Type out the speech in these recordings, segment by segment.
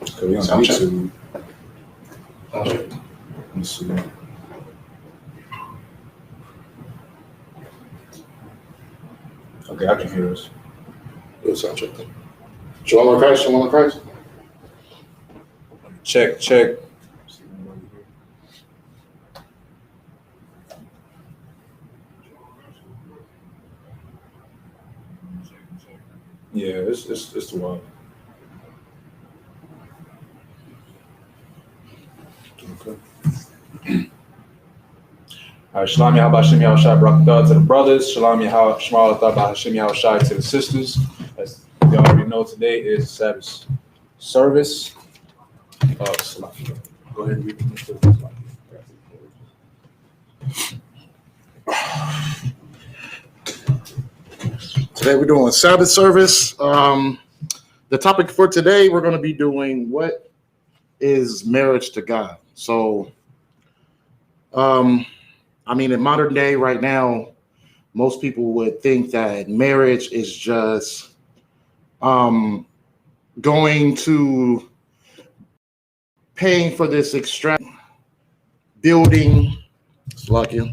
Cause we on Sound check. YouTube. Okay. Let me see. Okay, I can hear us. Good sound check. Shalom in Christ, shalom in Christ. Check. Yeah, it's the wild. Okay. All right, Shalom Yahweh Hashem Yahushai Barakatah to the brothers. Shalom Yahweh Shema Hashem Yahushai to the sisters. As you already know, today is Sabbath service. Salakia. Go ahead and read the Today we're doing Sabbath service. The topic for today, we're going to be doing what is marriage to God. So, in modern day right now, most people would think that marriage is just going to paying for this extract building. Lucky.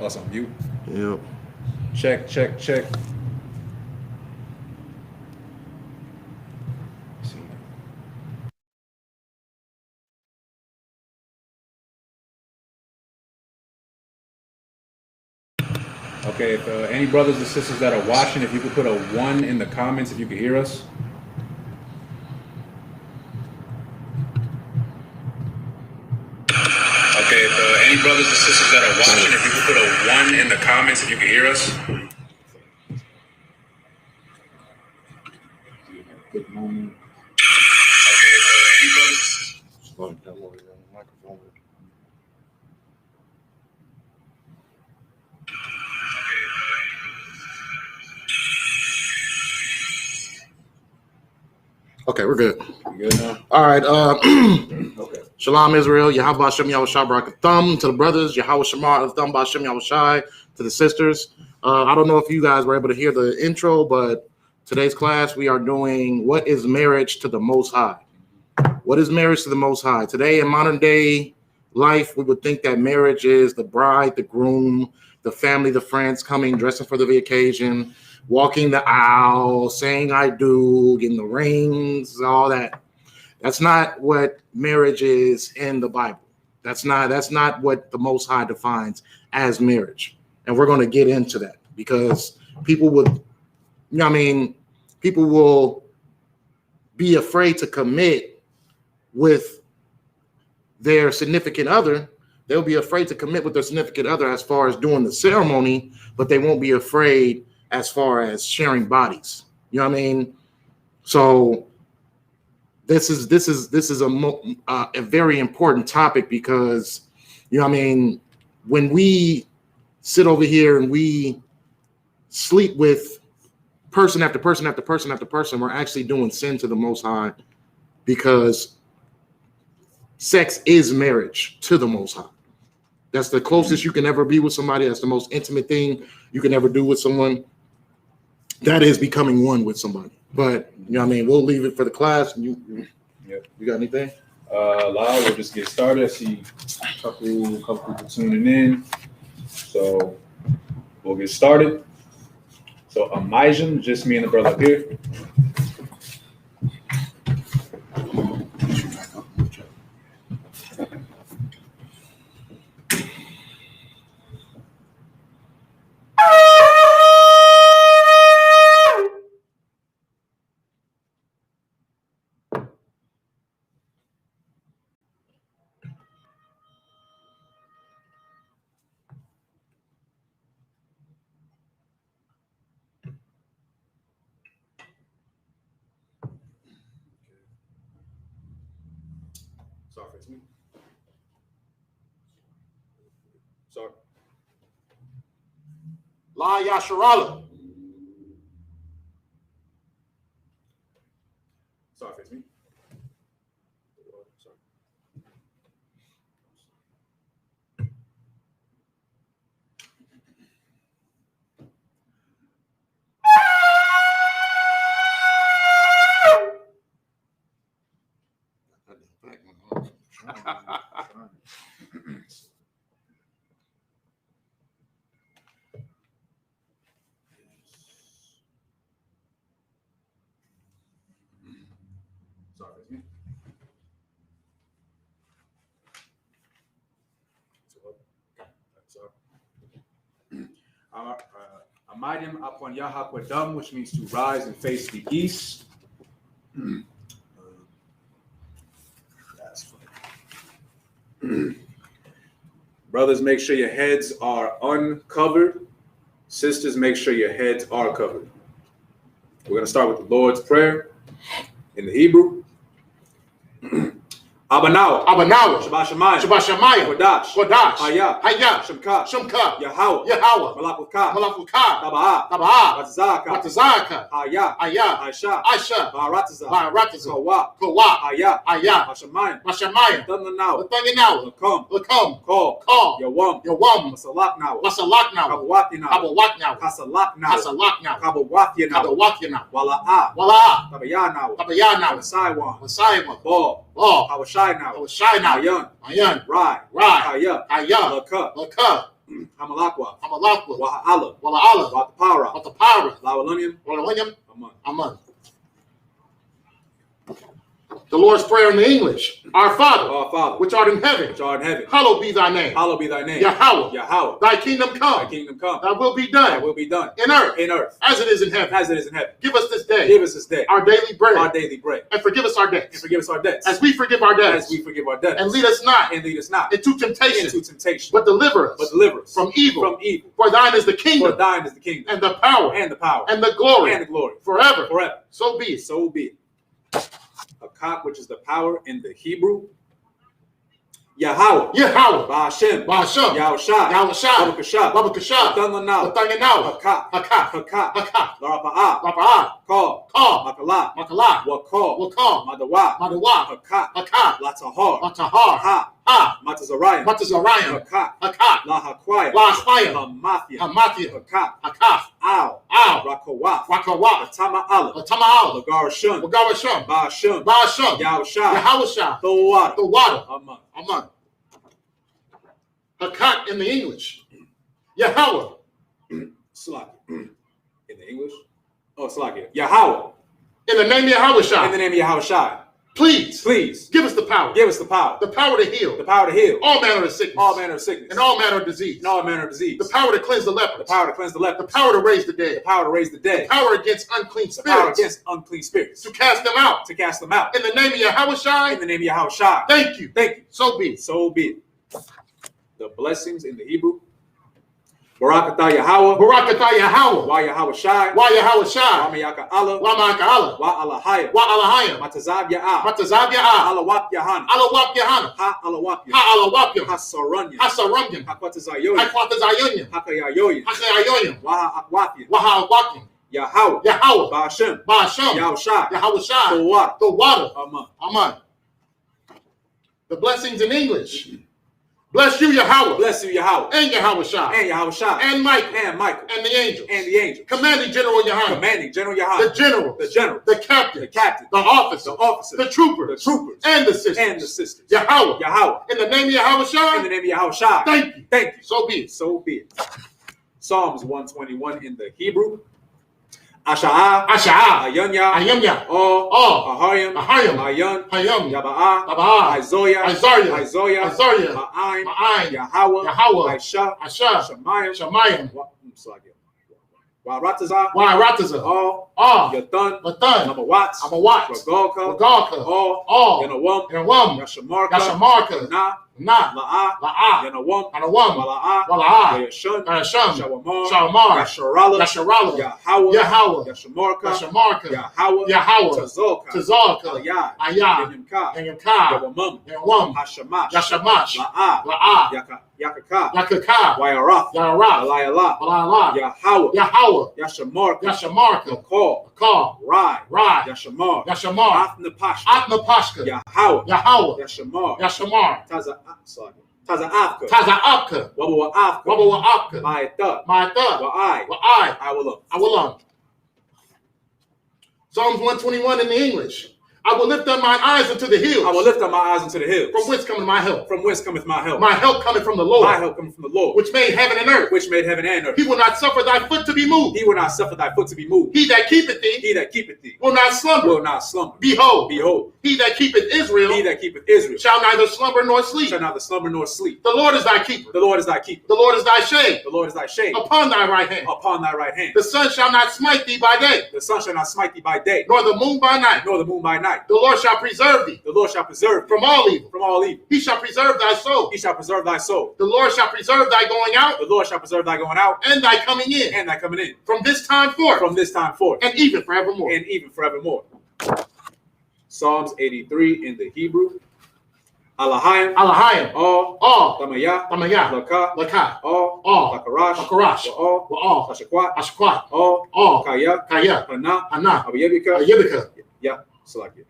Awesome. Mute. Yep. Check. Okay, if any brothers and sisters that are watching, if you could put a 1 in the comments if you could hear us. Okay, if any brothers and sisters that are watching, if you could put a 1 in the comments if you could hear us. Good moment. Okay, if any brothers. Okay, we're good. You good now? All right. Okay. Shalom Israel, Yahweh Hashem Yahushai Barakathum to the brothers, Yahweh Shema Thumb Hashem Yahushai to the sisters. I don't know if you guys were able to hear the intro, but today's class we are doing what is marriage to the Most High. What is marriage to the Most High? Today in modern day life, we would think that marriage is the bride, the groom, the family, the friends coming, dressing for the occasion, walking the aisle, saying I do, getting the rings, all that. That's not what marriage is in the Bible. That's not what the Most High defines as marriage. And we're going to get into that because people would, people will be afraid to commit with their significant other. They'll be afraid to commit with their significant other as far as doing the ceremony, but they won't be afraid as far as sharing bodies. You know what I mean? So this is a very important topic because, when we sit over here and we sleep with person after person after person after person, we're actually doing sin to the Most High because sex is marriage to the Most High. That's the closest you can ever be with somebody. That's the most intimate thing you can ever do with someone. That is becoming one with somebody. But, we'll leave it for the class. You got anything? Live, we'll just get started. I see a couple people tuning in. So we'll get started. So Amijin, just me and the brother up here. Sorry, it's me. Sorry. La Yasharala. Sorry, it's me. Sorry. Sorry, it's me. Amidim upon Yahakwadam, which means to rise and face the east. That's funny. Brothers, make sure your heads are uncovered. Sisters, make sure your heads are covered. We're going to start with the Lord's Prayer in the Hebrew. Abanawa, Shabbat Shemayim, Kodash, Haya, Shemka, Yahweh, Malakut Taba'ah, Batazaka, Haya, Aisha, Barataza, Kowa, Haya, Hashemayim, Thanganawa, Lakum, Call, Yawam, Masalaknawa, Kabawatinawa, Kasalaknawa, Kabawathinawa, Wala'ah, Tabayanawa, Saiwan, Ball, Hawashai now, Rai, Haya, Laka, Hamalakwa, Waha'ala, Watapara, Lawalunium, Aman. The Lord's Prayer in the English. Our Father, which art in heaven, hallowed be thy name. Yahweh. Thy kingdom come. Thy will be done. In earth. As it is in heaven. Give us this day. Our daily bread. And forgive us our debts. As we forgive our debtors. And lead us not into temptation. But deliver us from evil. For thine is the kingdom. And the power. And the glory. Forever. So be it. A cock, which is the power in the Hebrew. Yahweh. Yahweh. Ba'ashem. Ba'ashem. Yahushai. Yahushai. Babakashah. Babakashah. Tanlanau. Nathaniel. Hakah. Hakah. Hakah. Hakah. Larapa'ah. Rapa'ah. Call. Call. Makala. Makala. Wakal. Wakal. Madawa. Madawa. Hakah. Hakah. Latahar. Latahar. Ha. Ha. Matazariah. Matazariah. Hakah. Hakah. Lahakwaya. Lahaya. Hamathia. Hamathia. Hakah. Hakah. Ow. Ow. Rakawah. Rakawah. Atama Allah. Atama. Lagarashun. Wagarasham. Ba'ashem. Ba'ashem. Yahushai. Yahushua. The water. The water. Aman. Aman. Hakat in the English. Yahweh. Slaki. In the English? Oh, Slaki. Yahweh. In the name of Yahushua. In the name of Yahushai. Please. Please. Give us the power. Give us the power. The power to heal. The power to heal. All manner of sickness. All manner of sickness. And all manner of disease. And all manner of disease. The power to cleanse the lepers. The power to cleanse the lepers. The power to raise the dead. The power to raise the dead. The power against unclean The power spirits. against unclean spirits. To cast them out. To cast them out. In the name of Yahushua. In the name of Yahushai. Thank you. Thank you. So be it. So be it. The blessings in the Hebrew. Barakatah Yahweh. Barakatah Yahweh. Wa Yahushai. Wa Yahushua. Wa Mayaka Allah. Wa Ma'aka Allah. Wa Alahaya. Wa Alahayim. Matazab Ya'ah. Matazab Ya'ah. Alawap Yahana. Alawap Yahana. Ha Alawap Yahana. Ha Alawap Ha Yahana. Saranya. Ha Sarangim. Ha Kwatazayoya. Ha Kwatazayonim. Ha Kayayoya. Ha Kayayonim. Wa Akwafia. Wa Ha'awakim. Yahweh. Yahweh. Ba'ashem. Ba'ashem. Yahushai. Yahushua. The water. The water. Aman. Aman. The blessings in English. Bless you, Yahweh. Bless you, Yahweh. And Yahushua. And Yahushai. And Michael. And Michael. And the angels. And the angel. Commanding General Yahweh. Commanding General Yahweh. The general. The general. The captain. The captain. The officer. The officer. The trooper. The troopers. And the sisters. And the sisters. Yahweh. Yahweh. In the name of Yahushua. In the name of Yahushai. Thank you. Thank you. So be it. So be it. Psalms 121 in the Hebrew. Asha'ah. Asha'ah. Ayanya. Ayanya. Oh. Ahayim. Ahayim. Ayan. Hayam. Yaba'ah. Taba'ah. Isaiah. Isaiah. Isaiah. Isaiah. Ma'aim. Ma'aim. Yahweh. Yahweh. Aisha. Asha. Shemayim. Shemayim. Wa'ratazah. Wa'ratazah. Oh. Ah. Yathan. Lathan. Namawatz. Amawat. Ragalka. Ragalka. Oh. Yanawam. Yanawam. Yashamarka. Yashamarka. Na. Na. La'ah. La'ah. Yanawam. Anawam. Wala'ah. Wala'ah. Yashun. Yasham. Shawamar. Shawamar. Yasharala. Yasharala. Yahweh. Yahweh. Yashamarka. Yashamarka. Yahweh. Yahweh. Tazolka. Tazalka. Ayah. Ayah. Yanyamka. Yanyamka. Yawamam. Yawam. Hashamash. Yashamash. La'ah. La'ah. Yakaka. Yakaka. Wayarath. Yarath. Alayala. Balala. Yahweh. Yahweh. Yashamarka. Yashamarka. Call. Call. Rai. Rai. Yashamar. Yashamar. Athnapashka. Atnapashka. Yahweh. Yahweh. Yashamar. Yashamar. Taza'afka. Taza'apka. Wabawa'afka. Wabawa'apka. Ma'ita. Ma'ata. Wa'ai. Wa'ai. Awalum. Awalum. Psalms 121 in the English. I will lift up mine eyes unto the hills. I will lift up my eyes unto the hills. From whence cometh my help? From whence cometh my help? My help cometh from the Lord. My help cometh from the Lord. Which made heaven and earth. Which made heaven and earth. He will not suffer thy foot to be moved. He will not suffer thy foot to be moved. He that keepeth thee. He that keepeth thee. Will not slumber. Will not slumber. Behold. Behold. He that keepeth Israel. He that keepeth Israel. Shall neither slumber nor sleep. Shall neither slumber nor sleep. The Lord is thy keeper. The Lord is thy keeper. The Lord is thy shade. The Lord is thy shade. Upon thy right hand. Upon thy right hand. The sun shall not smite thee by day. The sun shall not smite thee by day. Nor the moon by night. Nor the moon by night. The Lord shall preserve thee. The Lord shall preserve thee from all evil. From all evil. He shall preserve thy soul. He shall preserve thy soul. The Lord shall preserve thy going out. The Lord shall preserve thy going out. And thy coming in. And thy coming in. From this time forth. From this time forth. And even forevermore. And even forevermore. Psalms 83 in the Hebrew. Alahayim. Alahayim. All. Tamayah. Tamayah. Laka. Laka. All. Lakarash. Lakarash. All. Tashakwat. Ashakwat. All. Kaya. Kaya. Hana. Hana. Abiyabika. Abiyabika. Yeah. Salakia.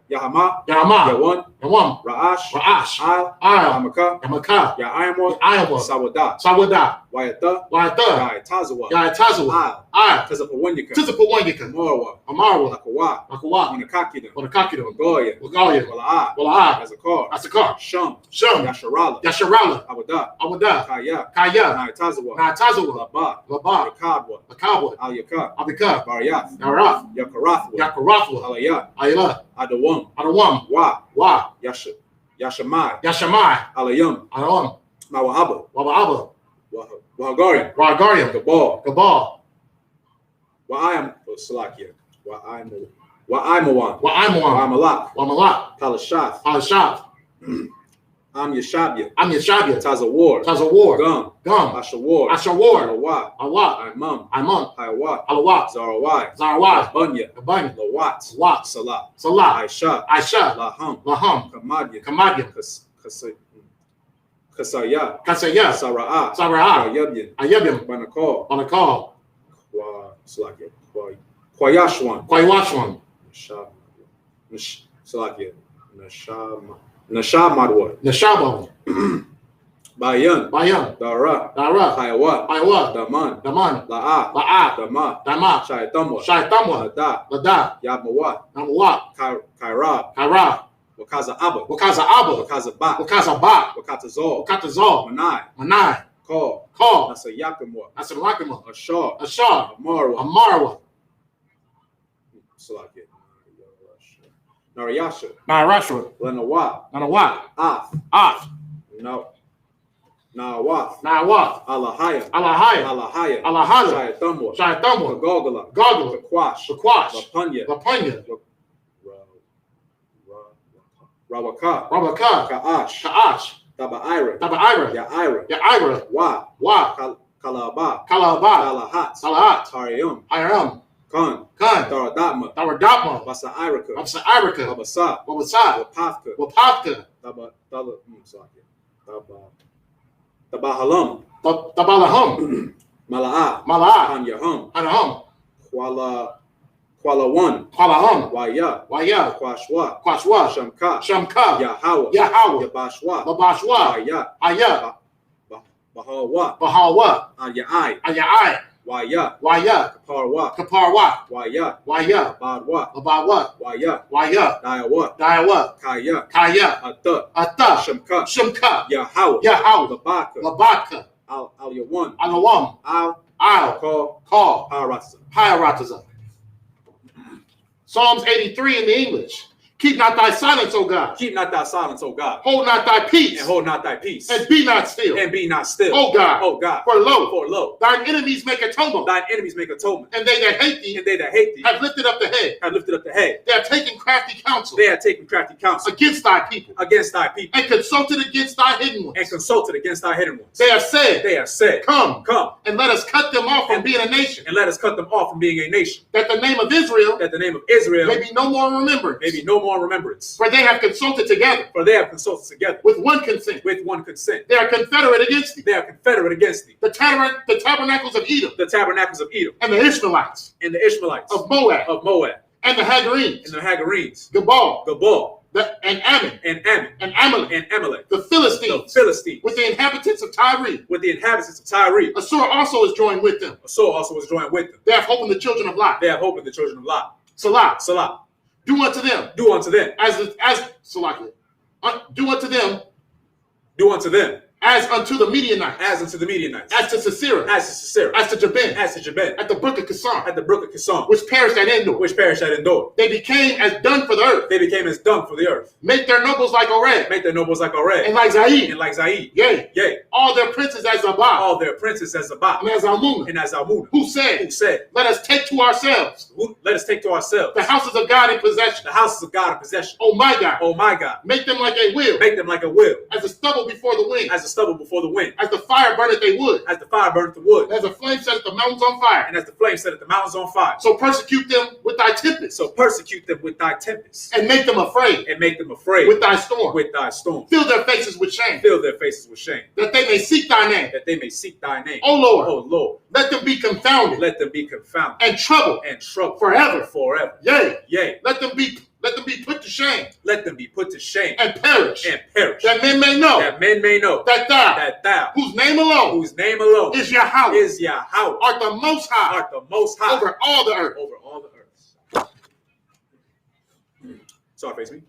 Yahama. Yahama. Yawan. Yawan. Ra'ash. Ra'ash. Al. Al. Yamaka. Yamaka. Ya'ayamwa. Ya'ayamwa. Sawada. Sawada. Wayata. Wayata. Ya'itazawa. Ya'itazawa. Al. Tazapawanyika. Tizapawanyika. Marwa. Amarwa. Lakawa. Lakawa. Wanakakida. Wanakakida. Wagoya. Wagoya. Wala'ah. Wala'ah. Azakar. Asakar. Shum. Shum. Yasharala. Yasharala. Awada. Awada. Kaya. Kaya. Na'itazawa. Na'itazawa. Laba. Laba. Yakadwa. Lakabwa. Al-Yaka. Abika. Barayath. Narath. Yakarathwa. Yakarathwa. Alayah. Ayla. Adawam. Adawam. Wa. Yashamai. Yashamai. Alayam. Adawam. Mawahaba. Waba'aba. Wahagarian. Wahagarian. Gabal. Gabal. Wa'ayam. Salakia. Wa'aymawan. Wa'aymawan. Wa'amalak. Wa'amalak. Talashath. Talashath. Am Yeshabia. Am Yeshabia. Tazawar. Tazawar. Gum. Gum. Ashawar. Ashawar. Alawat. Alawat. Imam. Imam. Hayawat. Alawat. Zarawai. Zarawai. Bunya. Abanya. Lawat. Wat. Salah. Salah. Aisha. Aisha. Laham. Laham. Kamadya. Kamadya. Kasaya, Kasaya, Sara'a, Sara'a, Ayabyan, Ayabim, Banakal, Banakal, Salakia, Kwayashwan, Kwaiwashwan, Salakia, Nashamadwa, Nashabo, Bayan, Bayan, Dara, Dara, Hayawa, Iowa, Daman, Daman, La'a, La'a, Dama, Dama, Shaitamwa, Shaitamwa, Lada, Lada, Yamawa, Namwa, Kaira, Kaira, Wakaza Abba, Wakaza Abba, Wakaza Ba, Wakaza Ba, Wakata Zol, Wakata Zol, Manai, Manai, Call, Call, Nasa Yakamwa, Nasarakima, Ashar, Ashar, Amarwa, Amarwa, Salakia, Narayasha, Narashwa, Lenawa, Nanawa, Ath, Ath, No, Nawath, Nawath, Alahaya, Alahaya, Alahaya, Alahaya, Shayatamwa, Shaitamwa, Gogala, Gogla, Kakwash, Bakwash, Lapunya, Lapunya, Rawaka, Rabaka, Kaash, Kaash, Tabaira, Tabaira, Yaira, Yaira, Wa, Wa, Kalaba, Kalaba, Salahat, Salahat, Tarium, Hiram, Khan, Khan, Taradatma, Taradapma, Basa Irika, Absa Irika, Babasa, Wabasa, Wapafka, Wapapka, Tabahalam, Tabalahum, Mala'a, Malaa, Hanyahum, Anahum, Kuala One, Kwalahum, Waya, Waya, Kwashwa, Kwashwa, Shamka, Shamka, Yahawa, Yahawa, Yabashwa, Babashwa, Aya, Aya, Bahawa, Bahawa, Ayai, Ayai, Waya, Waya, Kaparwa, Kaparwa, Waya, Waya, Badwa, Abawa, Waya, Waya, Dayawa, Daiwa, Kaya, Kaya, Ata, Ata, Shamka, Shimka, Yahawa, Yahawa, Labaka, Labaka, Al Yawan, Alawam, Al, Al, Call, Call, Parasa. Hiarataza. Psalms 83 in the English. Keep not thy silence, O God. Keep not thy silence, O God, Hold not thy peace. and hold not thy peace, And be not still. and be not still, O God. O God, For for lo, thine enemies make atonement. thine enemies make atonement, And they that hate thee and they that hate thee have lifted up the head. have lifted up the head. They have taken crafty counsel They have taken crafty counsel against thy people. against thy people, And consulted against thy hidden ones. and consulted against thy hidden ones. They have said, They have said, Come, Come, and let us cut them off from being a nation. and let us cut them off from being a nation, That the name of Israel that the name of Israel may be no more remembered. may be no more remembrance. For they have consulted together For they have consulted together with one consent. with one consent. They are confederate against thee. They are confederate against thee. The tabernacles of Edom The tabernacles of Edom, and the Ishmaelites and the Ishmaelites of Moab of Moab, and the Hagarenes, and the Hagarenes, Gebal, Gabal, and Ammon, and Ammon, and Amalek, and Amalek, the the Philistines, Philistines, with the inhabitants of Tyre. with the inhabitants of Tyre. Assur also is joined with them. So also was joined with them. They have hope in the children of Lot. They have hope in the children of Lot. Salah. Salah. Do unto them Do unto them. do unto them Do unto them. as unto the Midianites, As unto the Midianites. as to Sisera, As to Sisera. as to Jabin, As to Jabin. at the brook of Kison, At the brook of Kison. which perished at Endor. Which perished at Endor. They became as dung for the earth. They became as dung for the earth. Make their nobles like Oreb, Make their nobles like Oreb. and like Zaid. And like Zaid. Yea, Yea. all their princes as Zabah, All their princes as Zabah. and as Almunah, And as Almunah. who said, Who said, Let us take to ourselves Let us take to ourselves the houses of God in possession. the houses of God in possession. Oh my God, Oh my God. make them like a wheel, Make them like a wheel. as the stubble before the wind, As the stubble before the wind. as the fire burneth they wood, As the fire burneth the wood. and as the flame setteth the mountains on fire. And as the flame set the mountains on fire. So persecute them with thy tempests, So persecute them with thy tempests. and make them afraid And make them afraid with thy storm. with thy storm. Fill their faces with shame, Fill their faces with shame. that they may seek thy name. That they may seek thy name. O Lord, O Lord. let them be confounded Let them be confounded and troubled and troubled forever. forever. Yea, Yea. let them be put to shame Let them be put to shame and perish, and perish. that men may know That men may know that thou, that thou, whose name alone whose name alone is Yahweh, is Yahweh, art the most high art the most high over all the earth. over all the earth. Sorry, face me.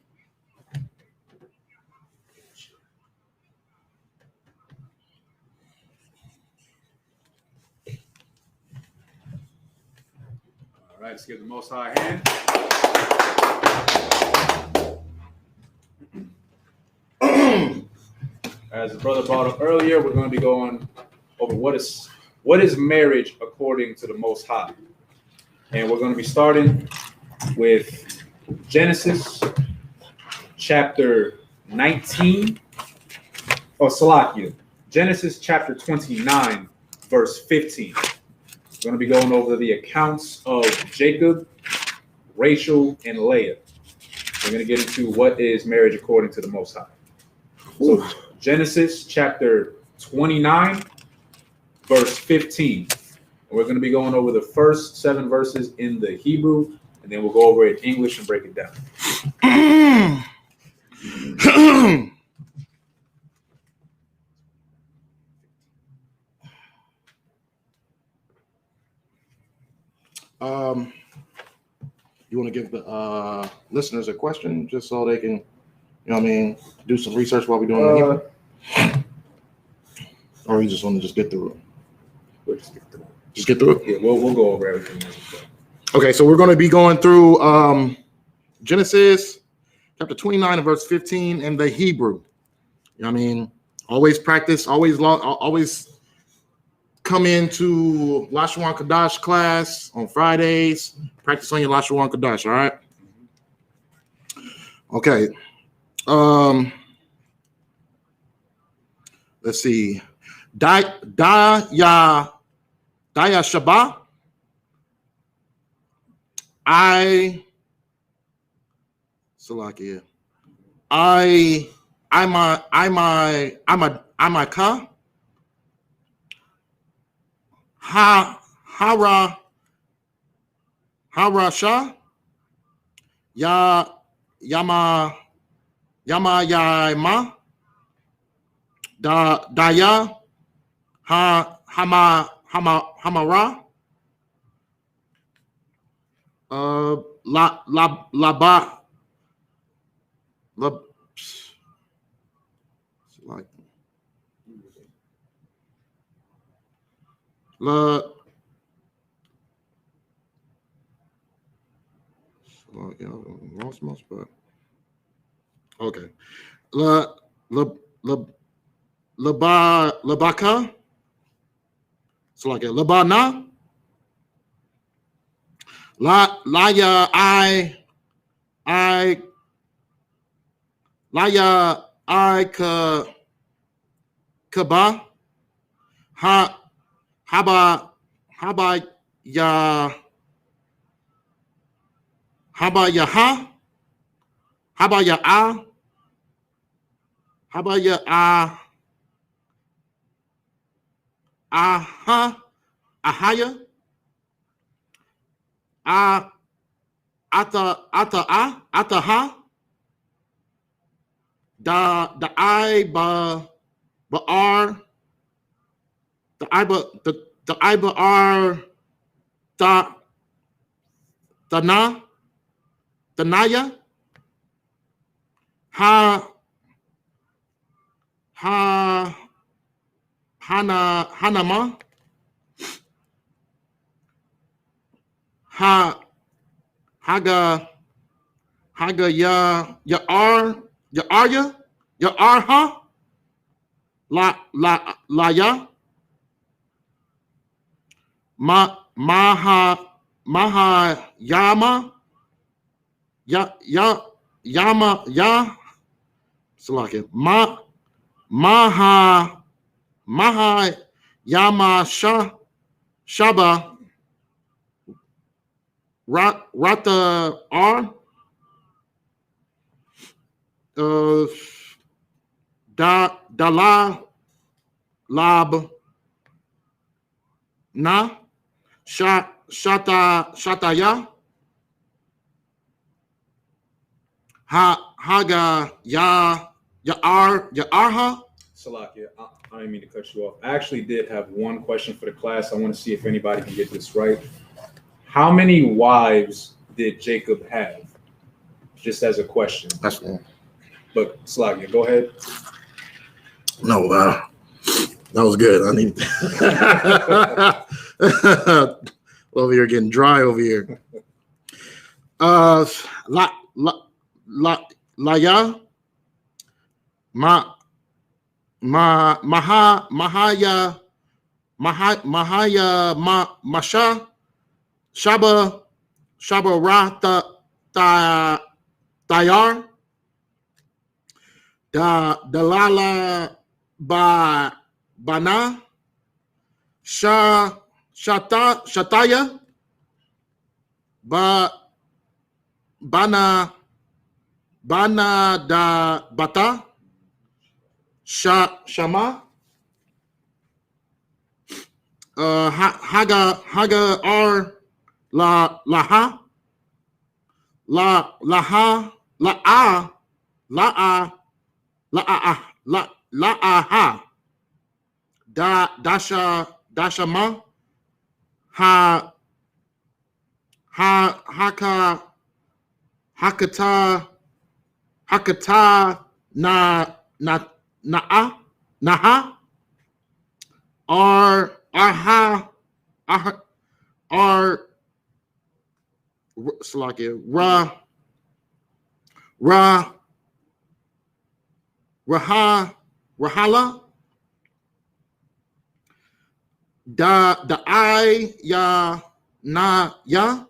All right, let's give the Most High a hand. As the brother brought up earlier, we're going to be going over what is marriage according to the Most High. And we're going to be starting with Genesis chapter 19, or Salakia, Genesis chapter 29, verse 15. We're going to be going over the accounts of Jacob, Rachel, and Leah. We're going to get into what is marriage according to the Most High. So Genesis chapter 29, verse 15. And we're going to be going over the first 7 verses in the Hebrew, and then we'll go over it in English and break it down. You want to give the listeners a question just so they can, do some research while we're doing the Hebrew? Or you just want to just get through it? We'll just get through it. Just get through it? Yeah, we'll go over everything. Okay, so we're going to be going through Genesis chapter 29 and verse 15 in the Hebrew. Always practice, always come into Lashon Kadash class on Fridays. Practice on your Lashon Kadash, all right? Okay. Let's see. Daya Shabbat. Salakia. I'm a ka. Harasha. Yama Yaima. Daya Hamara. Lost my spot. Okay. Labaka. So like a Labana. Laya Kaba. Haba ya Haba ya ha. Haba ya a. Haba ya a. Aha. Ahaya. Ataha. Da I ba r. The I ba r. Danaya. Hanama. Haga ya arha. La Maha Yama. Yama Salakia. Maha Yama Shaba. Rata R. Dala Lab Na. Shataya. Haga Arha. Salakia, I didn't mean to cut you off. I actually did have one question for the class. I want to see if anybody can get this right. How many wives did Jacob have? Just as a question. That's cool. But Salakia, go ahead. No, that was good. I need over here getting dry over here. Laya Mahaya Masha Shaba Rata Dayar Dalala Bana Shataya Bana da Bata Shama. Haga R La Laha La Laha La A La A La A La Aha Dasha Ma Ha Hakata Naha Aha R Slakia Rahala I Ya Na Ya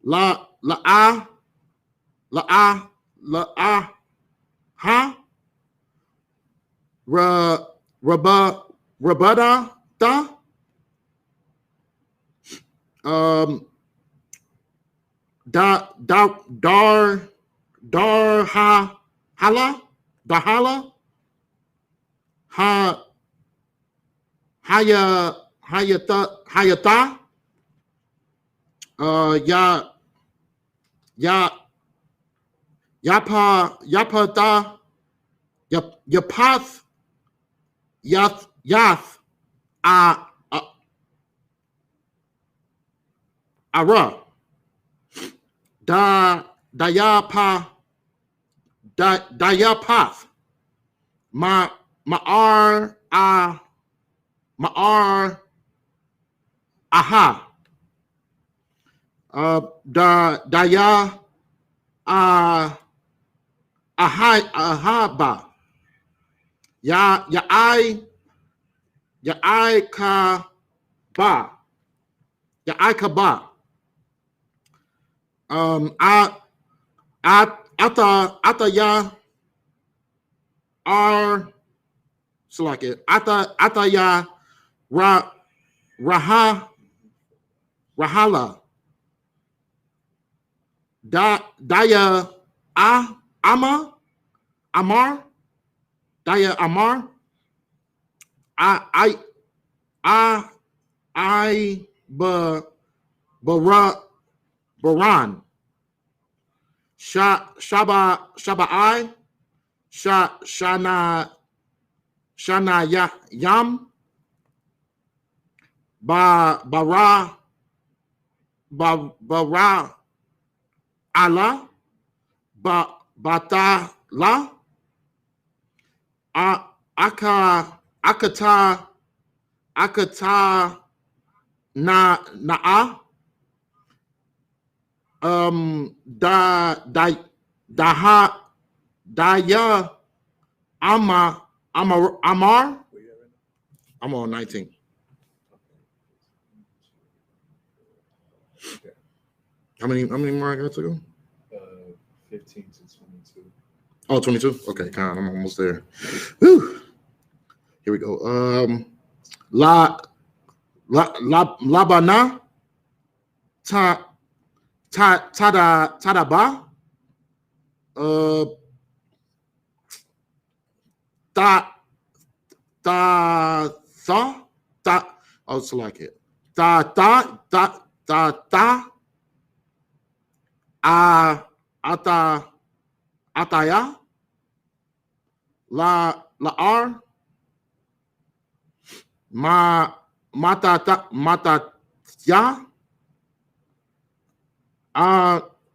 La A Ha Rabada Da Dar Hala Dahala Hayata Yapa Da Yapath Yath Ara Dayapath Ma'ar Aha Daya Ahaba I Ka Ba I Ka Ba Ata Ya R Slack Ata Ya Rahala Daya Amar Daya Amar Baran Shaba I Shana Yam Bara Allah Bata La Akata Na'a Daya Amar. I'm on 19. Okay. How many more I got to go? 15 to 22. Oh, 22? Okay, kind of, I'm almost there. Whew. Here we go. Labana Tadaba Ta I'll select it. Ataya La Mata Ya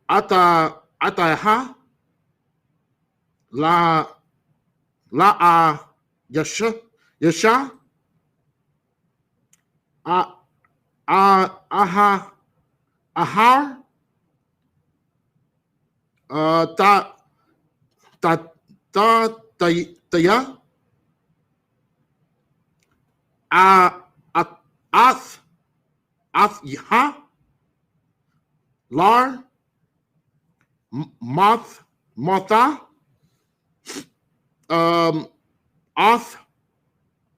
Ataha La Yasha Aha Ahar Taya Athha Lar Motha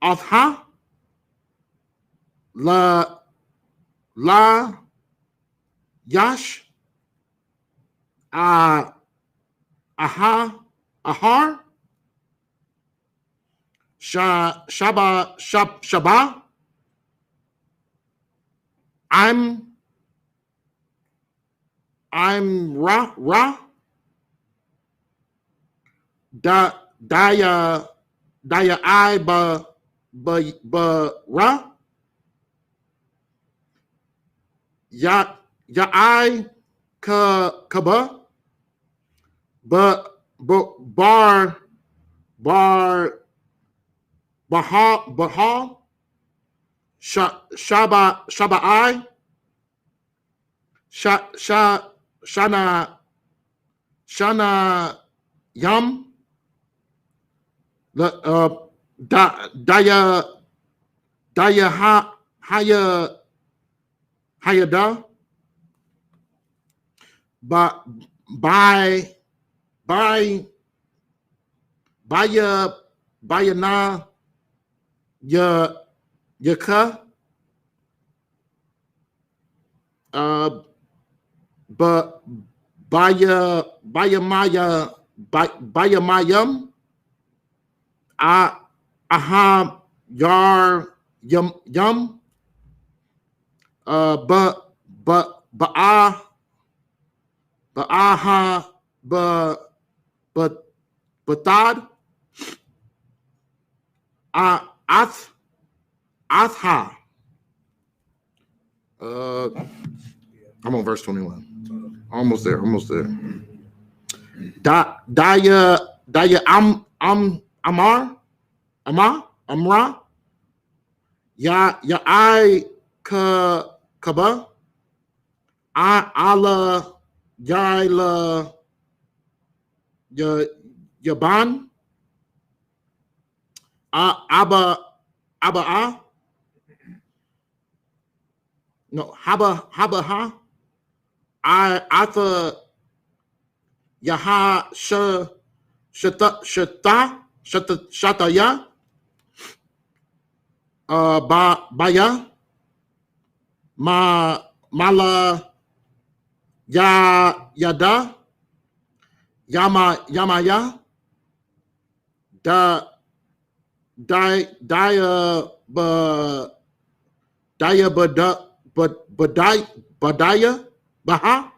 Athha La Yash Ahar Shaba. I'm Ra. Daya I ba Ra. Ya I Kaba. Bar Baha. Shaba I. Shana Yam. Daya Hayada. By na Yaka. But Baya Mayam. Aha Yar Yum. Aha Batad. Atha. I'm on verse 21. Almost there. Daya Amra. Ya I Kaba. Ala Yaila Yaban. Abba no Haba ha. I thought Yaha Shataya. Baya Mala Yada Yamaya Badaya Baha.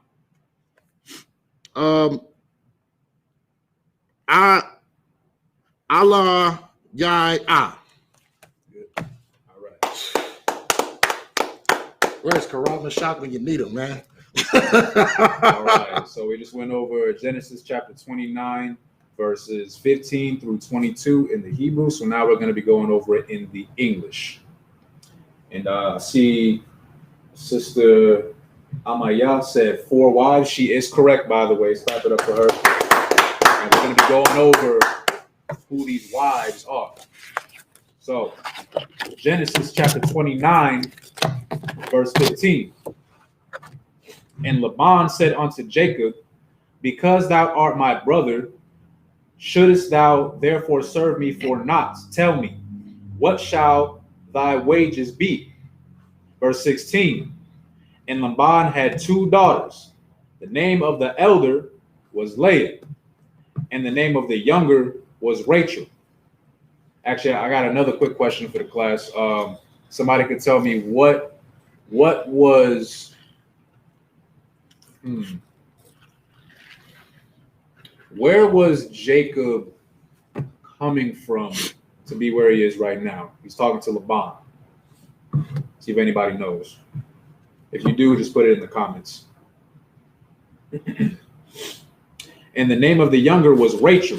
Allah Yai Ah. All right. Where's Karam and Shock when you need him, man? All right. So we just went over Genesis chapter 29, verses 15 through 22 in the Hebrew. So now we're going to be going over it in the English. And I see Sister Amaya said 4 wives. She is correct, by the way. Clap it up for her. And we're going to be going over who these wives are. So, Genesis chapter 29, verse 15. And Laban said unto Jacob, because thou art my brother, shouldest thou therefore serve me for naught? Tell me, what shall thy wages be? Verse 16. And Laban had 2 daughters. The name of the elder was Leah, and the name of the younger was Rachel. Actually, I got another quick question for the class. Somebody could tell me what was where was Jacob coming from to be where he is right now? He's talking to Laban. See if anybody knows. If you do, just put it in the comments. And the name of the younger was Rachel.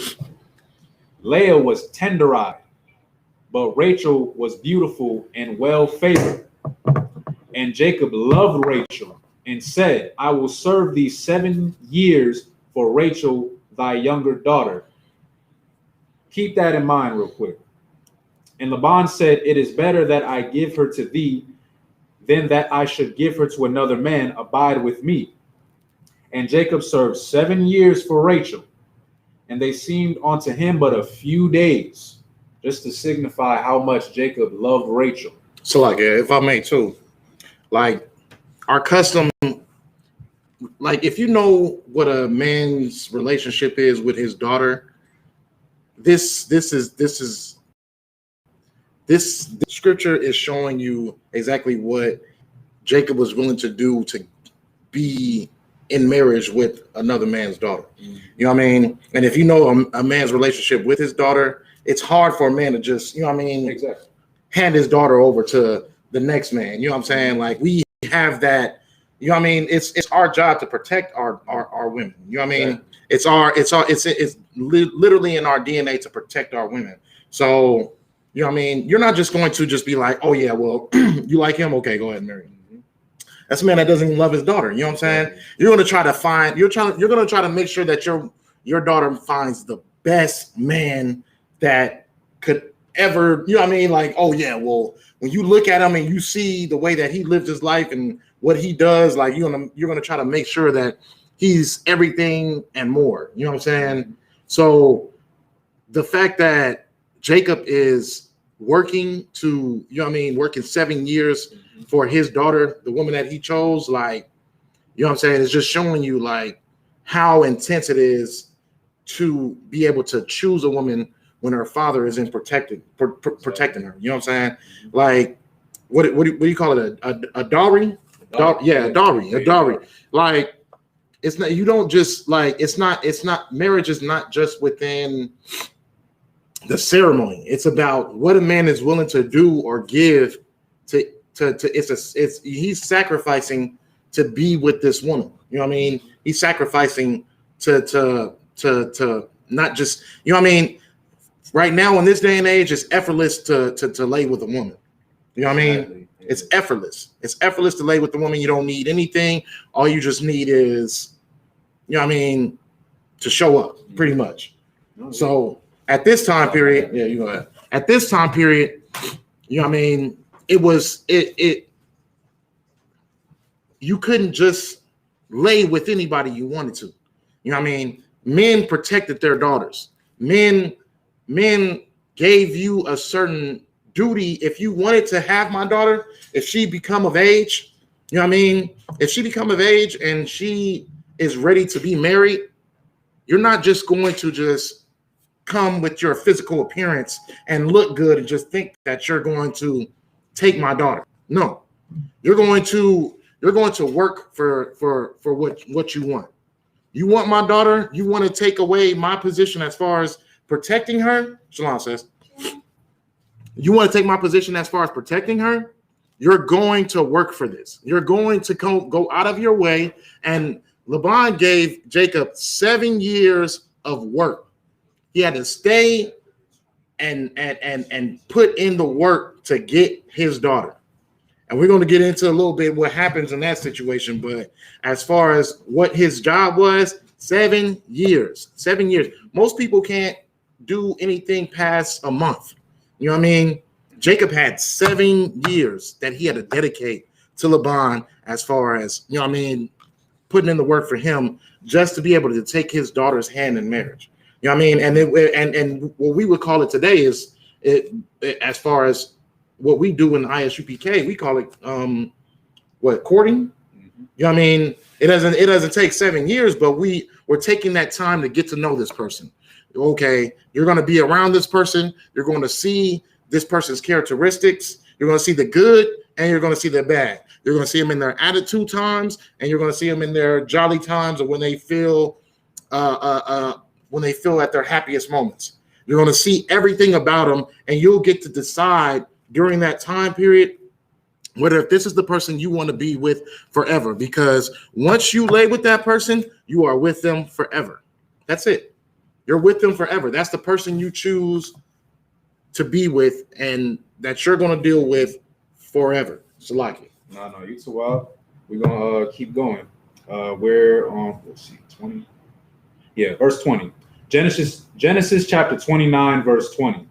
Leah was tender-eyed, but Rachel was beautiful and well-favored. And Jacob loved Rachel and said, I will serve thee 7 years for Rachel, thy younger daughter. Keep that in mind real quick. And Laban said, it is better that I give her to thee than that I should give her to another man. Abide with me. And Jacob served 7 years for Rachel, and they seemed unto him but a few days, just to signify how much Jacob loved Rachel. So, like, if I may too, like, our custom, like, if you know what a man's relationship is with his daughter, this is this scripture is showing you exactly what Jacob was willing to do to be in marriage with another man's daughter. You know what I mean? And if you know a man's relationship with his daughter, it's hard for a man to just, you know what I mean, Exactly. hand his daughter over to the next man. You know what I'm saying? Like, we have that, you know what I mean? It's our job to protect our women. You know what I mean? Exactly. It's literally in our DNA to protect our women. So, you know what I mean? You're not just going to just be like, oh yeah, well, you like him? Okay, go ahead and marry him. That's a man that doesn't even love his daughter. You know what I'm saying? You're going to try to make sure that your daughter finds the best man that could ever, you know what I mean? Like, oh yeah, well, when you look at him and you see the way that he lived his life and what he does, like you're gonna try to make sure that he's everything and more. You know what I'm saying? So the fact that Jacob is working to, you know what I mean, working 7 years for his daughter, the woman that he chose, like, you know what I'm saying, it's just showing you like how intense it is to be able to choose a woman when her father isn't protecting her. You know what I'm saying? Like, what do you call it? A dowry? A dowry. Like, it's not, you don't just like, it's not marriage is not just within the ceremony. It's about what a man is willing to do or give to he's sacrificing to be with this woman. You know what I mean? He's sacrificing to not just, you know what I mean? Right now in this day and age, it's effortless to lay with a woman. You know what I mean? Exactly. It's effortless. It's effortless to lay with the woman. You don't need anything. All you just need is, you know what I mean, to show up, pretty much. So at this time period, yeah, you know, at this time period, you know what I mean, you couldn't just lay with anybody you wanted to. You know what I mean? Men protected their daughters. Men gave you a certain duty. If you wanted to have my daughter, if she become of age, you know what I mean? If she become of age and she is ready to be married, you're not just going to just come with your physical appearance and look good and just think that you're going to take my daughter. No, you're going to work for what you want. You want my daughter? You want to take away my position as far as protecting her? Shalom says, you want to take my position as far as protecting her? You're going to work for this. You're going to go out of your way. And Laban gave Jacob 7 years of work. He had to stay and put in the work to get his daughter. And we're going to get into a little bit what happens in that situation. But as far as what his job was, 7 years. 7 years. Most people can't do anything past a month. You know what I mean? Jacob had 7 years that he had to dedicate to Laban as far as, you know what I mean, putting in the work for him just to be able to take his daughter's hand in marriage. You know what I mean? And what we would call it today is, as far as what we do in ISUPK, we call it courting. Mm-hmm. You know what I mean? It doesn't take 7 years, but we're taking that time to get to know this person. Okay, you're going to be around this person. You're going to see this person's characteristics. You're going to see the good and you're going to see the bad. You're going to see them in their attitude times and you're going to see them in their jolly times, or when they feel at their happiest moments. You're going to see everything about them, and you'll get to decide during that time period whether if this is the person you want to be with forever. Because once you lay with that person, you are with them forever. That's it. You're with them forever. That's the person you choose to be with and that you're going to deal with forever. Salaki. No, you too wild. We're going to keep going. We're on, let's see, 20. Yeah, verse 20. Genesis chapter 29, verse 20.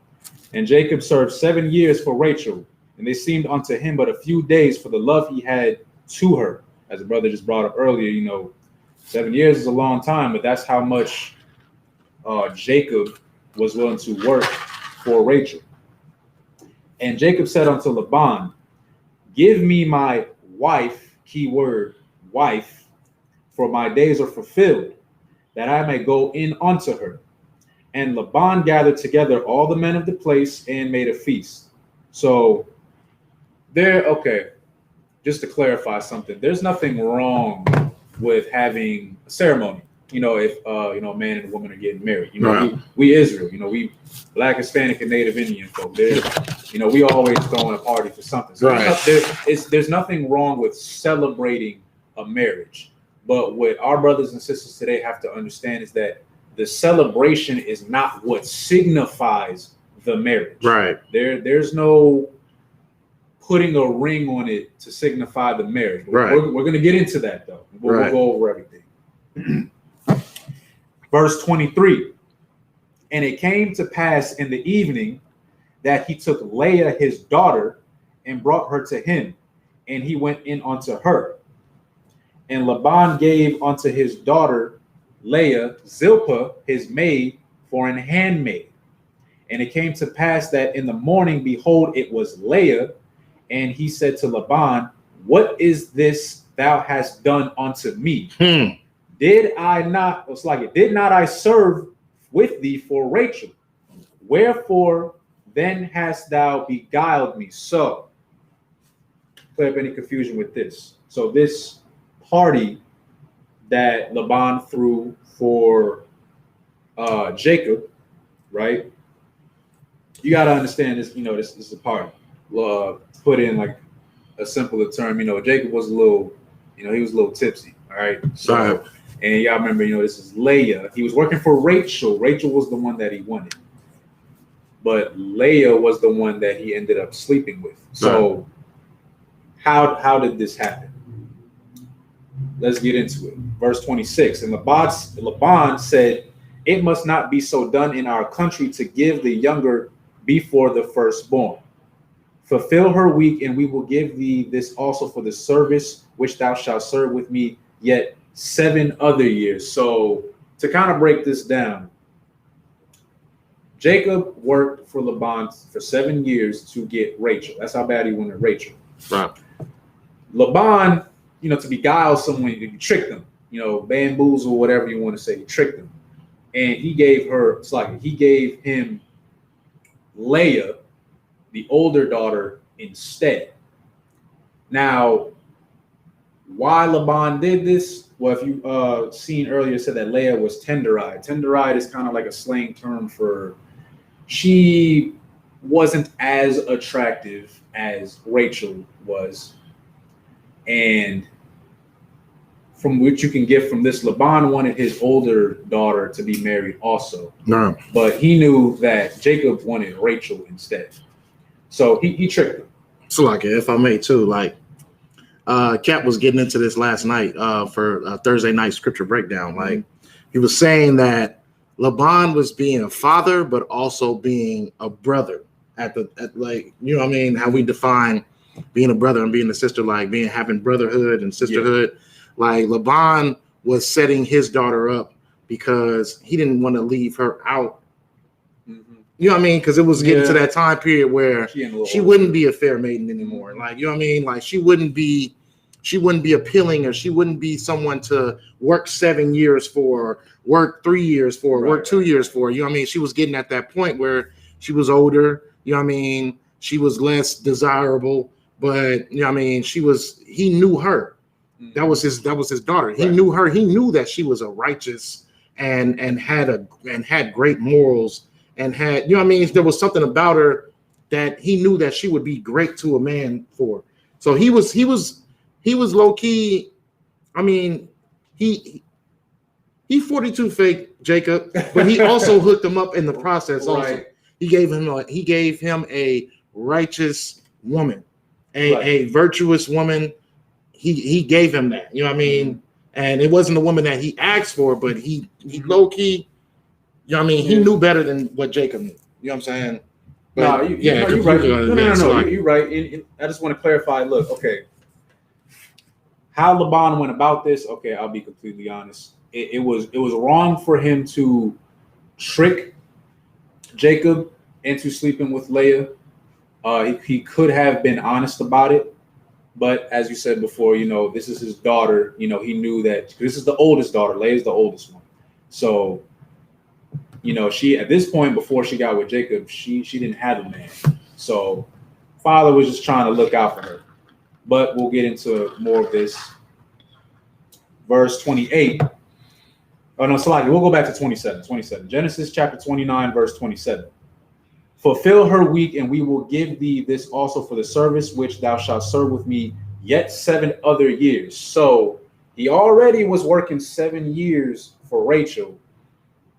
And Jacob served 7 years for Rachel, and they seemed unto him but a few days for the love he had to her. As the brother just brought up earlier, 7 years is a long time, but that's how much Jacob was willing to work for Rachel. And Jacob said unto Laban, give me my wife, keyword wife, for my days are fulfilled, that I may go in unto her. And Laban gathered together all the men of the place and made a feast. So okay, just to clarify something, there's nothing wrong with having a ceremony. If a man and a woman are getting married. Right. We Israel, we Black, Hispanic, and Native Indian folk. We always throwing a party for something. So Right. there's nothing wrong with celebrating a marriage. But what our brothers and sisters today have to understand is that the celebration is not what signifies the marriage. Right. There's no putting a ring on it to signify the marriage. Right. We're going to get into that, though. We'll go over everything. Verse 23. And it came to pass in the evening that he took Leah, his daughter, and brought her to him, and he went in unto her. And Laban gave unto his daughter Leah Zilpah, his maid, for an handmaid. And it came to pass that in the morning, behold, it was Leah. And he said to Laban, what is this thou hast done unto me? Did not I serve with thee for Rachel? Wherefore then hast thou beguiled me? So, clear up any confusion with this. So this party that Laban threw for Jacob, right? You got to understand this. This is a party. Put in like a simpler term. Jacob was a little, he was a little tipsy. All right. So, and y'all remember, this is Leah. He was working for Rachel. Rachel was the one that he wanted, but Leah was the one that he ended up sleeping with. So, how did this happen? Let's get into it. Verse 26. And Laban said, it must not be so done in our country to give the younger before the firstborn. Fulfill her week, and we will give thee this also for the service which thou shalt serve with me yet 7 other years. So to kind of break this down, Jacob worked for Laban for 7 years to get Rachel. That's how bad he wanted Rachel. Right. Laban, to beguile someone, you trick them, bamboozle, whatever you want to say, you trick them. And he gave him Leah, the older daughter, instead. Now, why Laban did this? Well, if you seen earlier, said that Leah was tender-eyed. Tender-eyed is kind of like a slang term for she wasn't as attractive as Rachel was. And from which you can get from this, Laban wanted his older daughter to be married also. No. But he knew that Jacob wanted Rachel instead. So he tricked him. So like, if I may too, like Cap was getting into this last night for Thursday night scripture breakdown. Like he was saying that Laban was being a father, but also being a brother at like, how we define being a brother and being a sister, like having brotherhood and sisterhood. Yeah. Like Laban was setting his daughter up because he didn't want to leave her out. Because it was getting to that time period where she wouldn't be a fair maiden anymore. Like, like she wouldn't be appealing, or she wouldn't be someone to work 7 years for, work 3 years for, work 2 years for. She was getting at that point where she was older, she was less desirable, but he knew her. That was his daughter. He knew her. He knew that she was a righteous and had great morals. And had, there was something about her that he knew that she would be great to a man for. So he was low key. He 42 fake Jacob, but he also hooked him up in the process. Also, right. He gave him a righteous woman, a virtuous woman. He gave him that. And it wasn't the woman that he asked for, but he low key. He knew better than what Jacob knew. You know what I'm saying? But, you're right. No. You're right. And I just want to clarify. Look, okay. How Laban went about this, okay, I'll be completely honest. It was wrong for him to trick Jacob into sleeping with Leah. He could have been honest about it. But as you said before, this is his daughter. He knew that this is the oldest daughter. Leah's the oldest one. So, she, at this point, before she got with Jacob, she didn't have a man. So father was just trying to look out for her. But we'll get into more of this. Verse 28. Oh, no, Salaki, we'll go back to 27. Genesis chapter 29, verse 27. Fulfill her week, and we will give thee this also for the service which thou shalt serve with me yet 7 other years. So he already was working 7 years for Rachel.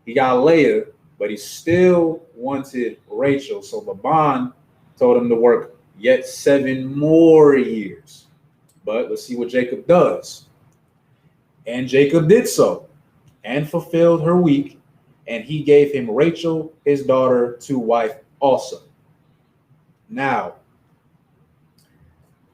He got Leah, but he still wanted Rachel. So Laban told him to work yet 7 more years. But let's see what Jacob does. And Jacob did so and fulfilled her week, and he gave him Rachel, his daughter, to wife also. Now,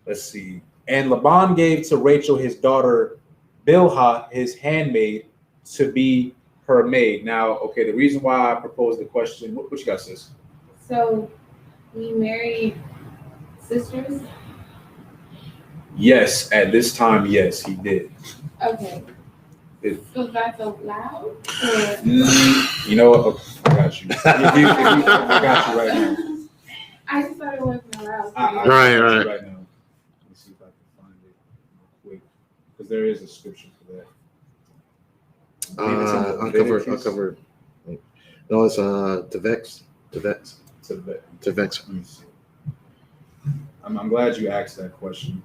let's see. And Laban gave to Rachel his daughter Bilhah, his handmaid, to be her maid. Now, okay, the reason why I proposed the question, what you got, sis? So, we married sisters? Yes, at this time, yes, he did. Okay. So that's allowed? You know what? Okay, I got you. I got you right now. I just thought it wasn't allowed. Right. Right now. Let me see if I can find it real quick, because there is a scripture for that. Uncovered. No, it's to vex. Let me see. I'm glad you asked that question.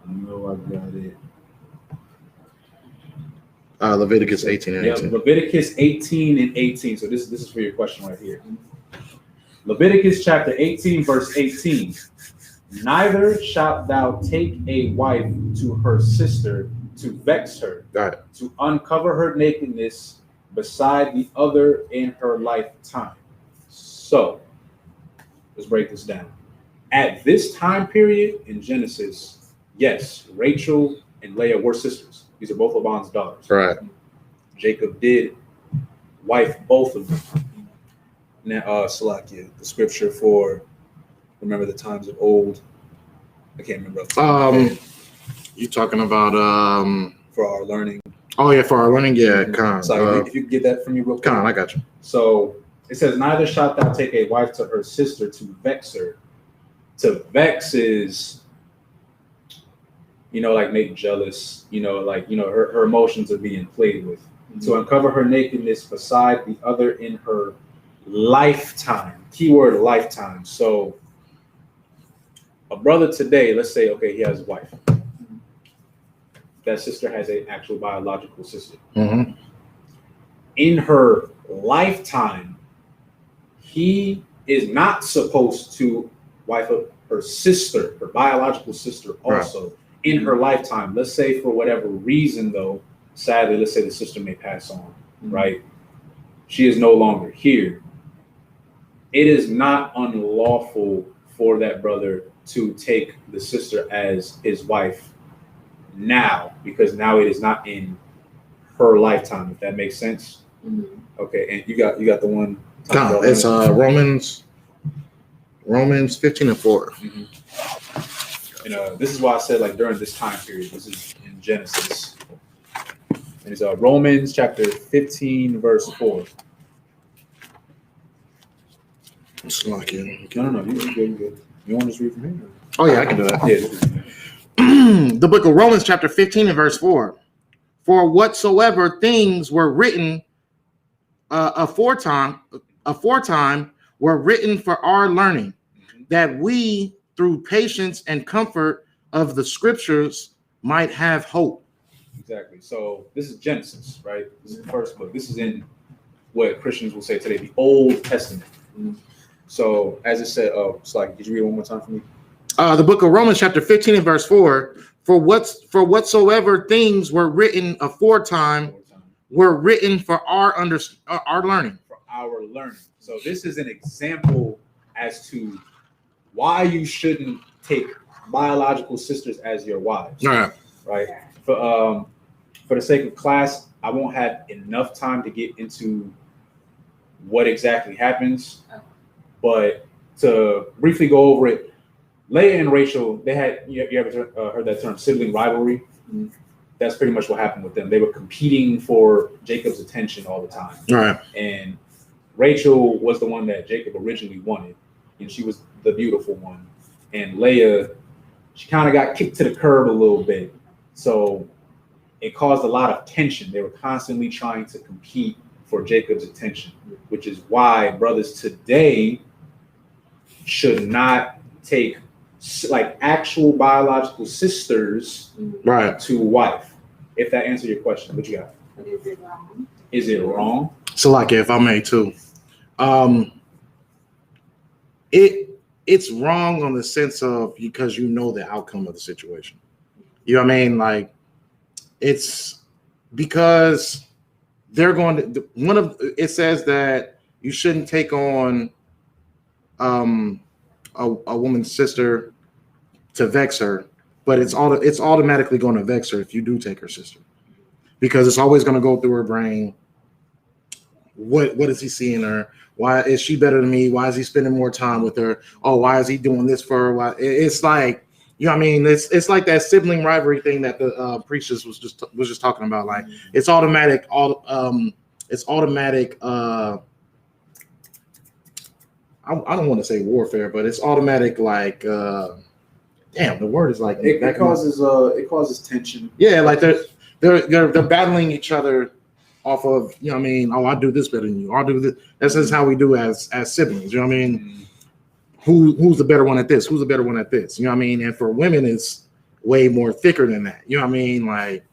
I know I got it. Leviticus 18 and 18. Leviticus 18 and 18. So this is for your question right here. Leviticus chapter 18, verse 18. Neither shalt thou take a wife to her sister to vex her, to uncover her nakedness beside the other in her lifetime. So let's break this down. At this time period in Genesis, yes, Rachel and Leah were sisters. These are both Laban's daughters. Right. Jacob did wife both of them. Now, Salakia, the scripture for remember the times of old. I can't remember. You talking about for our learning. Oh yeah, for our learning. Yeah, Khan. Sorry, if you could get that from me real quick. Khan, I got you. So it says, neither shalt thou take a wife to her sister to vex her. To vex is, like make jealous, her emotions are being played with. Mm-hmm. To uncover her nakedness beside the other in her lifetime. Keyword lifetime. So a brother today, let's say, okay, he has a wife. That sister has an actual biological sister. Mm-hmm. In her lifetime, he is not supposed to wife up her sister, her biological sister also. Right. In her lifetime. Let's say for whatever reason, though, sadly, let's say the sister may pass on, right? She is no longer here. It is not unlawful for that brother to take the sister as his wife now, because now it is not in her lifetime, if that makes sense. Mm-hmm. Okay, and you got the one. No, it's Romans 15 and 4. Mm-hmm. And this is why I said, like, during this time period, this is in Genesis. And it's Romans chapter 15, verse 4. It's like you. No, you're good. You want to just read from here? Oh, yeah, I can do that. Yeah. The book of Romans chapter 15 and verse 4. For whatsoever things were written aforetime were written for our learning, that we through patience and comfort of the scriptures might have hope. Exactly. So this is Genesis, right? This is the first book. This is in what Christians will say today, the Old Testament. Mm-hmm. So as it said, did you read it one more time for me? The book of Romans chapter 15 and verse 4. For whatsoever things were written aforetime were written for our learning. For our learning. So this is an example as to why you shouldn't take biological sisters as your wives. Right. For the sake of class, I won't have enough time to get into what exactly happens, but to briefly go over it, Leah and Rachel, they had, you ever heard that term, sibling rivalry? Mm-hmm. that's pretty much what happened with them. They were competing for Jacob's attention all the time. Right. And Rachel was the one that Jacob originally wanted, and she was the beautiful one. And Leah, she kind of got kicked to the curb a little bit. So it caused a lot of tension. They were constantly trying to compete for Jacob's attention, which is why brothers today should not take like actual biological sisters Right. to wife. If that answers your question, what you got? But is it wrong? Is it wrong? So like if I may too, it's wrong on the sense of because you know the outcome of the situation. You know what I mean? Like it's because they're going to it says that you shouldn't take on a woman's sister to vex her, but it's automatically going to vex her if you do take her sister, because it's always going to go through her brain. What is he seeing her? Why is she better than me? Why is he spending more time with her? Oh, why is he doing this for her? Why? It's like, you know what I mean? It's like that sibling rivalry thing that the priestess was just talking about. Like it's automatic. It's automatic. I don't want to say warfare, but it's automatic. Like, damn, the word is like It causes tension. Yeah, like they're battling each other off of, you know what I mean? Oh, I do this better than you. I'll do this. That's just how we do as siblings. You know what I mean? Who's the better one at this? Who's the better one at this? You know what I mean? And for women, it's way more thicker than that. You know what I mean? Like,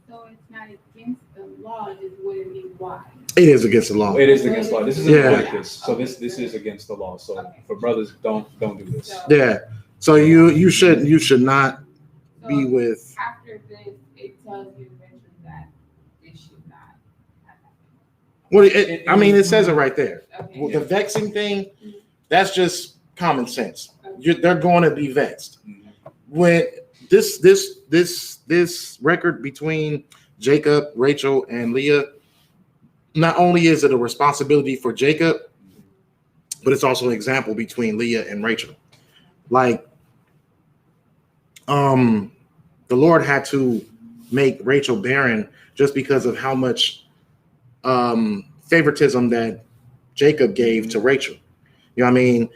So it's not against the law, it just wouldn't be wise. it is against the law. It is against the law. This is Yeah. So this is against the law. So for brothers, don't do this. Yeah. So you should not So be with. after this, it tells you eventually that it should not have happened. Well, I mean, it says it right there. Okay. Well, the vexing thing, that's just common sense. They're going to be vexed. When this record between Jacob, Rachel, and Leah, not only is it a responsibility for Jacob, but it's also an example between Leah and Rachel. Like, the Lord had to make Rachel barren just because of how much favoritism that Jacob gave to Rachel. You know what I mean?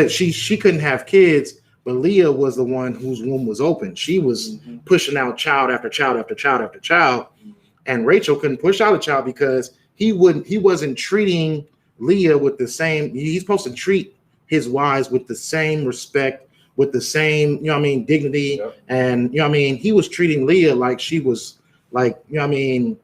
She couldn't have kids, but Leah was the one whose womb was open. She was pushing out child after child after child after child, and Rachel couldn't push out a child because he wasn't treating Leah with the same. He's supposed to treat his wives with the same respect, with the same, you know what I mean, dignity. Yep. And you know what I mean, he was treating Leah like she was like, you know what I mean,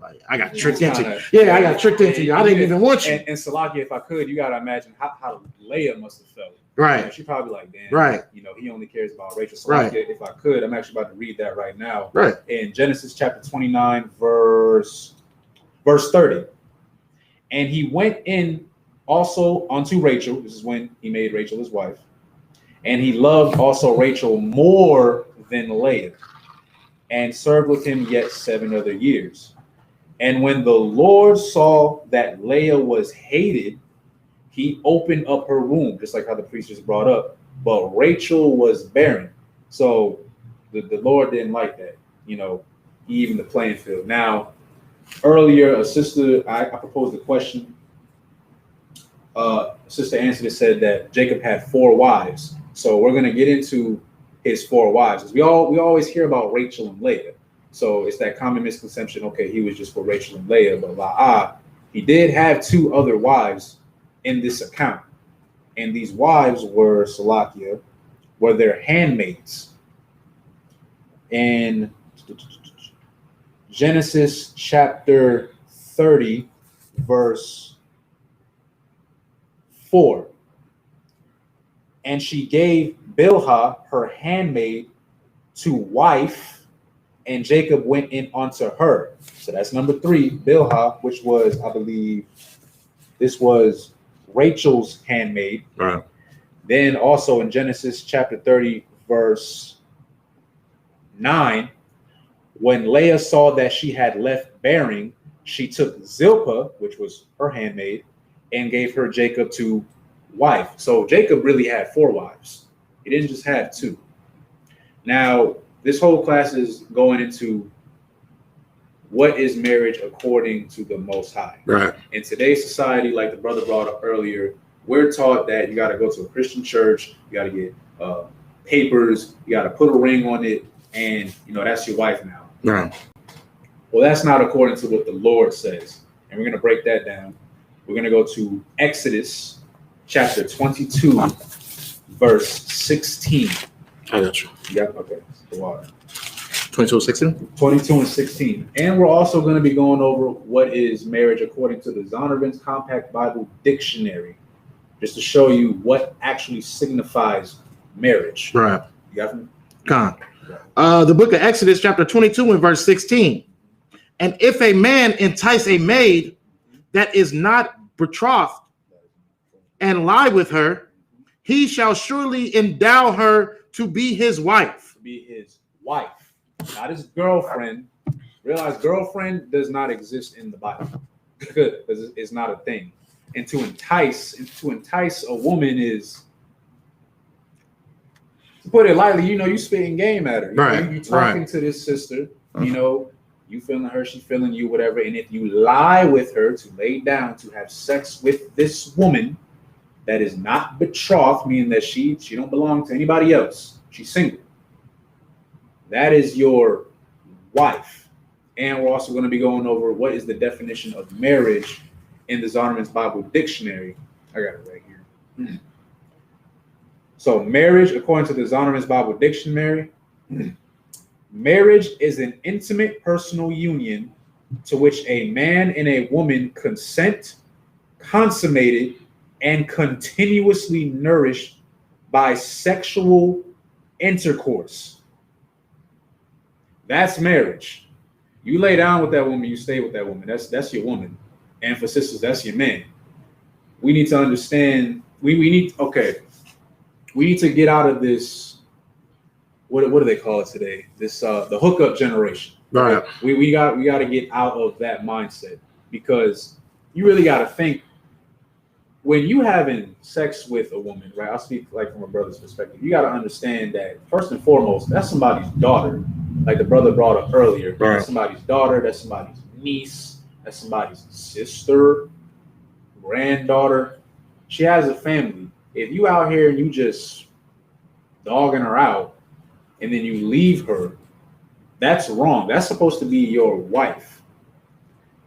like I got tricked into you. Yeah, I got tricked into you. I didn't even want you. And Salakia, if I could, you gotta imagine how Leah must have felt. Right. You know, she probably like, damn, Right. You know, he only cares about Rachel. Salakia, Right. if I could, I'm actually about to read that right now. Right. In Genesis chapter 29, verse 30. And he went in also unto Rachel. This is when he made Rachel his wife. And he loved also Rachel more than Leah, and served with him yet 7 other years. And when the Lord saw that Leah was hated, he opened up her womb, just like how the priest just brought up. But Rachel was barren. So the Lord didn't like that. You know, he evened the playing field. Now, earlier, a sister, I proposed a question. Sister answered it, said that Jacob had 4 wives. So we're going to get into his 4 wives. We always hear about Rachel and Leah. So it's that common misconception, okay, he was just for Rachel and Leah, but he did have 2 other wives in this account. And these wives were, Salakia, were their handmaids. In Genesis chapter 30, verse 4. And she gave Bilhah, her handmaid, to wife, and Jacob went in unto her. So that's number 3, Bilhah, which was, I believe, this was Rachel's handmaid. Right. Then also in Genesis chapter 30, verse 9, when Leah saw that she had left bearing, she took Zilpah, which was her handmaid, and gave her Jacob to wife. So Jacob really had 4 wives. He didn't just have 2. Now, this whole class is going into what is marriage according to the Most High. Right. In today's society, like the brother brought up earlier, we're taught that you got to go to a Christian church, you got to get papers, you got to put a ring on it, and that's your wife now. Right. Well, that's not according to what the Lord says, and we're going to break that down. We're going to go to Exodus chapter 22, verse 16. I got you. Yep. Okay. The water. 22:16. 22 and 16. And we're also going to be going over what is marriage according to the Zondervan's Compact Bible Dictionary, just to show you what actually signifies marriage. Right. You got me? Con. The book of Exodus, chapter 22 and verse 16. And if a man entice a maid that is not betrothed and lie with her, he shall surely endow her to be his wife. To be his wife, not his girlfriend. Realize girlfriend does not exist in the Bible. Because it's not a thing. And to entice a woman is, to put it lightly, you spitting game at her. You talking to this sister, you feeling her, she feeling you, whatever. And if you lie with her to lay down to have sex with this woman that is not betrothed, meaning that she don't belong to anybody else, she's single, that is your wife. And we're also going to be going over what is the definition of marriage in the Zondervan's Bible Dictionary. I got it right here. So marriage, according to the Zondervan's Bible Dictionary, marriage is an intimate personal union to which a man and a woman consent, consummated, and continuously nourished by sexual intercourse. That's marriage. You lay down with that woman, you stay with that woman. That's your woman. And for sisters, that's your man. We need to understand, we need to get out of this, what do they call it today? This the hookup generation. Right. We got to get out of that mindset, because you really got to think, when you having sex with a woman, right? I'll speak like from a brother's perspective. You got to understand that first and foremost, that's somebody's daughter. Like the brother brought up earlier, right. That's somebody's daughter, that's somebody's niece, that's somebody's sister, granddaughter. She has a family. If you out here and you just dogging her out and then you leave her, that's wrong. That's supposed to be your wife.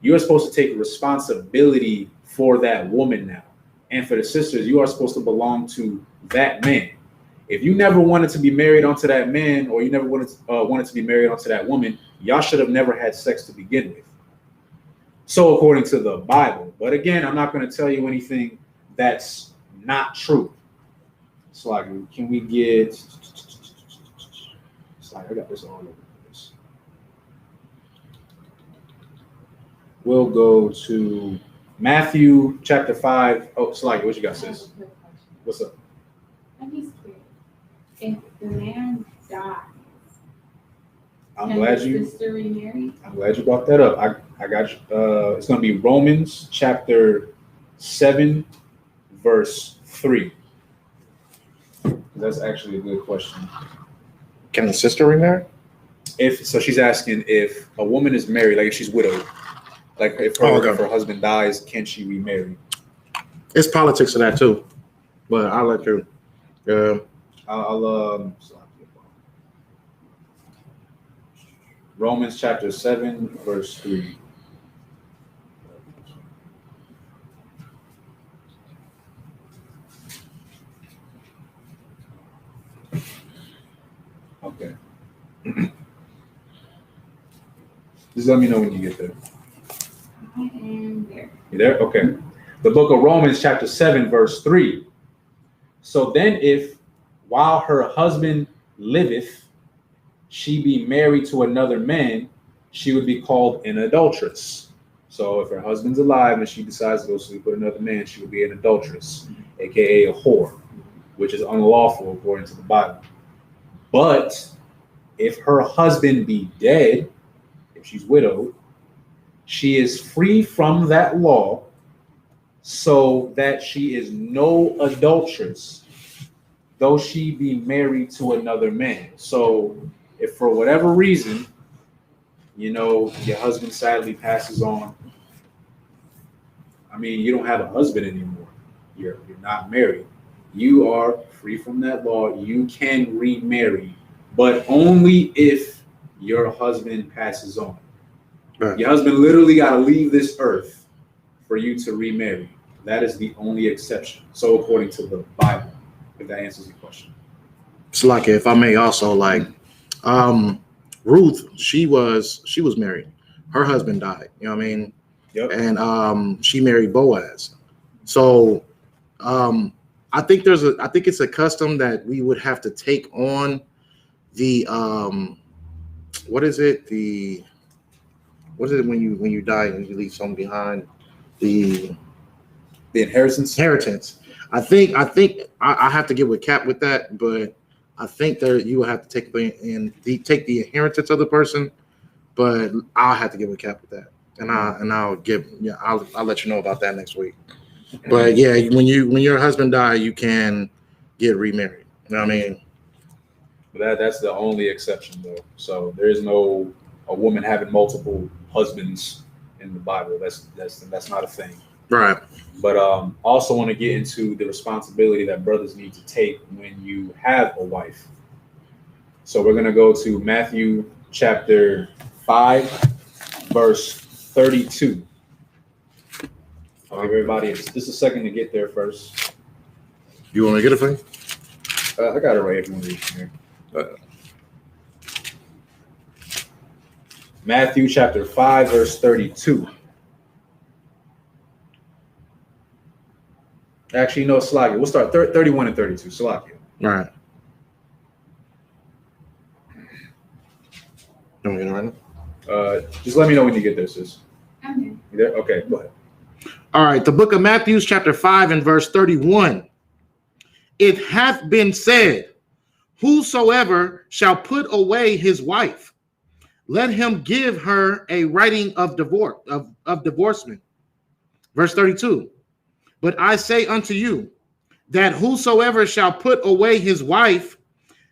You're supposed to take responsibility for that woman now. And for the sisters, you are supposed to belong to that man. If you never wanted to be married onto that man, or you never wanted to be married onto that woman, y'all should have never had sex to begin with. So according to the Bible. But again, I'm not going to tell you anything that's not true. It's like, can we get... It's like, I got this all over this. We'll go to Matthew chapter 5. Oh, Slaggy, what you got, sis? What's up? I'm just curious. If the man dies, I'm glad you brought that up. I got you. It's going to be Romans chapter 7, verse 3. That's actually a good question. Can the sister remarry? So she's asking if a woman is married, like if she's widowed, like if her husband dies, can she remarry? It's politics in that too, but I'll let you. Romans chapter 7, verse 3. Okay. Just let me know when you get there. I am there. You there? Okay. The book of Romans chapter 7, verse 3. So then if, while her husband liveth, she be married to another man, she would be called an adulteress. So if her husband's alive and she decides to go sleep with another man, she would be an adulteress, aka a whore, which is unlawful according to the Bible. But if her husband be dead, if she's widowed, she is free from that law, so that she is no adulteress, though she be married to another man. So if for whatever reason, you know, your husband sadly passes on, I mean, you don't have a husband anymore. You're not married. You are free from that law. You can remarry, but only if your husband passes on. Right. Your husband literally got to leave this earth for you to remarry. That is the only exception. So according to the Bible, if that answers your question. So like, if I may also, like, Ruth, she was married. Her husband died. You know what I mean? Yep. And she married Boaz. So I think it's a custom that we would have to take on the what is it when you die and you leave something behind, the inheritance. I think I have to get with Cap with that, but I think that you will have to take the inheritance of the person, but I'll have to get with Cap with that, and I'll let you know about that next week. But yeah, when your husband dies, you can get remarried. You know what I mean? But that's the only exception, though. So there is no a woman having multiple husbands in the Bible. That's not a thing. Right. But also want to get into the responsibility that brothers need to take when you have a wife. So we're going to go to Matthew chapter 5, verse 32. I'll give everybody just a second to get there first. You want me to get it for you? I got it right if you want to read from here. Matthew chapter 5, verse 32. Actually, no, Salakia. We'll start 31 and 32. Salakia. All right. You want me to get it right now? Just let me know when you get there, sis. I'm here. You there? Okay, go ahead. All right, the book of Matthew, chapter 5 and verse 31. It hath been said, whosoever shall put away his wife, let him give her a writing of divorce of divorcement. Verse 32. But I say unto you, that whosoever shall put away his wife,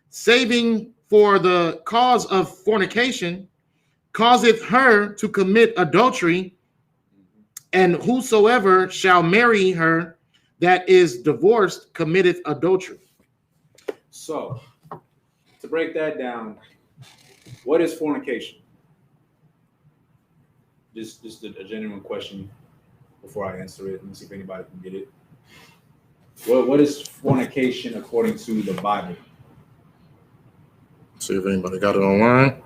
saving for the cause of fornication, causeth her to commit adultery, and whosoever shall marry her that is divorced committeth adultery. So, to break that down, what is fornication? Just a genuine question before I answer it. Let me see if anybody can get it. What is fornication according to the Bible? See if anybody got it online.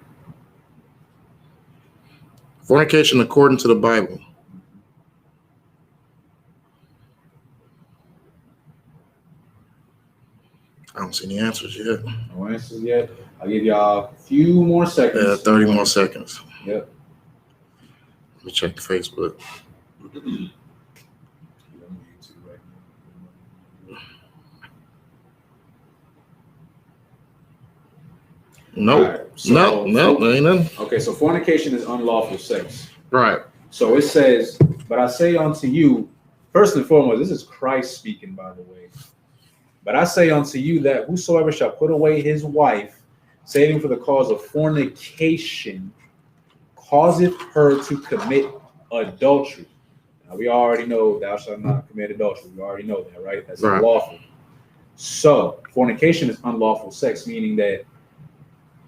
Fornication according to the Bible. I don't see any answers yet. No answers yet. I'll give y'all a few more seconds. Yeah, 30 more seconds. Yep. Let me check Facebook. Nope. Right, so nope, ain't nothing. Okay, so fornication is unlawful sex. Right. So it says, but I say unto you, first and foremost, this is Christ speaking, by the way. But I say unto you that whosoever shall put away his wife, saving for the cause of fornication, causeth her to commit adultery. Now, we already know thou shalt not commit adultery. We already know that, right? That's unlawful. So fornication is unlawful sex, meaning that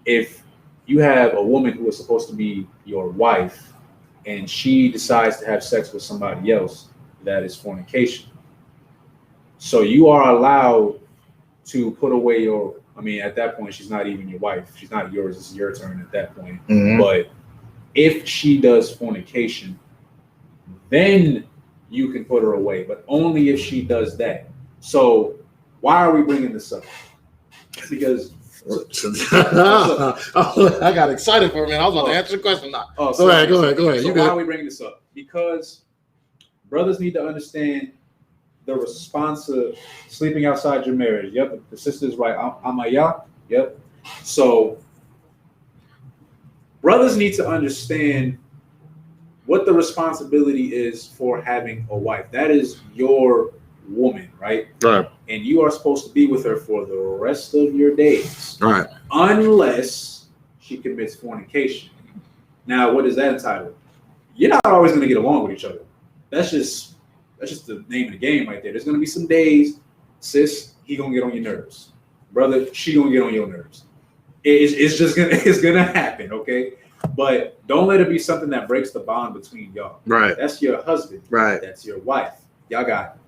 if you have a woman who is supposed to be your wife and she decides to have sex with somebody else, that is fornication. So you are allowed to put away at that point, she's not even your wife. She's not yours. It's your turn at that point. Mm-hmm. But if she does fornication, then you can put her away, but only if she does that. So why are we bringing this up? Because I got excited for a minute. I was about to answer the question. Go ahead. So why are we bringing this up? Because brothers need to understand the response of sleeping outside your marriage. Yep, the sister's right. I'm a yeah. Yep. So brothers need to understand what the responsibility is for having a wife. That is your woman, right? Right. And you are supposed to be with her for the rest of your days. Right. Unless she commits fornication. Now, what is that entitled? You're not always going to get along with each other. That's just the name of the game right there. There's going to be some days, sis, he going to get on your nerves. Brother, she going to get on your nerves. It's gonna happen, okay? But don't let it be something that breaks the bond between y'all. Right. That's your husband. Right. That's your wife. Y'all got,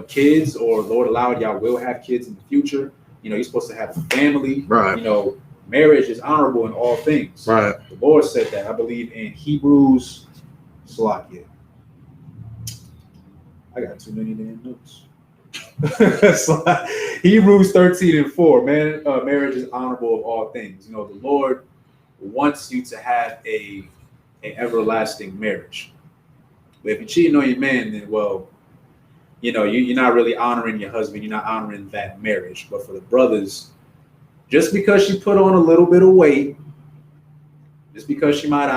kids, or Lord allowed, y'all will have kids in the future. You're supposed to have a family. Right. Marriage is honorable in all things. Right. The Lord said that, I believe, in Hebrews. Salakia. I got too many damn notes. Hebrews 13:4, man, marriage is honorable of all things. The Lord wants you to have an everlasting marriage. But if you're cheating on your man, then you're not really honoring your husband. You're not honoring that marriage. But for the brothers, just because she put on a little bit of weight, just because she might,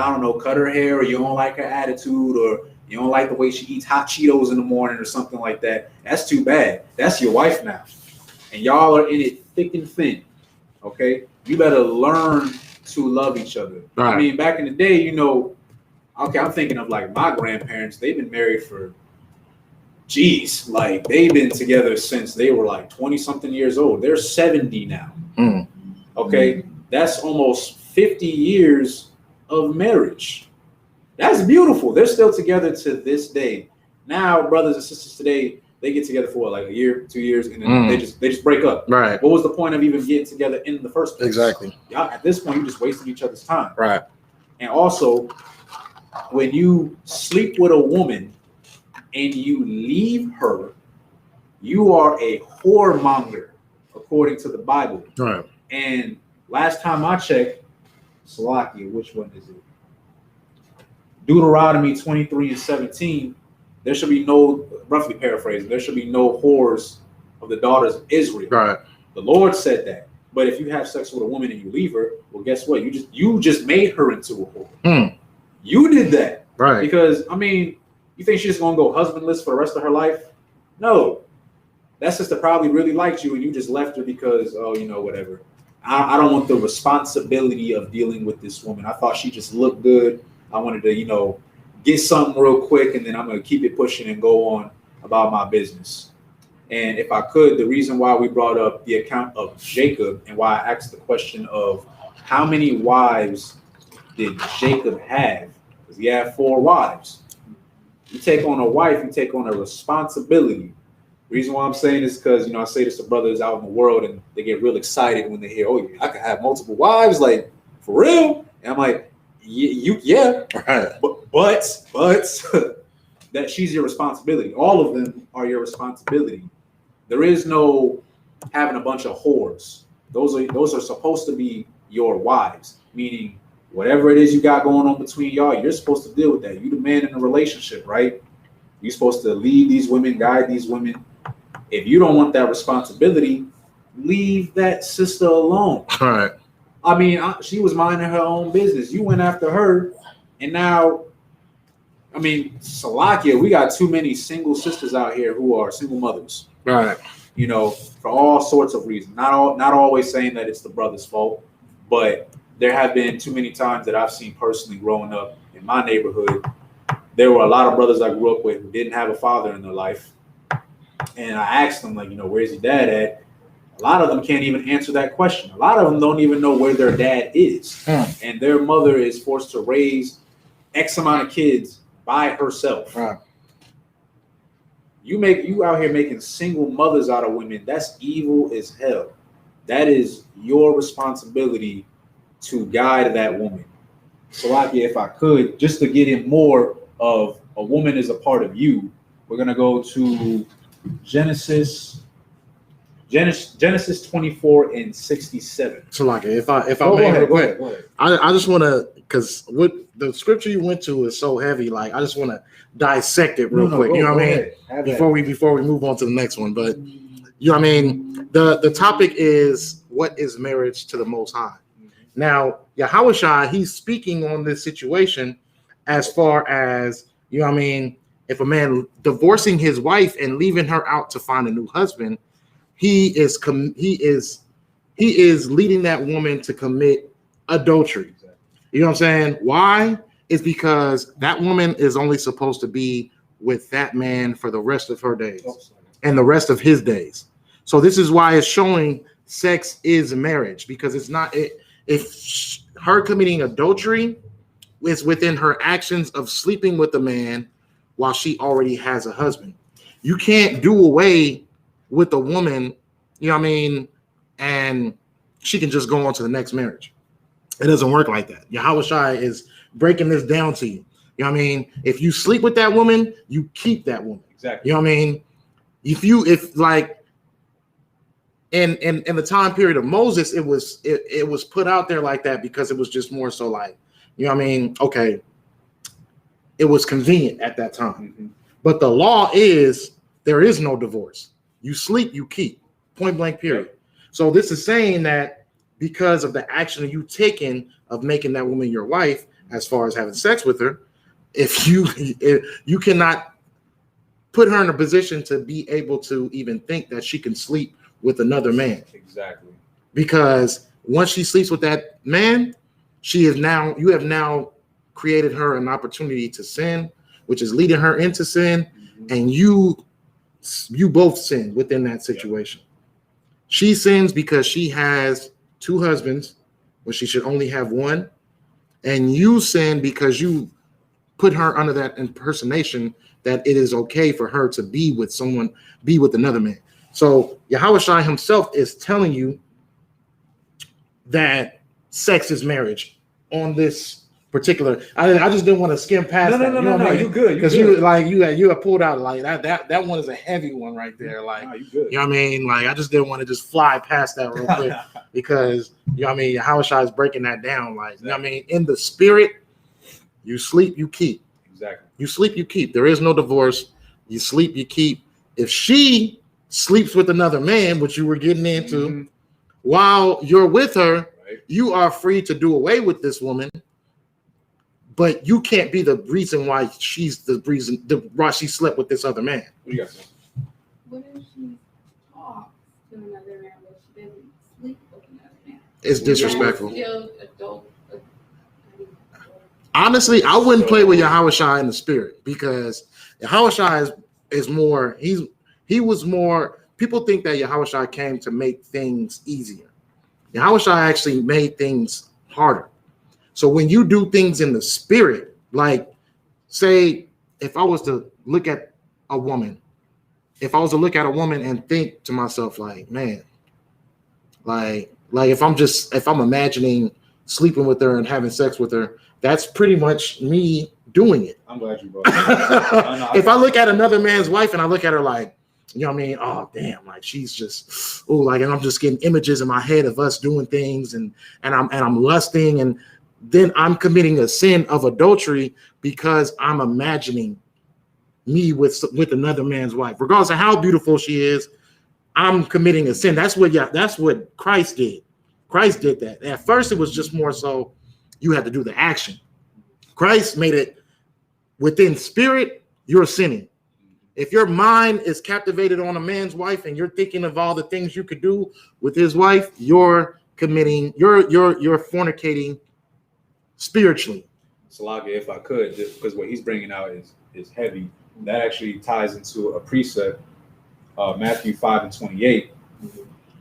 cut her hair, or you don't like her attitude, or you don't like the way she eats hot Cheetos in the morning or something like that, that's too bad. That's your wife now. And y'all are in it thick and thin, okay? You better learn to love each other. Right. I mean, back in the day, I'm thinking of like my grandparents. They've been married for, they've been together since they were like 20-something years old. They're 70 now, okay? That's almost 50 years of marriage. That's beautiful. They're still together to this day. Now, brothers and sisters today, they get together for like a year, 2 years, and then they just break up. Right. What was the point of even getting together in the first place? Exactly. Y'all, at this point, you just wasted each other's time. Right. And also, when you sleep with a woman and you leave her, you are a whoremonger, according to the Bible. Right. And last time I checked, Salakia, which one is it? Deuteronomy 23:17, there should be no, roughly paraphrasing, there should be no whores of the daughters of Israel. Right. The Lord said that. But if you have sex with a woman and you leave her, well, guess what? You just made her into a whore. You did that. Right. Because, you think she's going to go husbandless for the rest of her life? No. That sister probably really liked you and you just left her because, whatever. I don't want the responsibility of dealing with this woman. I thought she just looked good. I wanted to, get something real quick, and then I'm going to keep it pushing and go on about my business. And if I could, the reason why we brought up the account of Jacob and why I asked the question of how many wives did Jacob have? Because he had 4 wives. You take on a wife, you take on a responsibility. The reason why I'm saying this is because, I say this to brothers out in the world, and they get real excited when they hear, oh, I could have multiple wives, like, for real? And I'm like, yeah, right. But that she's your responsibility. All of them are your responsibility. There is no having a bunch of whores. Those are supposed to be your wives, meaning whatever it is you got going on between y'all, you're supposed to deal with that. You the man in the relationship, right? You're supposed to lead these women, guide these women. If you don't want that responsibility, leave that sister alone. All right. She was minding her own business. You went after her, and now, Salakia, we got too many single sisters out here who are single mothers. Right. For all sorts of reasons. Not always saying that it's the brother's fault, but there have been too many times that I've seen personally growing up in my neighborhood. There were a lot of brothers I grew up with who didn't have a father in their life. And I asked them, where's your dad at? A lot of them can't even answer that question. A lot of them don't even know where their dad is. And their mother is forced to raise X amount of kids by herself. You out here making single mothers out of women. That's evil as hell. That is your responsibility to guide that woman. So if I could, just to get in more of a woman is a part of you, we're going to go to Genesis 24:67. So if I may, go ahead. I just want to, because what the scripture you went to is so heavy, like I just want to dissect it real quick. You know what I mean? Before we move on to the next one, but the topic is, what is marriage to the Most High? Now, Yahushua, he's speaking on this situation as far as, if a man divorcing his wife and leaving her out to find a new husband, he is leading that woman to commit adultery. You know what I'm saying? Why? It's because that woman is only supposed to be with that man for the rest of her days and the rest of his days. So this is why it's showing sex is marriage, because it's not if her committing adultery is within her actions of sleeping with a man while she already has a husband. You can't do away with a woman, you know what I mean, and she can just go on to the next marriage. It doesn't work like that. Yahweh Shai is breaking this down to you. You know what I mean? If you sleep with that woman, you keep that woman. Exactly. You know what I mean? If like in the time period of Moses, it was put out there like that because it was just more so like, you know what I mean? Okay, it was convenient at that time. Mm-hmm. But the law is there is no divorce. You sleep, you keep. Point blank, period. Yep. So this is saying that because of the action you taken of making that woman your wife, as far as having sex with her, if you cannot put her in a position to be able to even think that she can sleep with another man. Exactly. Because once she sleeps with that man, you have now created her an opportunity to sin, which is leading her into sin, Mm-hmm. and you both sin within that situation. She sins because she has two husbands when she should only have one, and you sin because you put her under that impersonation that it is okay for her to be with another man. So Yahweh Shai himself is telling you that sex is marriage on this particular. I just didn't want to skim past that. No, you good. Because you have pulled out like that one is a heavy one right there. Like, no, you good. You know what I mean? Like, I just didn't want to just fly past that real quick because, you know what I mean, Yahweh Shai is breaking that down. Like, exactly. You know what I mean? In the spirit, you sleep, you keep. Exactly. You sleep, you keep. There is no divorce. You sleep, you keep. If she sleeps with another man, which you were getting into, mm-hmm. while you're with her, right. You are free to do away with this woman, but you can't be the reason why she's the reason why she slept with this other man. What do you got, sir? What if she talks to another man, but she doesn't sleep with another man? It's disrespectful. Still adult. Honestly, I wouldn't play with Yahweh Shai in the spirit because Yahweh Shai is more. He was more. People think that Yahweh Shai came to make things easier. Yahweh Shai actually made things harder. So when you do things in the spirit, like say, if I was to look at a woman, and think to myself, like, man, like if I'm imagining sleeping with her and having sex with her, that's pretty much me doing it. I'm glad you brought that. If I look at another man's wife and I look at her like, you know what I mean? Oh, damn, like she's just, and I'm just getting images in my head of us doing things and I'm lusting, and then I'm committing a sin of adultery because I'm imagining me with another man's wife. Regardless of how beautiful she is, I'm committing a sin. That's what Christ did. Christ did that. At first, it was just more so you had to do the action. Christ made it within spirit, you're sinning. If your mind is captivated on a man's wife and you're thinking of all the things you could do with his wife, you're committing, you're fornicating spiritually. Salaga, if I could, just because what he's bringing out is heavy. That actually ties into a precept, Matthew 5:28.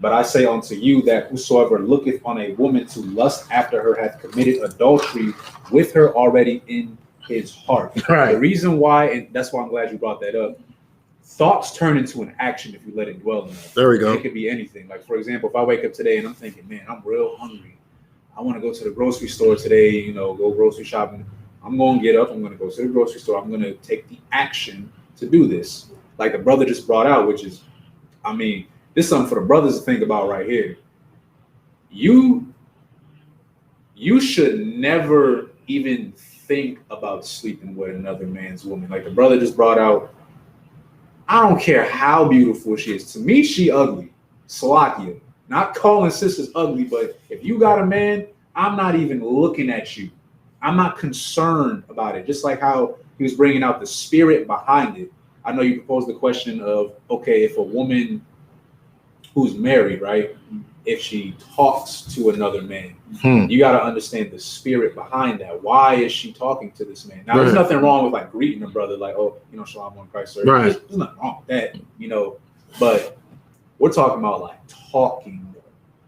But I say unto you that whosoever looketh on a woman to lust after her hath committed adultery with her already in his heart. Right. The reason why, and that's why I'm glad you brought that up, thoughts turn into an action if you let it dwell in them. There we go. It could be anything. Like, for example, if I wake up today and I'm thinking, man, I'm real hungry. I want to go to the grocery store today, go grocery shopping. I'm going to get up. I'm going to go to the grocery store. I'm going to take the action to do this. Like the brother just brought out, which is, this is something for the brothers to think about right here. You should never even think about sleeping with another man's woman. Like the brother just brought out, I don't care how beautiful she is. To me, she ugly. Salakia. Not calling sisters ugly, but if you got a man, I'm not even looking at you. I'm not concerned about it. Just like how he was bringing out the spirit behind it. I know you proposed the question of, okay, if a woman who's married, right? If she talks to another man, you got to understand the spirit behind that. Why is she talking to this man? Now, there's nothing wrong with like greeting a brother, like, oh, you know, shalom on Christ, sir. Right. There's nothing wrong with that, you know. But we're talking about like talking,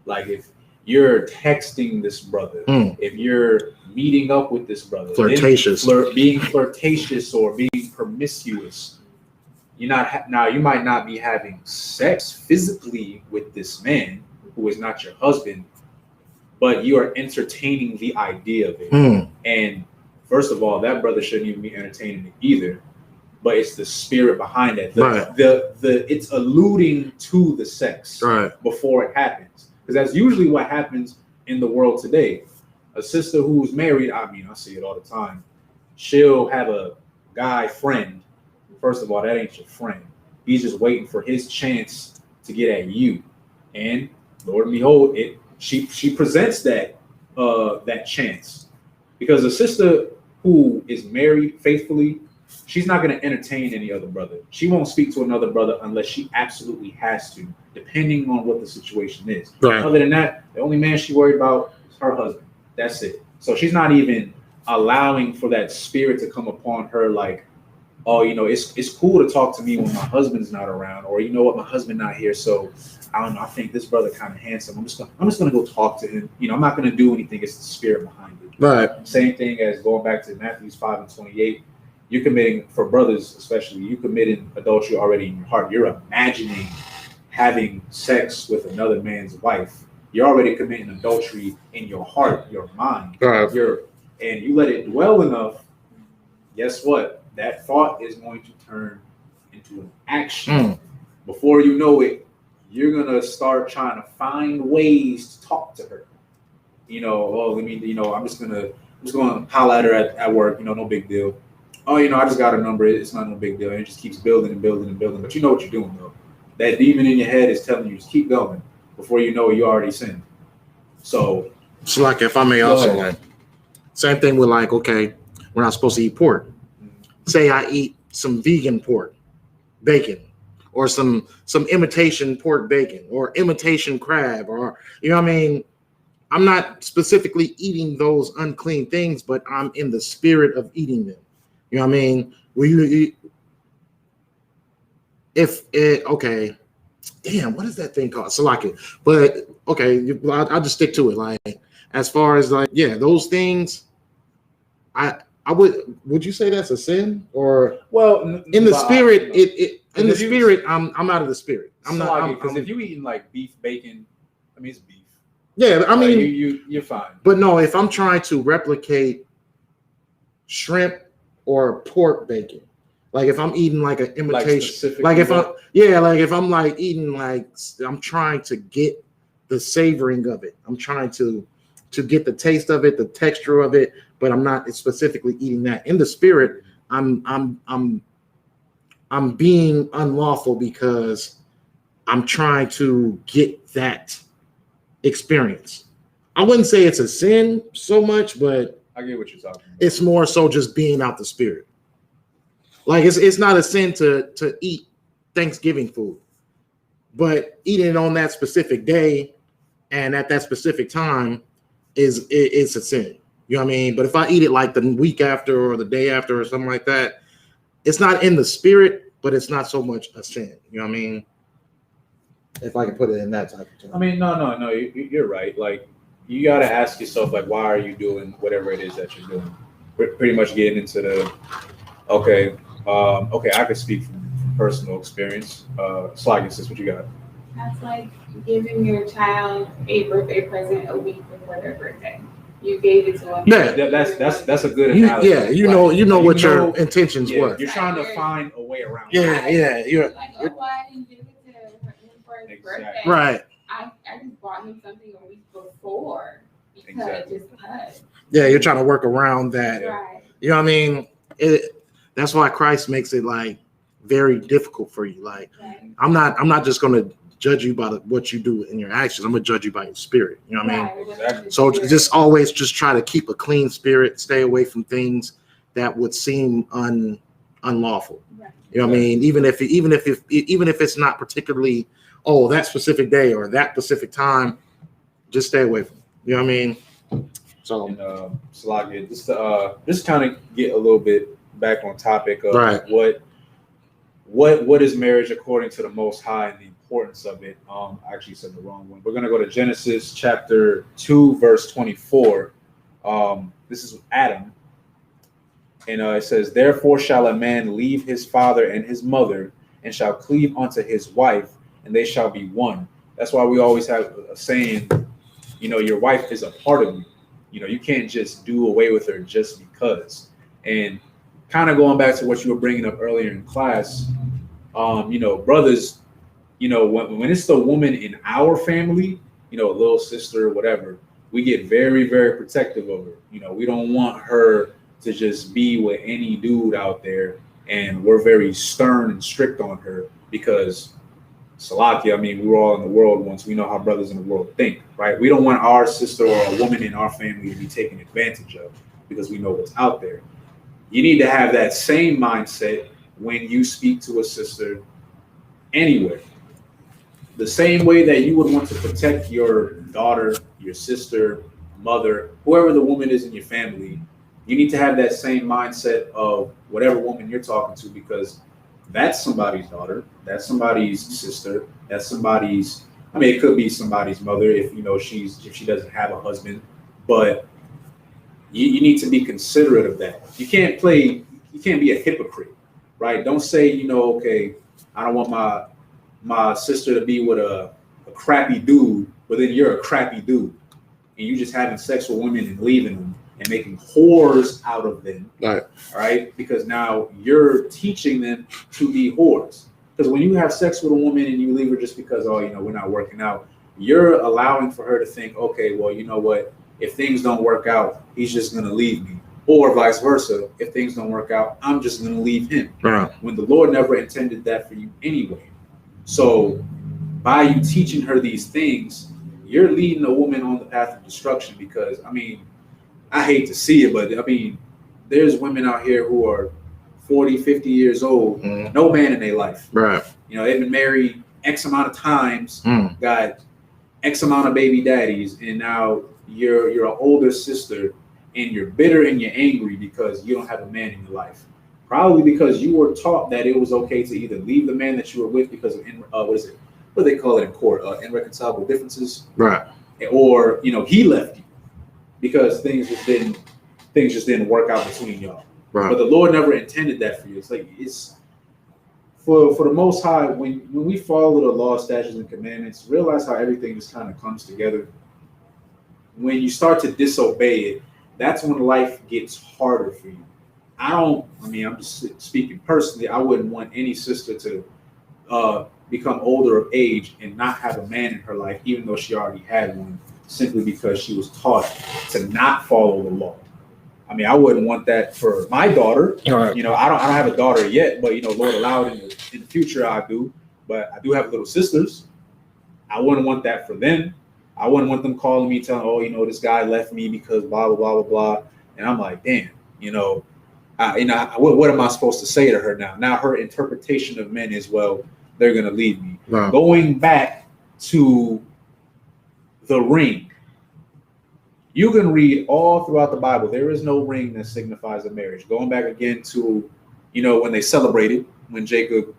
like if you're texting this brother, if you're meeting up with this brother, flirtatious, being flirtatious or being promiscuous. You're not now. You might not be having sex physically with this man who is not your husband, but you are entertaining the idea of it. And first of all, that brother shouldn't even be entertaining it either. But it's the spirit behind it. It's alluding to the sex before it happens, because that's usually what happens in the world today. A sister who's married, I mean, I see it all the time. She'll have a guy friend. First of all, that ain't your friend. He's just waiting for his chance to get at you. And Lord and behold, she presents that chance. Because a sister who is married faithfully, she's not going to entertain any other brother. She won't speak to another brother unless she absolutely has to, depending on what the situation is. Right. Other than that, the only man she worried about is her husband. That's it. So she's not even allowing for that spirit to come upon her like, oh, you know, it's cool to talk to me when my husband's not around, or you know what, my husband not here, so I don't know, I think this brother kind of handsome. I'm just gonna go talk to him. You know, I'm not gonna do anything. It's the spirit behind it. Right. Same thing as going back to Matthew 5:28. You're committing, for brothers especially, you committing adultery already in your heart. You're imagining having sex with another man's wife. You're already committing adultery in your heart, your mind. Right. And you let it dwell enough. Guess what? That thought is going to turn into an action. Before you know it, you're gonna start trying to find ways to talk to her. You know, oh, I mean, you know, I'm just gonna holler at her at work. You know, no big deal. Oh, you know, I just got a number. It's not no big deal. And it just keeps building and building and building. But you know what you're doing, though. That demon in your head is telling you just keep going. Before you know it, you already sinned. So like, if I may also, like, same thing with like, okay, we're not supposed to eat pork. Say I eat some vegan pork, bacon, or some imitation pork bacon, or imitation crab, or, you know what I mean? I'm not specifically eating those unclean things, but I'm in the spirit of eating them. You know what I mean? Okay, damn, what is that thing called? Salaki. But okay, I'll just stick to it. Like, as far as like, yeah, those things, I would you say that's a sin? Or, well, in the spirit, in the spirit, I'm out of the spirit. I'm not, because if you eating like beef, bacon, I mean, it's beef. Yeah, I mean, you're fine. But no, if I'm trying to replicate shrimp or pork bacon, like if I'm eating like an imitation, like if I'm like eating, like I'm trying to get the savoring of it. I'm trying to get the taste of it, the texture of it, but I'm not specifically eating that. In the spirit, I'm being unlawful because I'm trying to get that experience. I wouldn't say it's a sin so much, but I get what you're talking about. It's more so just being out the spirit. Like it's not a sin to eat Thanksgiving food, but eating it on that specific day and at that specific time it's a sin. You know what I mean? But if I eat it like the week after or the day after or something like that, it's not in the spirit, but it's not so much a sin. You know what I mean? If I can put it in that type of term. I mean, no, you're right. Like, you got to ask yourself, like, why are you doing whatever it is that you're doing? We're pretty much getting into the, okay, I could speak from personal experience. Slaggy, sis, what you got? That's like giving your child a birthday present a week before their birthday. You gave it to them. Yeah, that's a good analogy. Yeah, you know what your intentions were. You're trying to find a way around. Yeah, you're like, oh, well, I didn't give it to him for his birthday. Right. I just bought him something a week before because just because. Yeah, you're trying to work around that. Right. You know what I mean? That's why Christ makes it like very difficult for you. Like, right. I'm not just gonna judge you by what you do in your actions. I'm gonna judge you by your spirit. You know what I mean? Exactly. So just always just try to keep a clean spirit. Stay away from things that would seem unlawful. Right. You know what I mean? Even if it's not particularly oh, that specific day or that specific time, just stay away from it. You know what I mean? So, And Salakia, just kind of get a little bit back on topic of right. what is marriage according to the Most High and the importance of it. I actually said the wrong one. We're gonna go to Genesis chapter 2, verse 24. This is Adam, and it says, "Therefore shall a man leave his father and his mother, and shall cleave unto his wife, and they shall be one." That's why we always have a saying, your wife is a part of you. You can't just do away with her just because. And kind of going back to what you were bringing up earlier in class, brothers, when it's the woman in our family, a little sister or whatever, we get very, very protective of her. We don't want her to just be with any dude out there, and we're very stern and strict on her because Salakia, we were all in the world once. We know how brothers in the world think, right? We don't want our sister or a woman in our family to be taken advantage of because we know what's out there. You need to have that same mindset when you speak to a sister anywhere. The same way that you would want to protect your daughter, your sister, mother, whoever the woman is in your family, you need to have that same mindset of whatever woman you're talking to, because that's somebody's daughter, that's somebody's sister, that's somebody's, it could be somebody's mother if if she doesn't have a husband, but you need to be considerate of that. You can't be a hypocrite, right? Don't say, okay, I don't want my sister to be with a crappy dude, but then you're a crappy dude and you just having sex with women and leaving them and making whores out of them, right? Because now you're teaching them to be whores. Because when you have sex with a woman and you leave her just because, we're not working out, you're allowing for her to think, okay, well, you know what? If things don't work out, he's just going to leave me. Or vice versa. If things don't work out, I'm just going to leave him. When the Lord never intended that for you anyway. So by you teaching her these things, you're leading a woman on the path of destruction because, I hate to see it, but there's women out here who are 40, 50 years old, no man in their life. Right. They've been married X amount of times, got X amount of baby daddies, and now you're an older sister and you're bitter and you're angry because you don't have a man in your life. Probably because you were taught that it was okay to either leave the man that you were with because of what do they call it in court? Irreconcilable differences. Right. Or he left you because things just didn't work out between y'all. Right. But the Lord never intended that for you. It's like it's for the Most High, when we follow the law, statutes, and commandments, realize how everything just kind of comes together. When you start to disobey it, that's when life gets harder for you. I'm just speaking personally, I wouldn't want any sister to become older of age and not have a man in her life, even though she already had one, simply because she was taught to not follow the law. I wouldn't want that for my daughter. Right. I don't have a daughter yet, but Lord allowed in the future I do. But I do have little sisters. I wouldn't want that for them. I wouldn't want them calling me telling, this guy left me because blah blah blah blah blah. And I'm like, damn, what am I supposed to say to her now? Now her interpretation of men is, well, they're gonna leave me. Wow. Going back to the ring. You can read all throughout the Bible. There is no ring that signifies a marriage. Going back again to, when they celebrated, when Jacob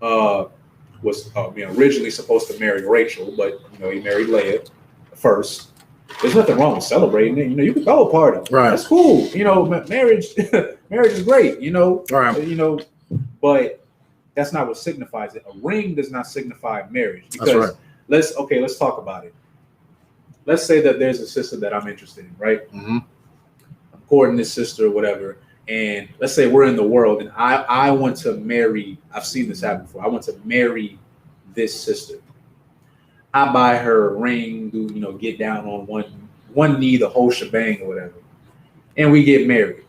was originally supposed to marry Rachel, but he married Leah first. There's nothing wrong with celebrating it. You can throw a party. Right. That's cool. Marriage is great. Right. But that's not what signifies it. A ring does not signify marriage. Because let's talk about it. Let's say that there's a sister that I'm interested in, right? Mm-hmm. I'm courting this sister or whatever, and let's say we're in the world, and I want to marry. I've seen this happen before. I want to marry this sister. I buy her a ring, get down on one knee, the whole shebang or whatever, and we get married.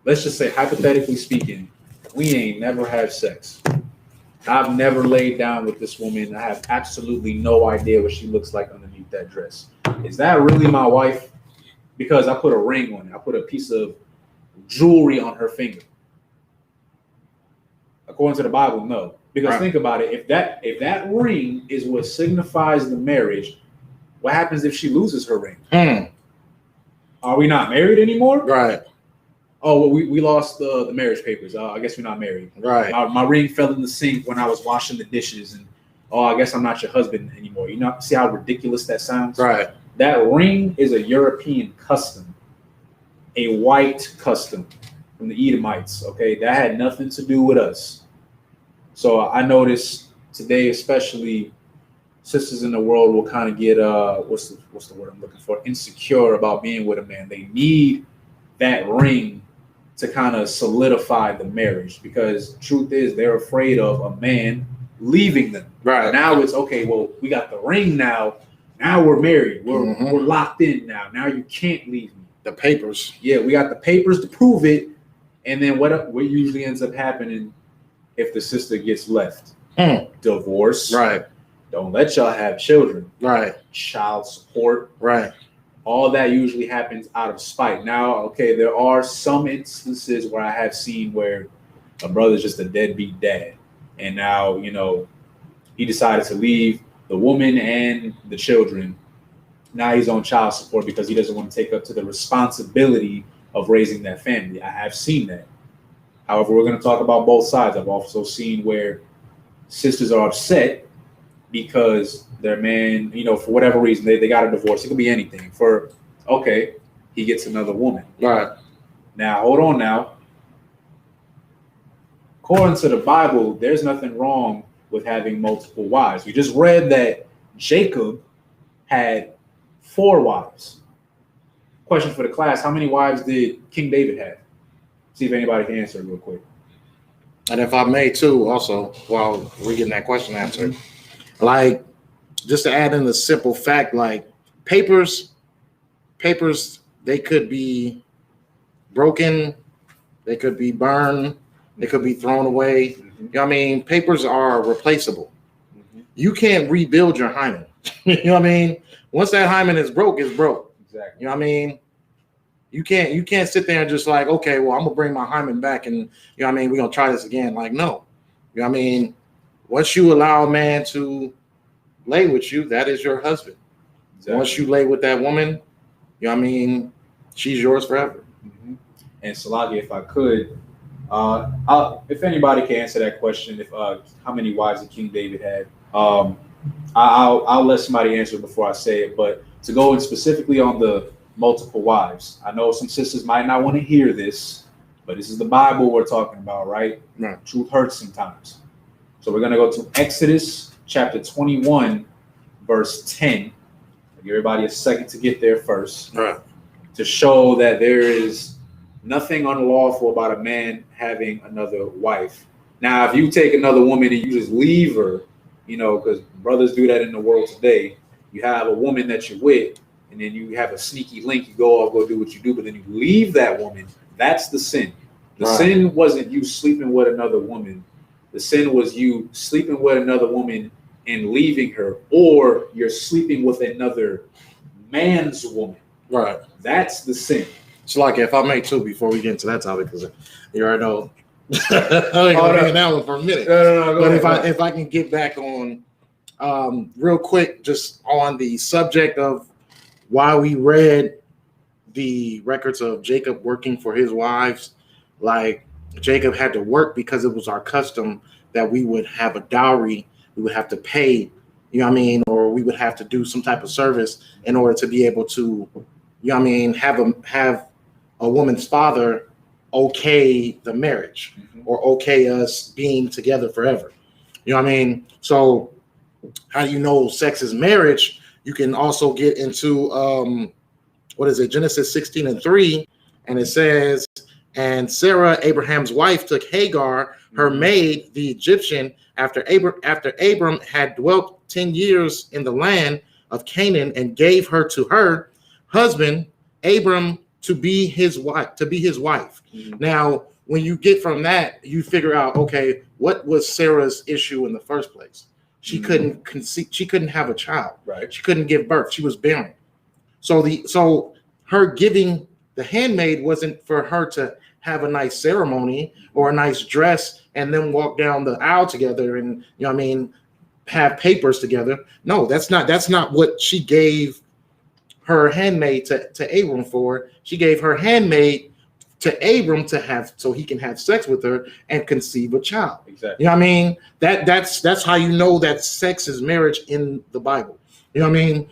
Let's just say, hypothetically speaking, we ain't never had sex. I've never laid down with this woman. I have absolutely no idea what she looks like underneath that dress. Is that really my wife? Because I put a ring on it. I put a piece of jewelry on her finger. According to the Bible, no. Because Right. think about it, if that ring is what signifies the marriage, what happens if she loses her ring? Are we not married anymore? Right. Oh, well, we lost the marriage papers. I guess we're not married. Right. My ring fell in the sink when I was washing the dishes, and I guess I'm not your husband anymore. You know, see how ridiculous that sounds? Right. That ring is a European custom, a white custom from the Edomites. Okay, that had nothing to do with us. So I noticed today, especially, sisters in the world will kind of get what's the word I'm looking for? Insecure about being with a man. They need that ring to kind of solidify the marriage, because truth is they're afraid of a man leaving them. Right. Now it's okay. Well, we got the ring now. Now we're married. We're Mhm. we're locked in now. Now you can't leave me. The papers. Yeah, we got the papers to prove it. And then what usually ends up happening if the sister gets left? Divorce. Right. Don't let y'all have children. Right. Child support. Right. All that usually happens out of spite. Now, okay, there are some instances where I have seen where a brother's just a deadbeat dad. And now, he decided to leave the woman and the children. Now he's on child support because he doesn't want to take up to the responsibility of raising that family. I have seen that. However, we're going to talk about both sides. I've also seen where sisters are upset because their man, for whatever reason, they got a divorce. It could be anything. He gets another woman. Right. Now, hold on now. According to the Bible, there's nothing wrong with having multiple wives. We just read that Jacob had 4 wives. Question for the class: how many wives did King David have? See if anybody can answer it real quick. And if I may too, also, while we're getting that question answered, like, just to add in the simple fact, like papers, they could be broken, they could be burned, they could be thrown away. You know what I mean? Papers are replaceable. You can't rebuild your hymen. You know what I mean? Once that hymen is broke, it's broke. Exactly. You know what I mean? You can't sit there and just like, okay, well, I'm gonna bring my hymen back and we're gonna try this again. Like, no. You know what I mean? Once you allow a man to lay with you, that is your husband. Exactly. Once you lay with that woman, she's yours forever. Mm-hmm. And Salagi, if I could, if anybody can answer that question, if how many wives did King David have? I'll let somebody answer before I say it. But to go in specifically on the multiple wives, I know some sisters might not want to hear this, but this is the Bible we're talking about, right? Right. Truth hurts sometimes. So we're going to go to Exodus chapter 21, verse 10. I'll give everybody a second to get there first. Right. To show that there is nothing unlawful about a man having another wife. Now, if you take another woman and you just leave her, because brothers do that in the world today, you have a woman that you're with, and then you have a sneaky link, you go do what you do, but then you leave that woman. That's the sin. The sin wasn't you sleeping with another woman. The sin was you sleeping with another woman and leaving her, or you're sleeping with another man's woman. Right. That's the sin. So, like, if I may too, before we get into that topic, because you already know, I ain't gonna be in that one for a minute. No, but if I can get back on real quick, just on the subject of why we read the records of Jacob working for his wives, like Jacob had to work because it was our custom that we would have a dowry, we would have to pay, or we would have to do some type of service in order to be able to, have a woman's father okay the marriage or okay us being together forever. So how do you know sex is marriage? You can also get into Genesis 16:3, and it says, and Sarah, Abraham's wife, took Hagar, her maid, the Egyptian, after Abram had dwelt 10 years in the land of Canaan, and gave her to her husband Abram to be his wife. Mm-hmm. Now, when you get from that, you figure out, okay, what was Sarah's issue in the first place? She couldn't conceive. She couldn't have a child. Right. She couldn't give birth. She was barren. So her giving the handmaid wasn't for her to have a nice ceremony or a nice dress and then walk down the aisle together and, you know what I mean, have papers together. No, that's not what she gave her handmaid to Abram for. She gave her handmaid to Abram to have, so he can have sex with her and conceive a child. Exactly. You know what I mean? That's how you know that sex is marriage in the Bible. You know what I mean?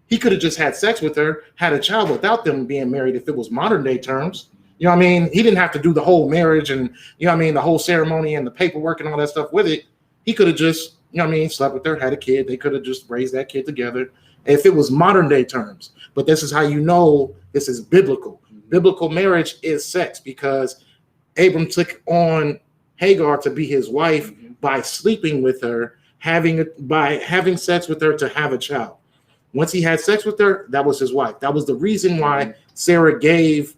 He could have just had sex with her, had a child without them being married if it was modern day terms. You know what I mean? He didn't have to do the whole marriage and, you know what I mean, the whole ceremony and the paperwork and all that stuff with it. He could have just, you know what I mean, slept with her, had a kid. They could have just raised that kid together if it was modern day terms. But this is how you know this is biblical. Biblical marriage is sex, because Abram took on Hagar to be his wife by sleeping with her, by having sex with her to have a child. Once he had sex with her, that was his wife. That was the reason why Sarah gave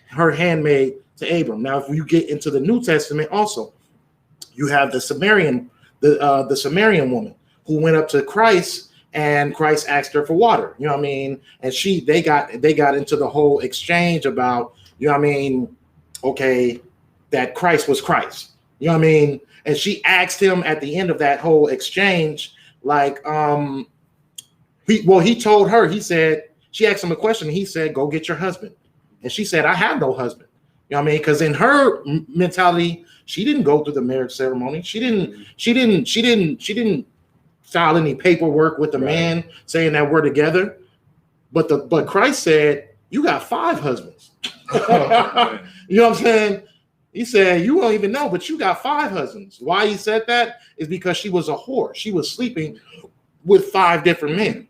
her handmaid to Abram. Now, if you get into the New Testament, also, you have the Samaritan woman who went up to Christ, and Christ asked her for water. You know what I mean? And they got into the whole exchange about, you know what I mean, okay, that Christ was Christ. You know what I mean? And she asked him at the end of that whole exchange, like, he told her, he said, she asked him a question. He said, go get your husband. And she said, I have no husband. You know what I mean? Because in her mentality, she didn't go through the marriage ceremony. She didn't file any paperwork with the man saying that we're together. But Christ said, you got 5 husbands. You know what I'm saying? He said, you won't even know, but you got 5 husbands. Why he said that is because she was a whore. She was sleeping with 5 different men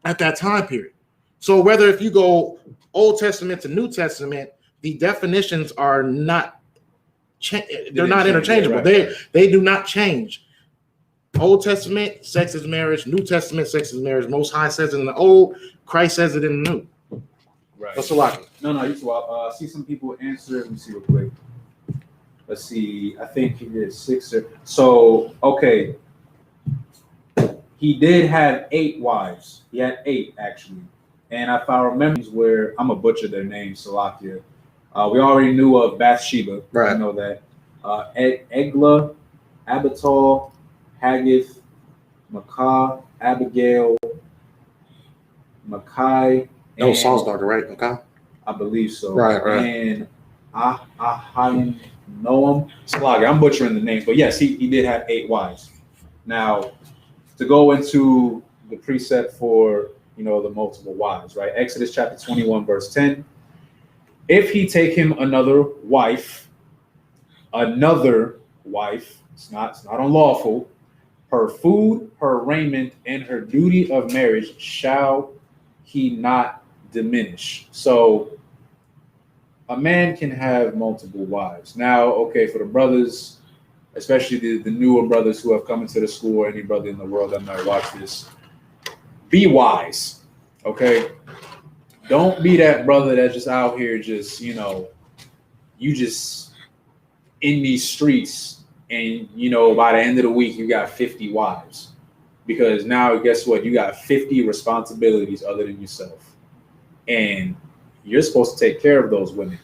at that time period. So whether if you go Old Testament to New Testament, the definitions are not they're not interchangeable. Right. They do not change. Old Testament, sex is marriage. New Testament, sex is marriage. Most High says it in the Old, Christ says it in the New. Right. What's the logic? No, you too. I see some people answer. Let me see real quick. Let's see. I think he did 6 or so. Okay. He did have 8 wives. He had 8 actually. And if I remember where I'm gonna butcher their names, Salakia. We already knew of Bathsheba. Right. I know that. Eglah, Abital, Haggith, Makah, Abigail, Makai. No, Saul's daughter, right? Okay. I believe so. Right. And Ahinoam. Salakia. I'm butchering the names, but yes, he did have 8 wives. Now, to go into the precept for, you know, the multiple wives, right? Exodus chapter 21, verse 10. If he take him another wife, it's not unlawful, her food, her raiment, and her duty of marriage shall he not diminish. So a man can have multiple wives. Now, okay, for the brothers, especially the newer brothers who have come into the school, or any brother in the world that might watch this, be wise, okay? Don't be that brother that's just out here just, you know, you just in these streets and, you know, by the end of the week, you got 50 wives. Because now, guess what? You got 50 responsibilities other than yourself. And you're supposed to take care of those women.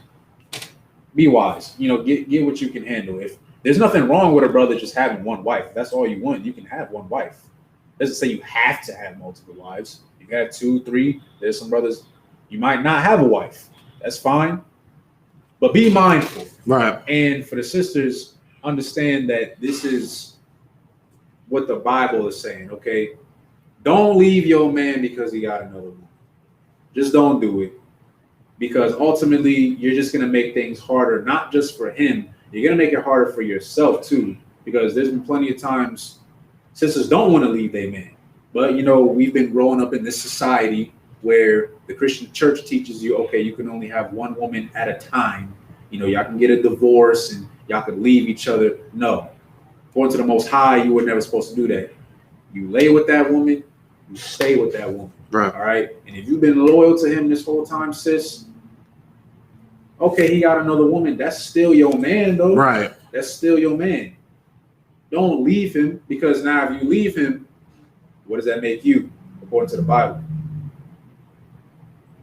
Be wise. You know, get what you can handle. If there's nothing wrong with a brother just having one wife. If that's all you want, you can have one wife. It doesn't say you have to have multiple wives. You can have 2, 3. There's some brothers, you might not have a wife. That's fine. But be mindful. Right. And for the sisters, understand that this is what the Bible is saying, okay? Don't leave your man because he got another one. Just don't do it. Because ultimately, you're just going to make things harder, not just for him. You're going to make it harder for yourself, too. Because there's been plenty of times sisters don't want to leave their man. But, you know, we've been growing up in this society where the Christian church teaches you, okay, you can only have one woman at a time. You know, y'all can get a divorce and y'all can leave each other. No. According to the Most High, you were never supposed to do that. You lay with that woman, you stay with that woman. Right. All right. And if you've been loyal to him this whole time, sis, okay, he got another woman. That's still your man, though. Right. That's still your man. Don't leave him, because now if you leave him, what does that make you, according to the Bible?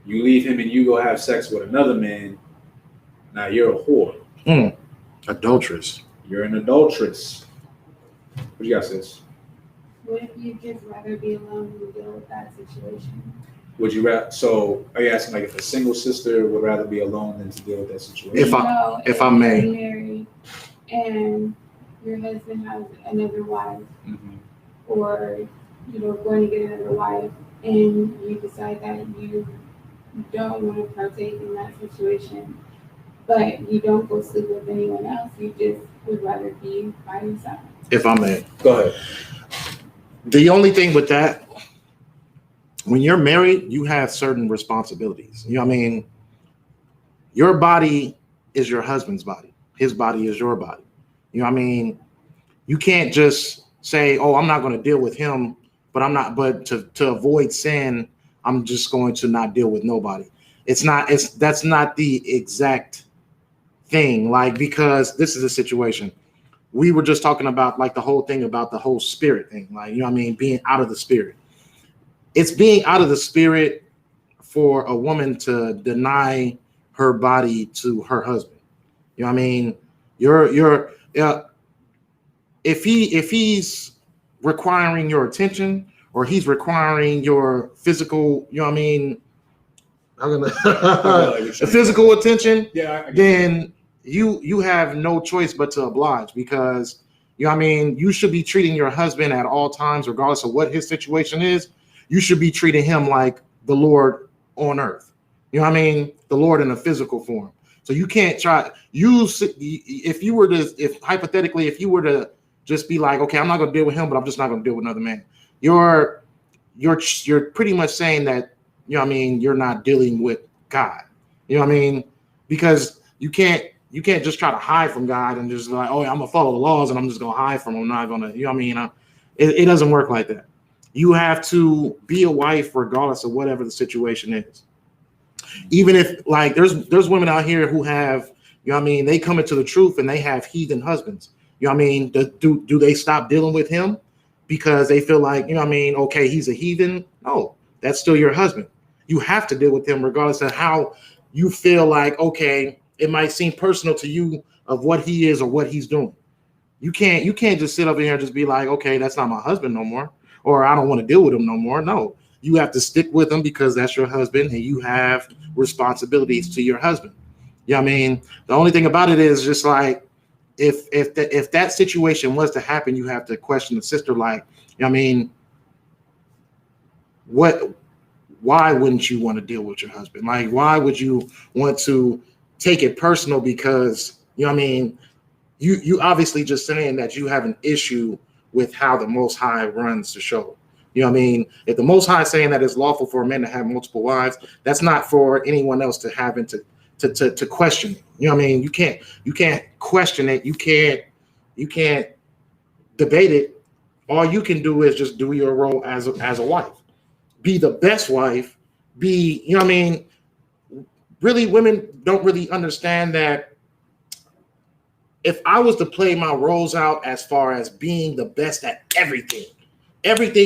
You leave him and you go have sex with another man, now you're a whore. Adulteress. You're an adulteress. What you got, sis? What if you just rather be alone and deal with that situation? Would you rather? So, are you asking like if a single sister would rather be alone than to deal with that situation? If I may. You're married and your husband has another wife, or going to get another wife, and you decide that you don't want to partake in that situation, but you don't go sleep with anyone else. You just would rather be by yourself. If I may. Go ahead. The only thing with that, when you're married, you have certain responsibilities. You know what I mean? Your body is your husband's body. His body is your body. You know what I mean? You can't just say, oh, I'm not going to deal with him, but to avoid sin, I'm just going to not deal with nobody. That's not the exact thing. Like, because this is a situation. We were just talking about like the whole thing about the whole spirit thing. Like, you know what I mean? Being out of the spirit. It's being out of the spirit for a woman to deny her body to her husband. You know what I mean? If he's requiring your attention, or he's requiring your physical, you know what I mean? Physical attention, then you have no choice but to oblige, because you know what I mean, you should be treating your husband at all times, regardless of what his situation is. You should be treating him like the Lord on earth. You know what I mean? The Lord in a physical form. So you can't if you were to just be like, okay, I'm not going to deal with him, but I'm just not going to deal with another man. You're pretty much saying that, you know what I mean, you're not dealing with God. You know what I mean? Because you can't just try to hide from God and just like, oh, I'm gonna follow the laws and I'm just gonna hide from him. I'm not gonna, you know what I mean? It doesn't work like that. You have to be a wife regardless of whatever the situation is. Even if like there's women out here who have, you know what I mean, they come into the truth and they have heathen husbands. You know what I mean? Do they stop dealing with him because they feel like, you know what I mean, okay, he's a heathen? No, that's still your husband. You have to deal with him regardless of how you feel like, okay, it might seem personal to you of what he is or what he's doing. You can't just sit up here and just be like, okay, that's not my husband no more, or I don't want to deal with him no more. No, you have to stick with him because that's your husband and you have responsibilities to your husband. You know what I mean? The only thing about it is just like, if that situation was to happen, you have to question the sister, like, you know what I mean, why wouldn't you want to deal with your husband? Like, why would you want to take it personal? Because, you know what I mean, you obviously just saying that you have an issue with how the Most High runs the show. You know what I mean? If the Most High is saying that it's lawful for a man to have multiple wives, that's not for anyone else to have to question it. You know what I mean? You can't question it. You can't debate it. All you can do is just do your role as a wife. Be the best wife. You know what I mean? Really, women don't really understand that if I was to play my roles out as far as being the best at everything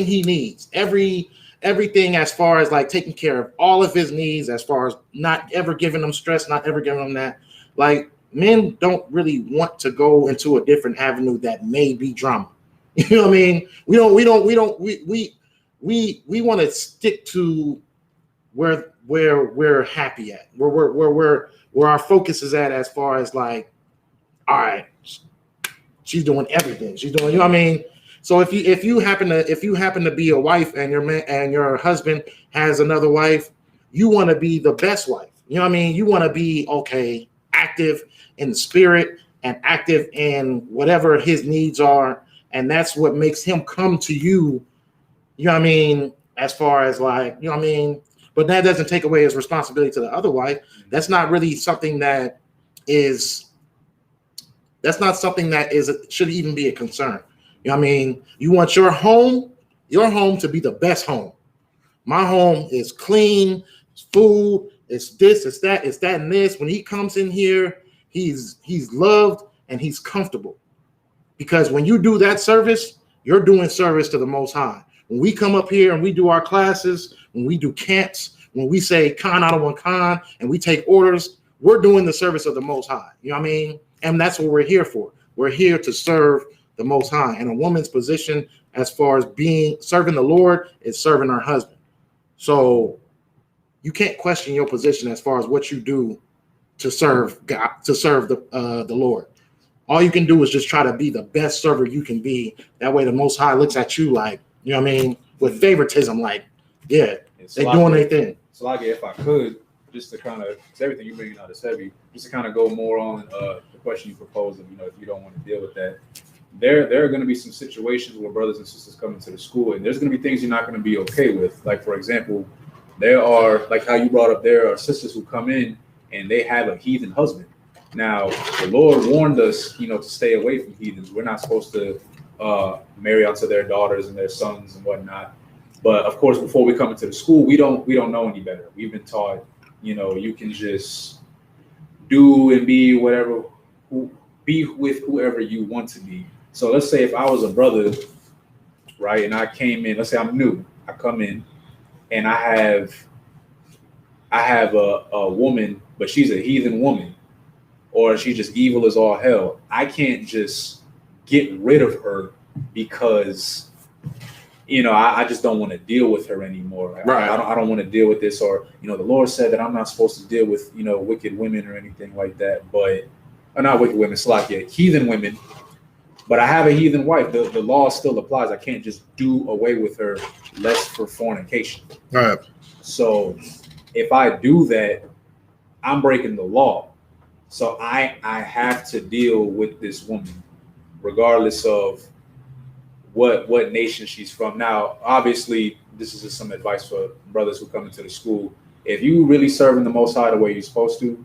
he needs, everything as far as like taking care of all of his needs, as far as not ever giving him stress, not ever giving him that, like, men don't really want to go into a different avenue that may be drama. You know what I mean? We want to stick to where we're happy at, where our focus is at, as far as like, all right, she's doing everything. She's doing, you know what I mean? So if you happen to be a wife and your husband has another wife, you want to be the best wife. You know what I mean? You want to be, okay, active in the spirit and active in whatever his needs are, and that's what makes him come to you. You know what I mean? As far as like, you know what I mean? But that doesn't take away his responsibility to the other wife. That's not really something that should even be a concern. You know what I mean? You want your home to be the best home. My home is clean, it's food, it's this, it's that, and this. When he comes in here, he's loved and he's comfortable. Because when you do that service, you're doing service to the Most High. When we come up here and we do our classes, when we do camps, when we say Khan out of one Khan and we take orders, we're doing the service of the Most High. You know what I mean? And that's what we're here for. We're here to serve the Most High. And a woman's position as far as serving the Lord is serving her husband. So you can't question your position as far as what you do to serve God, to serve the Lord. All you can do is just try to be the best server you can be. That way the Most High looks at you like, you know what I mean, with favoritism, like, yeah, they're doing their thing. So like, if I could, just to kind of, because everything you bring out is heavy, just to kind of go more on the question you proposed, of, if you don't want to deal with that, there are going to be some situations where brothers and sisters come into the school, and there's going to be things you're not going to be okay with. Like, for example, there are, like how you brought up, there are sisters who come in and they have a heathen husband. Now, the Lord warned us, to stay away from heathens. We're not supposed to marry onto their daughters and their sons and whatnot. But of course, before we come into the school, we don't know any better. We've been taught, you can just do and be whatever, be with whoever you want to be. So let's say if I was a brother, right, and I came in, let's say I'm new, I come in and I have a woman, but she's a heathen woman, or she's just evil as all hell. I can't just get rid of her because, I just don't want to deal with her anymore. Right. I don't want to deal with this, or, the Lord said that I'm not supposed to deal with, wicked women or anything like that, but, or not wicked women, slakia, heathen women. But I have a heathen wife. The law still applies. I can't just do away with her, lest for fornication. Right. So if I do that, I'm breaking the law. So I have to deal with this woman, regardless of what nation she's from. Now, obviously, this is just some advice for brothers who come into the school. If you really serving the Most High the way you're supposed to,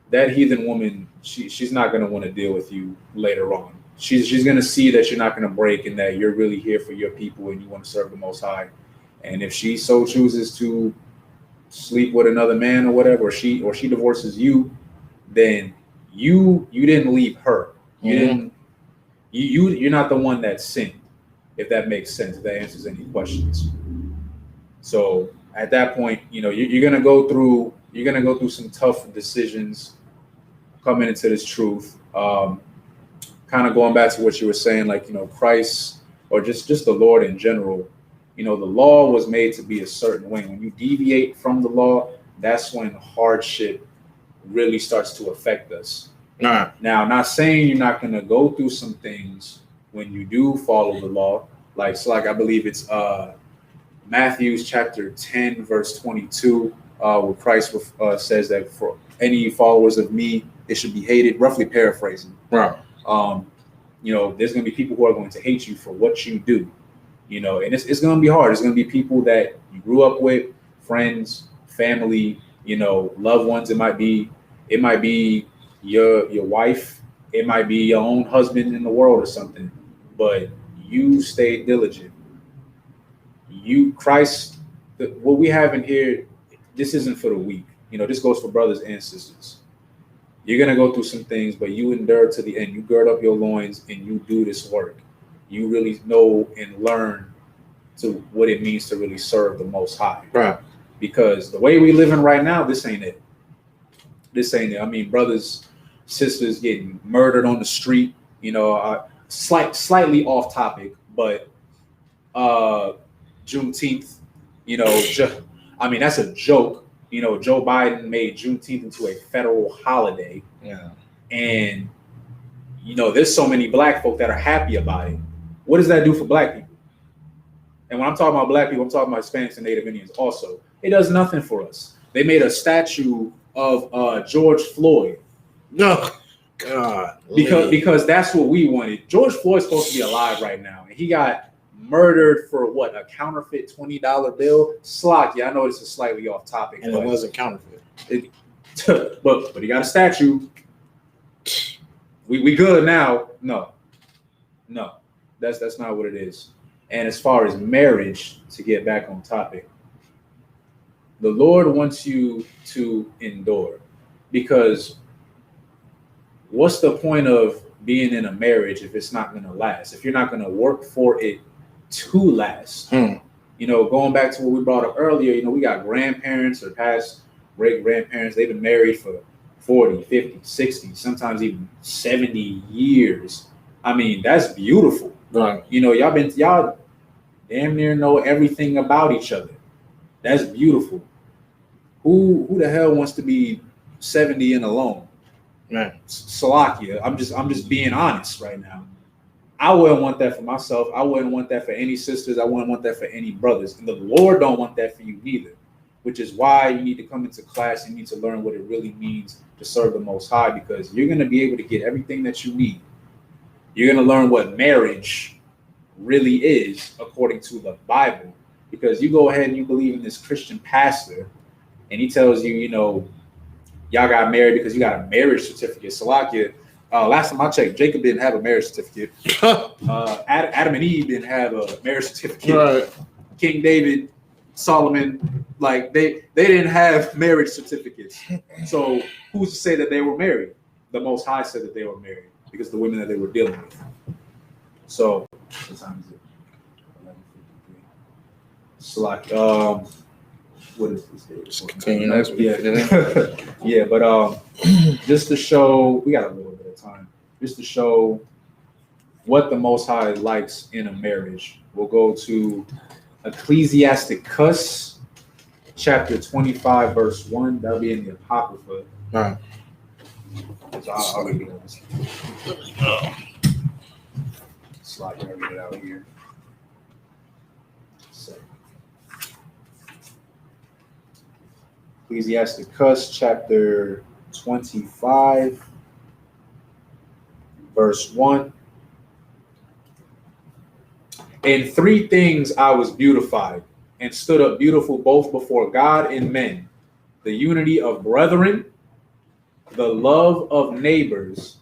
that heathen woman, she's not going to want to deal with you later on. She's going to see that you're not going to break and that you're really here for your people and you want to serve the Most High. And if she so chooses to sleep with another man or whatever, or she divorces you, then you didn't leave her. You're not the one that sinned, if that makes sense, if that answers any questions. So at that point, you're gonna go through some tough decisions coming into this truth. Kind of going back to what you were saying, like, Christ, or just the Lord in general, the law was made to be a certain way. When you deviate from the law, that's when hardship really starts to affect us. Nah. Now, not saying you're not going to go through some things when you do follow the law. Like I believe it's Matthew chapter 10, verse 22, where Christ says that for any followers of me, it should be hated, roughly paraphrasing. Right. There's going to be people who are going to hate you for what you do, and it's going to be hard. It's going to be people that you grew up with, friends, family, loved ones. It might be your wife. It might be your own husband in the world or something, but you stay diligent. What we have in here, this isn't for the weak. This goes for brothers and sisters. You're going to go through some things, but you endure to the end. You gird up your loins and you do this work. You really know and learn to what it means to really serve the Most High. Right. Because the way we living right now, this ain't it. This ain't it. I mean, brothers, sisters getting murdered on the street, slightly off topic, but Juneteenth, that's a joke. Joe Biden made Juneteenth into a federal holiday. Yeah. And, there's so many black folk that are happy about it. What does that do for black people? And when I'm talking about black people, I'm talking about Hispanics and Native Indians also. It does nothing for us. They made a statue of George Floyd. No. God. Because that's what we wanted. George Floyd's supposed to be alive right now. And he got murdered for what? A counterfeit $20 bill? I know this is slightly off topic. And it wasn't counterfeit. But he got a statue. We good now. No. That's not what it is. And as far as marriage, to get back on topic, the Lord wants you to endure, because what's the point of being in a marriage if it's not going to last, if you're not going to work for it to last? Going back to what we brought up earlier, we got grandparents or past great grandparents. They've been married for 40, 50, 60, sometimes even 70 years. I mean, that's beautiful. Right. You know, y'all damn near know everything about each other. That's beautiful. Who the hell wants to be 70 and alone? Man. Salakia. I'm just being honest right now. I wouldn't want that for myself. I wouldn't want that for any sisters. I wouldn't want that for any brothers. And the Lord don't want that for you neither, which is why you need to come into class. You need to learn what it really means to serve the Most High, because you're going to be able to get everything that you need. You're going to learn what marriage really is according to the Bible, because you go ahead and you believe in this Christian pastor and he tells you, you know, y'all got married because you got a marriage certificate. Salakia, last time I checked, Jacob didn't have a marriage certificate. Adam and Eve didn't have a marriage certificate. Right. King David, Solomon, like they didn't have marriage certificates. So who's to say that they were married? The Most High said that they were married because the women that they were dealing with. So what time is it? 11:53. It's like what is this day? Just continue next week. Yeah. Yeah, but just to show, we got a little bit of time. Just to show what the Most High likes in a marriage, we'll go to Ecclesiasticus chapter 25, verse 1. That'll be in the Apocrypha. All right. So I'll read it. Slide it out here. So, Ecclesiasticus chapter 25, verse 1. In 3 things I was beautified, and stood up beautiful both before God and men: the unity of brethren, the love of neighbors,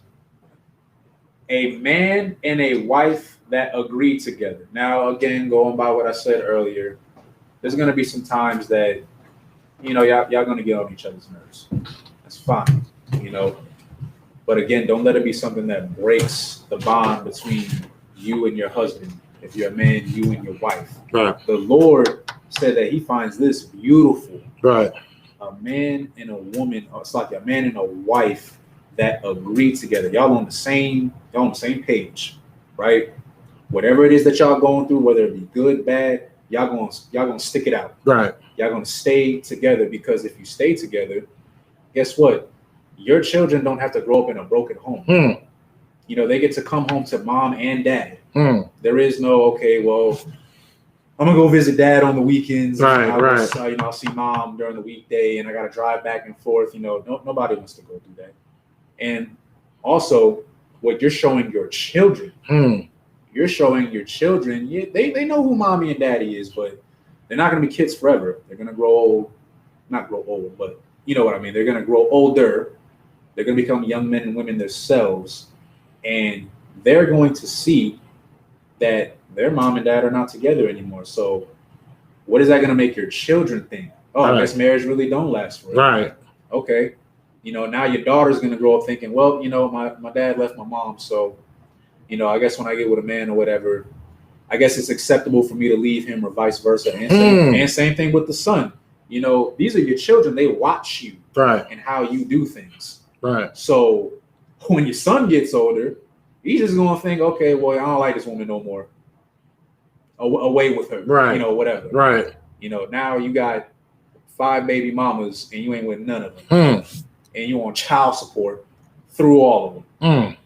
a man and a wife that agree together. Now, again, going by what I said earlier, there's going to be some times that, you know, y'all going to get on each other's nerves. That's fine, you know. But again, don't let it be something that breaks the bond between you and your husband. If you're a man, you and your wife. Right. The Lord said that he finds this beautiful. Right. A man and a woman, it's like a man and a wife that agree together. Y'all on the same page, right? Whatever it is that y'all going through, whether it be good, bad, y'all gonna stick it out. Right. Y'all gonna stay together, because if you stay together, guess what? Your children don't have to grow up in a broken home. You know, they get to come home to mom and dad. There is no, okay, well, I'm gonna go visit dad on the weekends. Right, right. You know, I'll see mom during the weekday, and I gotta drive back and forth. You know, nobody wants to go do that. And also, what you're showing your children, you're showing your children, they know who mommy and daddy is, but they're not gonna be kids forever. They're gonna grow old, not grow old, but you know what I mean. They're gonna grow older. They're gonna become young men and women themselves, and they're going to see that their mom and dad are not together anymore. So what is that going to make your children think? Oh, I guess marriage really don't last forever. Right. Okay. You know, now your daughter's going to grow up thinking, well, you know, my dad left my mom. So, you know, I guess when I get with a man or whatever, I guess it's acceptable for me to leave him, or vice versa. And same thing with the son. You know, these are your children. They watch you. Right. And how you do things. Right. So when your son gets older, he's just going to think, okay, well, I don't like this woman no more. Away with her. Right. You know, whatever. Right. You know, now you got 5 baby mamas and you ain't with none of them. And you on child support through all of them.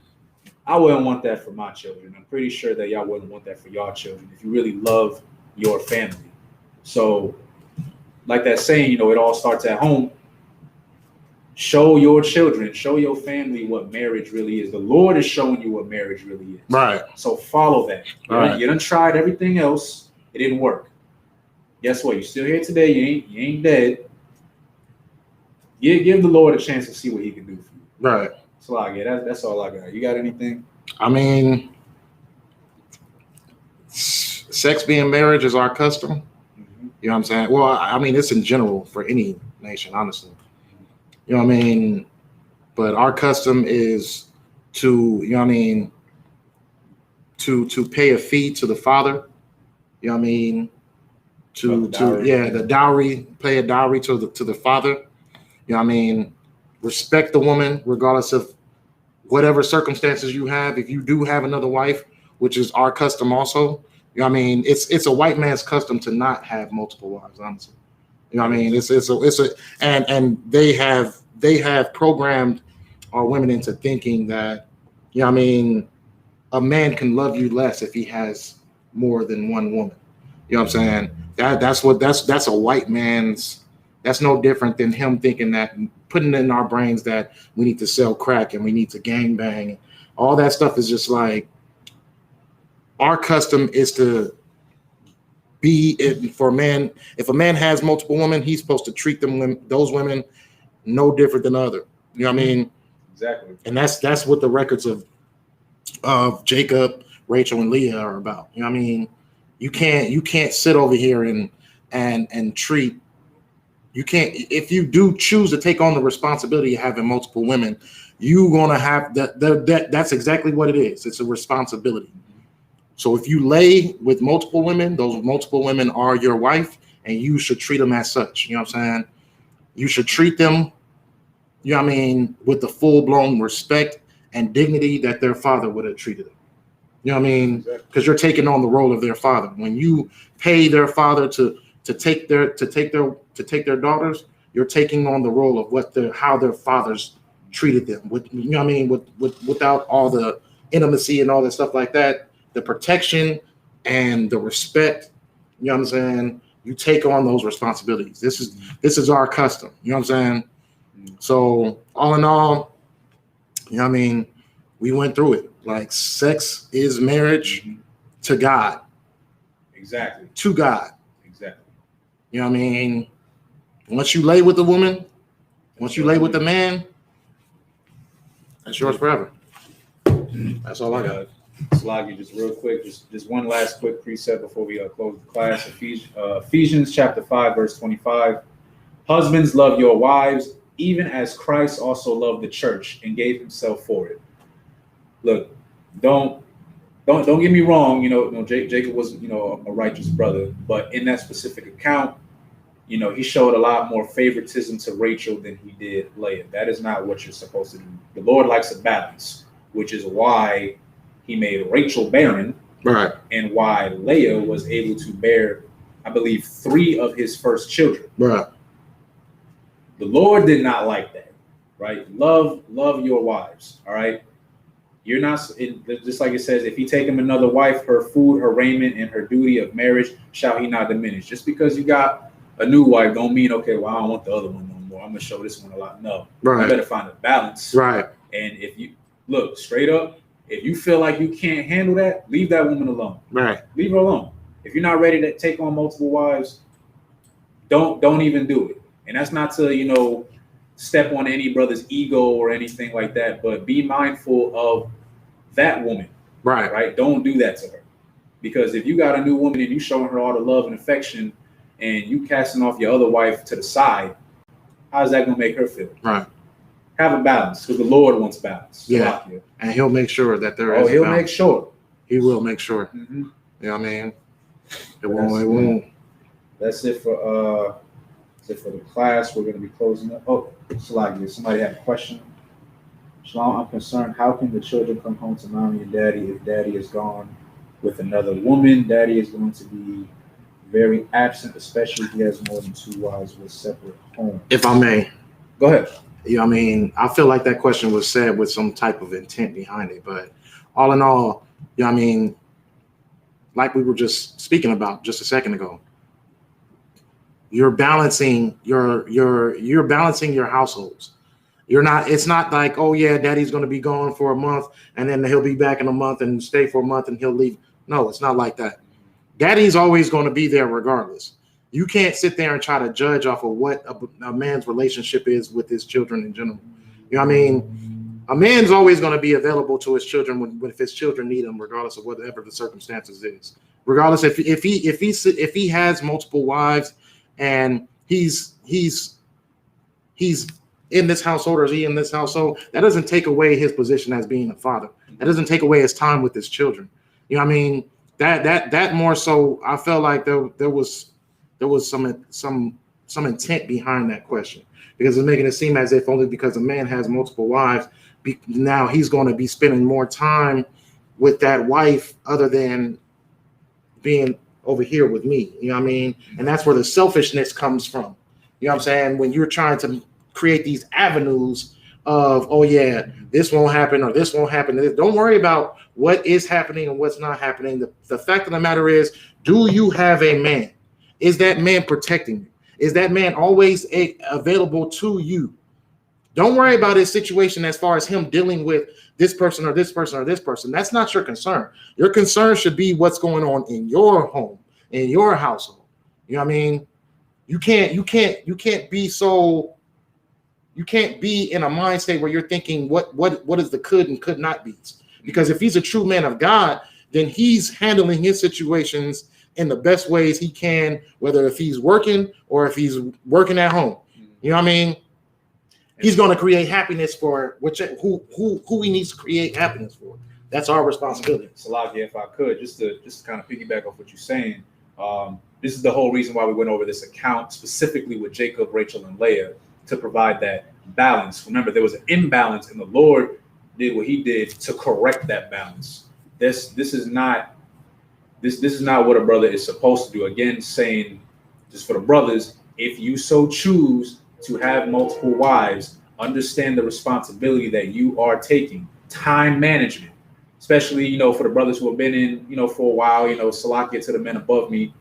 I wouldn't want that for my children. I'm pretty sure that y'all wouldn't want that for y'all children if you really love your family. So, like that saying, you know, it all starts at home. Show your children, show your family what marriage really is. The Lord is showing you what marriage really is. Right. So follow that. You done tried everything else. It didn't work. Guess what? You're still here today. You ain't dead. Give the Lord a chance to see what he can do for you. Right. That's all I get. That's all I got. You got anything? I mean, sex being marriage is our custom. You know what I'm saying? Well, I mean, it's in general for any nation, honestly. You know what I mean? But our custom is to, you know what I mean, to pay a fee to the father. You know what I mean? The dowry, pay a dowry to the father. You know what I mean? respect the woman regardless of whatever circumstances you have. If you do have another wife, which is our custom also, you know what I mean? It's a white man's custom to not have multiple wives, honestly. You know what I mean? And they have programmed our women into thinking that, you know what I mean, a man can love you less if he has more than one woman. You know what I'm saying? That's a white man's, that's no different than him thinking that, putting in our brains that we need to sell crack and we need to gang bang. All that stuff is just like, our custom is to be it for men. If a man has multiple women, he's supposed to treat those women no different than other. You know what I mean? Exactly. And that's what the records of Jacob, Rachel, and Leah are about. You know what I mean? You can't sit over here and treat. You can't, if you do choose to take on the responsibility of having multiple women, you're gonna have that's exactly what it is. It's a responsibility. So if you lay with multiple women, those multiple women are your wife, and you should treat them as such. You know what I'm saying? You should treat them, you know what I mean, with the full-blown respect and dignity that their father would have treated them. You know what I mean? Because you're taking on the role of their father. When you pay their father to take their daughters, you're taking on the role of how their fathers treated them. You know what I mean? Without all the intimacy and all that stuff like that, the protection and the respect, you know what I'm saying? You take on those responsibilities. This is our custom. You know what I'm saying? So all in all, you know what I mean? We went through it. Like, sex is marriage to God. Exactly. To God. Exactly. You know what I mean? Once you lay with a woman, once you lay with a man, that's yours forever. That's all I got. Sloggy, just real quick, just one last quick precept before we close the class. Ephesians chapter 5, verse 25. Husbands, love your wives, even as Christ also loved the church and gave himself for it. Look, don't get me wrong. You know, Jacob was, you know, a righteous brother, but in that specific account, you know, he showed a lot more favoritism to Rachel than he did Leah. That is not what you're supposed to do. The Lord likes a balance, which is why he made Rachel barren, right, and why Leah was able to bear, I believe, 3 of his first children. Right. The Lord did not like that, right? Love your wives, all right? You're not, just like it says, if he take him another wife, her food, her raiment, and her duty of marriage shall he not diminish. Just because you got a new wife don't mean, okay, well, I don't want the other one no more. I'm going to show this one a lot. No. Right. You better find a balance. Right. And if you, look, straight up, if you feel like you can't handle that, leave that woman alone. Right. Leave her alone. If you're not ready to take on multiple wives, don't even do it. And that's not to, you know, step on any brother's ego or anything like that, but be mindful of that woman. Right. Right. Don't do that to her. Because if you got a new woman and you showing her all the love and affection and you casting off your other wife to the side, how's that going to make her feel? Right. Have a balance, because the Lord wants balance. Yeah. And he'll make sure that there is. Oh, he'll make sure. He will make sure. Mm-hmm. You know what I mean? It won't. That's it for the class. We're going to be closing up. Oh, Salagi, somebody had a question. Shalom, I'm concerned. How can the children come home to mommy and daddy if daddy is gone with another woman? Daddy is going to be very absent, especially if he has more than 2 wives with separate homes. If I may. Go ahead. You know what I mean? I feel like that question was said with some type of intent behind it. But all in all, you know what I mean? Like we were just speaking about just a second ago, you're balancing you're balancing your households. It's not like, oh yeah, daddy's going to be gone for a month and then he'll be back in a month and stay for a month and he'll leave. No, it's not like that. Daddy's always going to be there regardless. You can't sit there and try to judge off of what a man's relationship is with his children in general. You know what I mean? A man's always going to be available to his children if his children need him, regardless of whatever the circumstances is. Regardless if he has multiple wives and he's in this household or is he in this household, that doesn't take away his position as being a father. That doesn't take away his time with his children. You know what I mean? That more so, I felt like there was some intent behind that question. because it's making it seem as if only because a man has multiple wives, now he's going to be spending more time with that wife other than being over here with me. You know what I mean? And that's where the selfishness comes from. You know what I'm saying? When you're trying to create these avenues of, oh yeah, this won't happen or this won't happen. Don't worry about what is happening and what's not happening. The fact of the matter is, do you have a man? Is that man protecting you? Is that man always available to you? Don't worry about his situation as far as him dealing with this person or this person or this person. That's not your concern. Your concern should be what's going on in your home, in your household. You know what I mean? You can't be in a mind state where you're thinking what is the could and could not be. Because if he's a true man of God, then he's handling his situations in the best ways he can, whether if he's working or if he's working at home. You know what I mean? He's going to create happiness for who he needs to create happiness for. That's our responsibility. Salakia, if I could, just to kind of piggyback off what you're saying, this is the whole reason why we went over this account specifically with Jacob, Rachel, and Leah, to provide that balance. Remember, there was an imbalance, and the Lord did what He did to correct that balance. This is not what a brother is supposed to do. Again, saying just for the brothers, if you so choose to have multiple wives, understand the responsibility that you are taking. Time management, especially, for the brothers who have been in, for a while, Salakia to the men above me,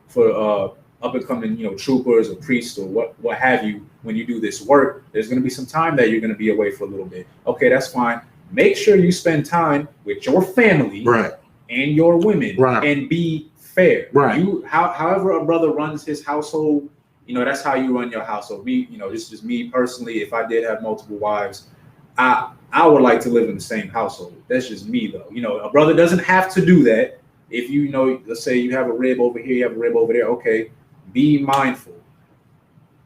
for up and coming, troopers or priests or what have you. When you do this work, there's going to be some time that you're going to be away for a little bit. Okay, that's fine. Make sure you spend time with your family, right, and your women, right, and be fair. Right. However a brother runs his household, that's how you run your household. Me, this is just me personally. If I did have multiple wives, I would like to live in the same household. That's just me, though. A brother doesn't have to do that. If let's say you have a rib over here, you have a rib over there. Okay, be mindful.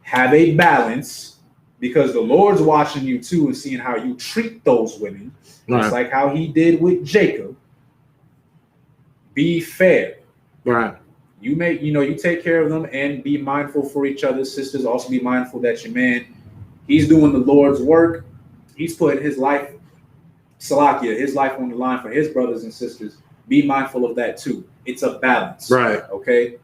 Have a balance, because the Lord's watching you too and seeing how you treat those women. Right. Just like how He did with Jacob. Be fair. Right. You take care of them and be mindful for each other. Sisters, also be mindful that your man, he's doing the Lord's work. He's putting his life, Salakia, his life on the line for his brothers and sisters. Be mindful of that too. It's a balance. Right. Okay.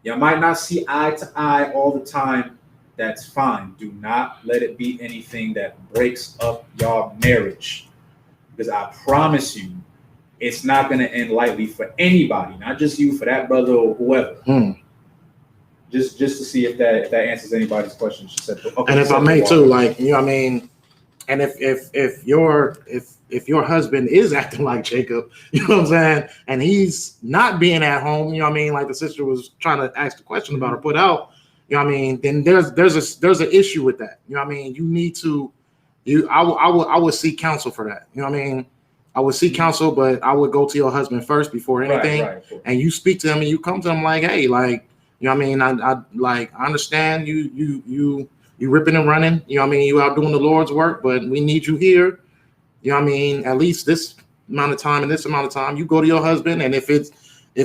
You might not see eye to eye all the time. That's fine. Do not let it be anything that breaks up your marriage. Because I promise you, it's not going to end lightly for anybody, not just you, for that brother or whoever. Just to see if that answers anybody's question. She said, okay, and if I may too, and if your husband is acting like Jacob, you know what I'm saying, and he's not being at home, you know what I mean, like the sister was trying to ask the question about or put out, you know what I mean, then there's an issue with that. You know what I mean? You need to, I would seek counsel for that. You know what I mean? I would seek counsel, but I would go to your husband first before anything. Right, and you speak to him and you come to him like, hey, like, you know what I mean? I understand you ripping and running, you know what I mean? You out doing the Lord's work, but we need you here. You know what I mean? At least this amount of time and this amount of time, you go to your husband. And if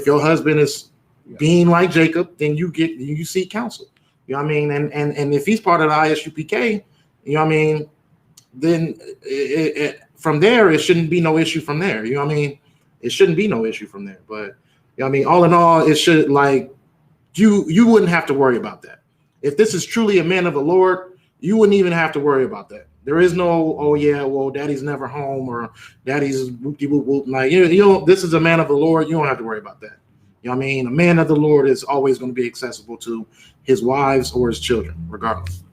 your husband is being like Jacob, then you seek counsel. You know what I mean? And if he's part of the ISUPK, you know what I mean? Then from there, it shouldn't be no issue from there. You know what I mean? It shouldn't be no issue from there. But, you know what I mean? All in all, it should, you wouldn't have to worry about that. If this is truly a man of the Lord, you wouldn't even have to worry about that. There is no, oh yeah, well, daddy's never home or daddy's whoop-de-whoop-whoop. Like, this is a man of the Lord. You don't have to worry about that. You know what I mean? A man of the Lord is always going to be accessible to his wives or his children, regardless.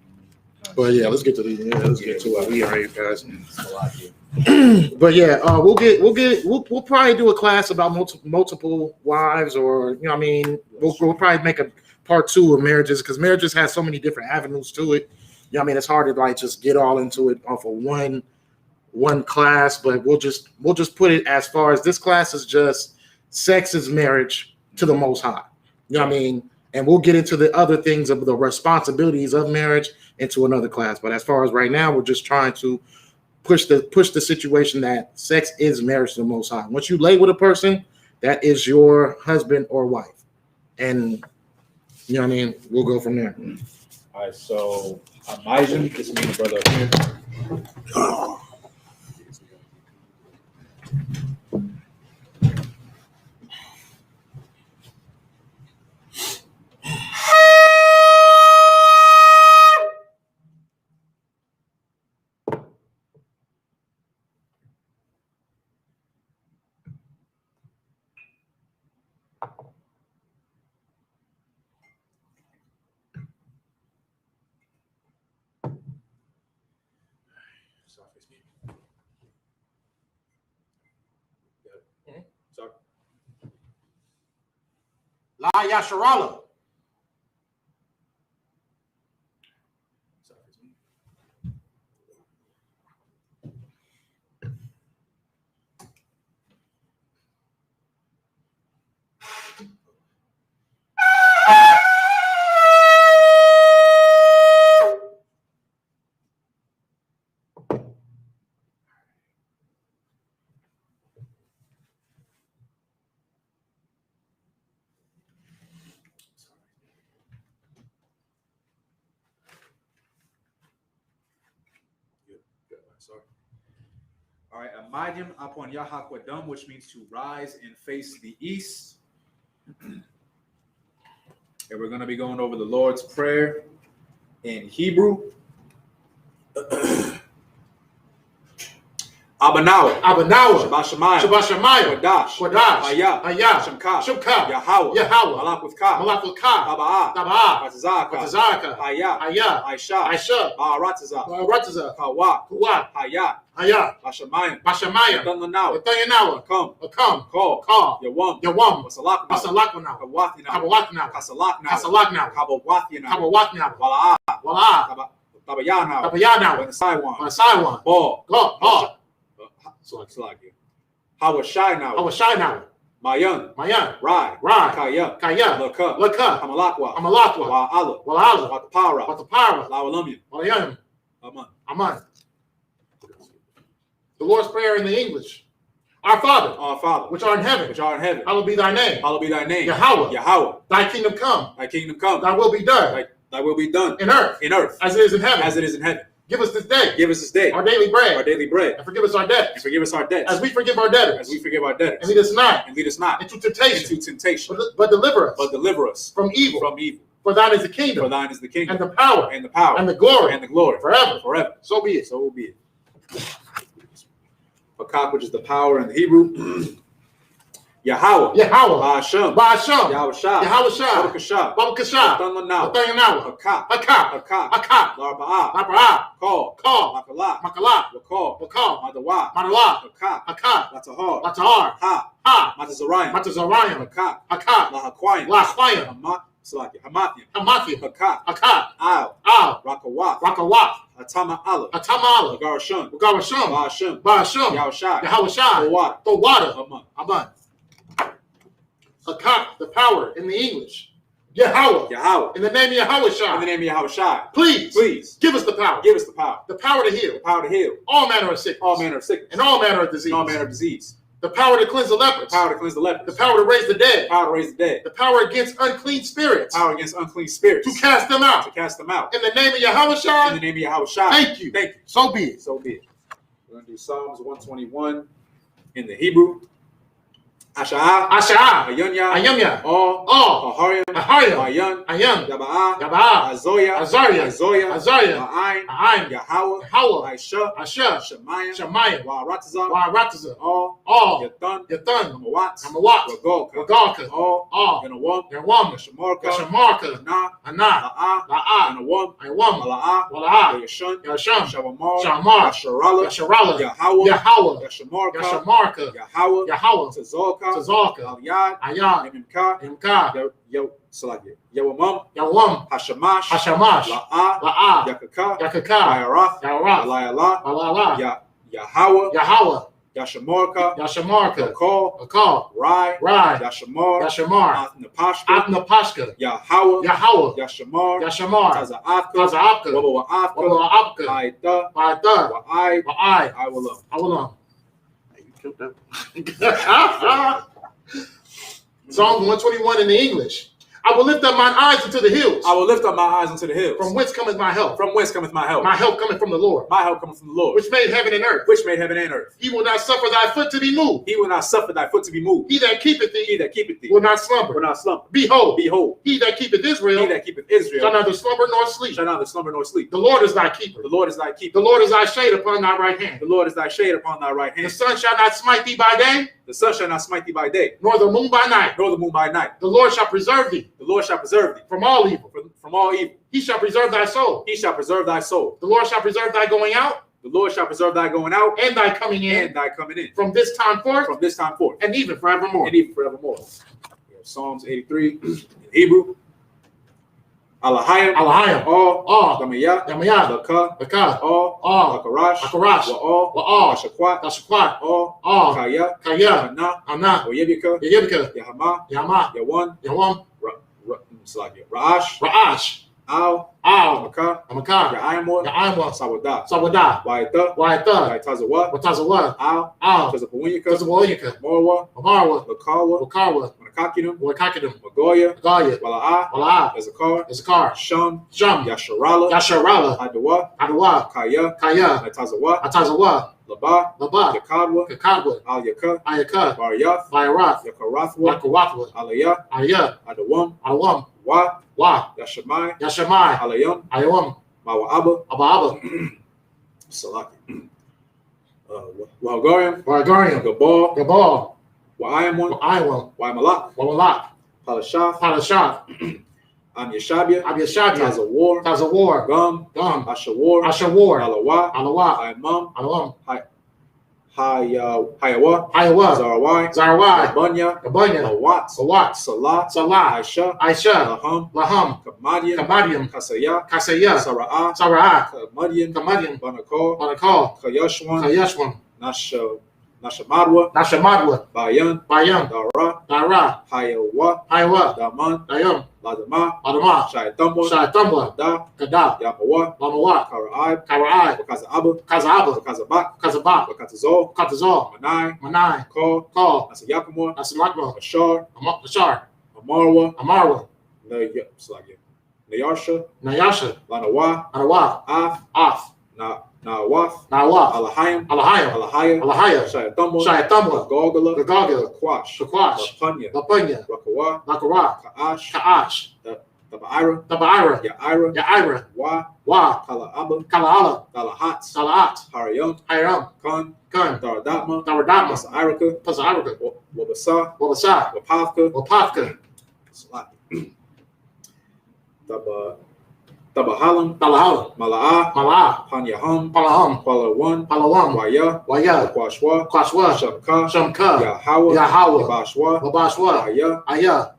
But yeah, let's get to it. We are here, guys. But yeah, we'll probably do a class about multiple wives, or you know what I mean, we'll probably make a part 2 of marriages, because marriages has so many different avenues to it. You know what I mean? It's hard to just get all into it off of one class, but we'll just put it as far as this class is just sex is marriage to the Most High. You know what I mean? And we'll get into the other things of the responsibilities of marriage into another class. But as far as right now, we're just trying to push the situation that sex is marriage to the Most High. Once you lay with a person, that is your husband or wife. And you know what I mean? We'll go from there. All right, so Amijim, this means brother up here. Sorry. La Yasharala. Sorry. All right, Amijim upon Yahakwadam, which means to rise and face the east. And we're going to be going over the Lord's Prayer in Hebrew. Abanawa, Shabbat Shemayim, Kodash, Ayah, Shemka, Yahweh, Malak with Ka, Taba'ah, Batazaka, Ayah, Aisha, Ba'arataza, Kawak, Hayat, Bashamayim, Danyanawa, Come, Call, Yawam, Basalakna, Kasalakna, Kabawatna, Wala'ah, Tabayana, Saiwan, Ball, Hawashai now, Mayan, Rai, Kaya, Laka, Amalakwa, Wa'ala, Watapara, Lawalumian, Aman. The Lord's Prayer in the English. Our Father, which art in heaven, hallowed be thy name. Yahweh, thy kingdom come, thy will be done, in earth, as it is in heaven. Give us this day our daily bread, and forgive us our debts, as we forgive our debtors, and lead us not into temptation, but deliver us from evil. For thine is the kingdom, and the power, and the glory, forever. So be it. Hakak, which is the power in the Hebrew. Yahweh, Ba'ashem, Yahushua, Babakashah, Nathanawa, Hakak, Larba'ah, Call, Makalak, Wakal, Madawa, Hakak, Latahar, Ha, Matazariam, Hakak, Lahaquayim, Hamathiam, Hakak, Al, Rakawat, Atama Allah, Garashun, Ba'ashem, Yahushua, the water, Aman. Hakak, the power in the English. Yahweh. In the name of Yahushua. Please give us the power. The power to heal. All manner of sickness. And all manner of disease. The power to cleanse the lepers. The power to raise the dead. The power against unclean spirits. To cast them out. In the name of Yahushua. Thank you. So be it. We're going to do Psalms 121 in the Hebrew. Asha'ah, Ayunya, Ahariam, Ayan, Daba'ah, Azoya, Ma'ayin, Yahweh, Aisha, Shemayim, Wa'arataza, Yathan, Amawat, Wagalka, Yanawam, Yashamarka, Ana, La'ah, Wala'ah, Yashun, Shamar, Yasharala, Yahweh, Yashamarka, Yahweh, Tazalka, Ayad, Yimka, Yawam, Hashamash, La'ah, Yakaka, Yairath, Yahweh, Yashamarka, Akal, Rai, Yashamar, Atnapashka, Yahweh, Yashamar, Taza'afka, Waba'afka, Ba'ita, I will. Psalm 121 in the English. I will lift up mine eyes into the hills. I will lift up my eyes unto the hills. From whence cometh my help? From whence cometh my help? My help cometh from the Lord. My help cometh from the Lord. Which made heaven and earth. Which made heaven and earth. He will not suffer thy foot to be moved. He will not suffer thy foot to be moved. He that keepeth thee. He that keepeth thee. Will not slumber. Will not slumber. Behold. Behold. He that keepeth Israel. He that keepeth Israel. Shall neither slumber nor sleep. Shall neither slumber nor sleep. The Lord is thy keeper. The Lord is thy keeper. The Lord is thy shade upon thy right hand. The Lord is thy shade upon thy right hand. The sun shall not smite thee by day. The sun shall not smite thee by day. Nor the moon by night. Nor the moon by night. The Lord shall preserve thee. The Lord shall preserve thee. From all evil. From all evil. He shall preserve thy soul. He shall preserve thy soul. The Lord shall preserve thy going out. The Lord shall preserve thy going out. And thy coming in. And thy coming in. From this time forth. From this time forth. And even forevermore. And even forevermore. Psalms 83 in Hebrew. Alahayim. Alahayim. All. Damiyah. Damiyah. Lakah. All. Lakarash. Lakarash. Wa'all. Ashakwat. Tashakwat. All. Kaya. Kaya. Ana. Yebika. Yebika. Yahama. Yama. Yawan. Yawam. Ra'ash. Ra'ash. Al. Al. Amaka. Amaka. Ya'ayimor. Ya'ayimor. Sawadah. Sawadah. Wa'ita. Wa'ita. Tazawa. Watazawa. Al. Al. Tazapunyika. Tazawoyika. Morwa. Amarwa. Lakawa. Wakawa. Manakakinum. Wakakidum. Magoya. Gaya. Wala'ah. Wala'ah. Ezekar. Izakar. Sham. Sham. Yasharala. Yasharala. Adawa. Adawa. Kaya. Kaya. Tazawa. Atazawa. Laba. Laba. Yakadwa. Kakadwa. Al Yaka. Ayaka. Barayath. Bayarath. Yakarathwa. Yakawathwa. Aliyah. Ayah. Adawam. Adawam. Wa. Wa. Yashamai. Yashamai. Alayam. Ayawam. Mawa'aba. Abba. Salaki. Wahagariam. Bargarium. Gabal. Gabal. Wa'ayamwan. Ayawam. Wa'amalak. Wamalak. Palashaf. Palashaf. Amyashabia. Abiyashabia. Tazawar. Tazawar. Gum. Gum. Ashawar. Ashawar. Alawa. Alawa. Imam. Alawam. Hayawa. Ayawa. Zarawai. Zarawai. Bunya. Gabunya. Lawat. Sawat. Salah. Salah. Aisha. Aisha. Laham. Laham. Kamadian. Kamadium. Kasaya. Kasaya. Sara'ah. Sara'ah. Kamadian. Kamadium. Banakal. Banakal. Kayashwan. Kayashwan. Nashamadwa. Nashamadwa. Bayan. Bayam. Dara. Dara. Hayawa. Ayawa. Daman. Dayam. Ladama. Adama. Shaitamwa. Shaitamwa. Da. Kada. Yapawa. Lamawa. Kara'ib. Karai. Wakaza'aba. Kazaba. Wakazabak. Kazaba. Wakatazol. Katazal. Manai. Manai. Call. Call. Nasayakamwa. Nasamakma. Ashar. Ashar. Amarwa. Amarwa. Nayarsha. Nayasha. Lanawa. Anawa. Af. Af. Nawaf. Nawa. Alahayim. Alahaya. Alahaya. Alahaya. Shayatamwa. Shayatamwa. Gogala. Gagagala. Quash. Shakwash. Lapunya. Lapunya. Rakawa. Nakara. Ka'ash. Ka'ash. Tabaira. Tabaira. Ya'ira. Ya'ira. Wa. Wa. Kala'aba. Kala'ala. Dalahat. Salat. Harayam. Hiram. Kun. Kun. Daradatma. Daradama. Masa'irika. Pasarika. Wabasa. Wabasa. Wapavka. Wapavka. Tabahalam. Talahala. Mala'ah. Mala'ah. Panyaham. Palaham. Palawan. Palawam. Waya. Waya. Quashwa. Kwashwa. Shamka. Shamka. Yahawa. Yahawa. Yabashwa. Babashwa. Aya. Aya.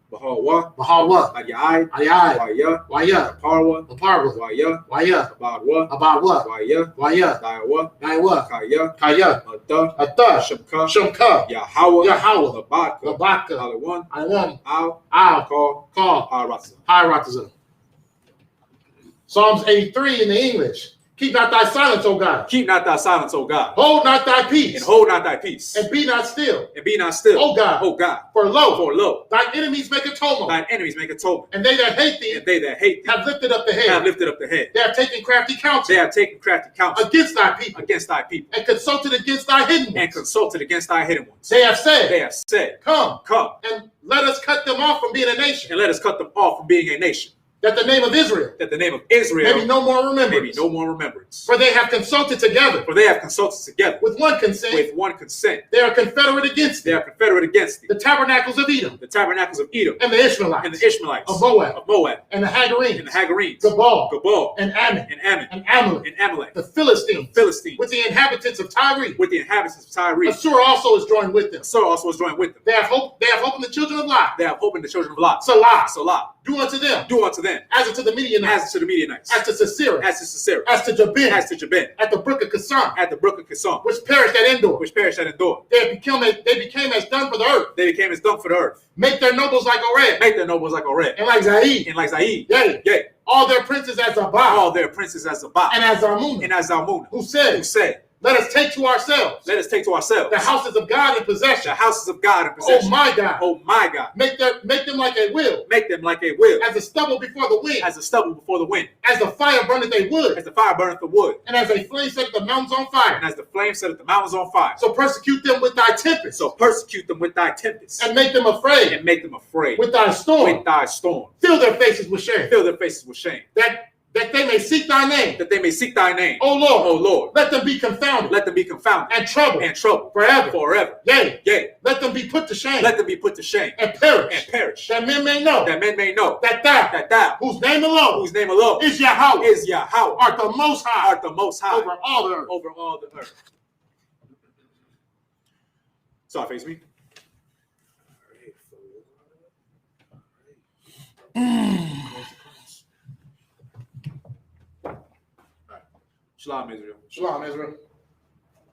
Bahawa. Bahawa. Ayai. Ayai. Waya. Waya. Parwa. Aparwa. Waya. Waya. Abadwa. Abadwa. Waya. Waya. Daiwa. Daiwa. Kaya. Kaya. Adda. Atta. Shamka. Shamka. Yahawa. Yahawa. Labaka. Labaka. Aliwan. Iwan. Al. Al. Call. Call. Haratza. Hierarchism. Psalms 83 in the English. Keep not thy silence, O God. Keep not thy silence, O God, Hold not thy peace. and hold not thy peace, And be not still. and be not still, O God. O God. For lo, For lo, thine enemies make a tumult. thine enemies make atonement, And they that hate thee and they that hate thee have lifted up the have head. lifted up the head. They have taken crafty counsel They have taken crafty counsel against thy people. against thy people, And consulted against thy hidden and ones. consulted against thy hidden ones. They have said, They have said, Come, Come, and let us cut them off from being a nation. and let us cut them off from being a nation, That the name of Israel that the name of Israel may be no more may be remembrance. no more remembrance. For they have consulted together For they have consulted together with one consent. with one consent. They are confederate against They thee. are confederate against thee, The tabernacles of Edom the tabernacles of Edom, and the Ishmaelites and the Ishmaelites of Moab of Moab, and the Hagarenes, and the Hagarenes, Gabal Gabal, and Ammon and Ammon, and Amalek, and Amalek, the Philistines Philistines, with the inhabitants of Tyre. with the inhabitants of Tyre. Assur also is joined with them. So also was joined with them. They have hope in the children of Lot. They have hope in the children of Lot. Salah. Salah. Do unto them Do unto them as unto the Midianites, as to the Midianites, as to Sisera, as to Sisera, as to Jabin, as to Jabin, at the brook of Kison, at the brook of Kison, which perished at Endor. which perished at Endor. They became as dung for the earth. They became as dung for the earth. Make their nobles like Oreb, Make their nobles like Oreb, and like Zaid. and like Zaid. Yea, Yea, all their princes as Zabah, all their princes as Zabah, and as Zarmuna, and as Zalmunna, who who said, said, Let us take to ourselves. Let us take to ourselves The houses of God in possession. the houses of God in possession. Oh my God. Oh my God. Make them like a will. Make them like a will. As a stubble before the wind. As a stubble before the wind. As the fire burneth a wood. As the fire burneth the wood. And as a flame set the mountains on fire. And as the flame set the mountains on fire. So persecute them with thy tempest. So persecute them with thy tempest. And make them afraid. And make them afraid. With thy storm. With thy storm. Fill their faces with shame. Fill their faces with shame. That they may seek thy name. That they may seek thy name. O Lord. O Lord. Let them be confounded. Let them be confounded. And troubled. And troubled. Forever. Forever. Yea. Yea. Let them be put to shame. Let them be put to shame. And perish. And perish. That men may know. That men may know. That thou. Whose name alone. Is Yahweh. Is Yahweh. Art the most high. Art the most high. Over all the earth. Over all the earth. Sorry, face me. Shalom, Israel. Shalom, Israel.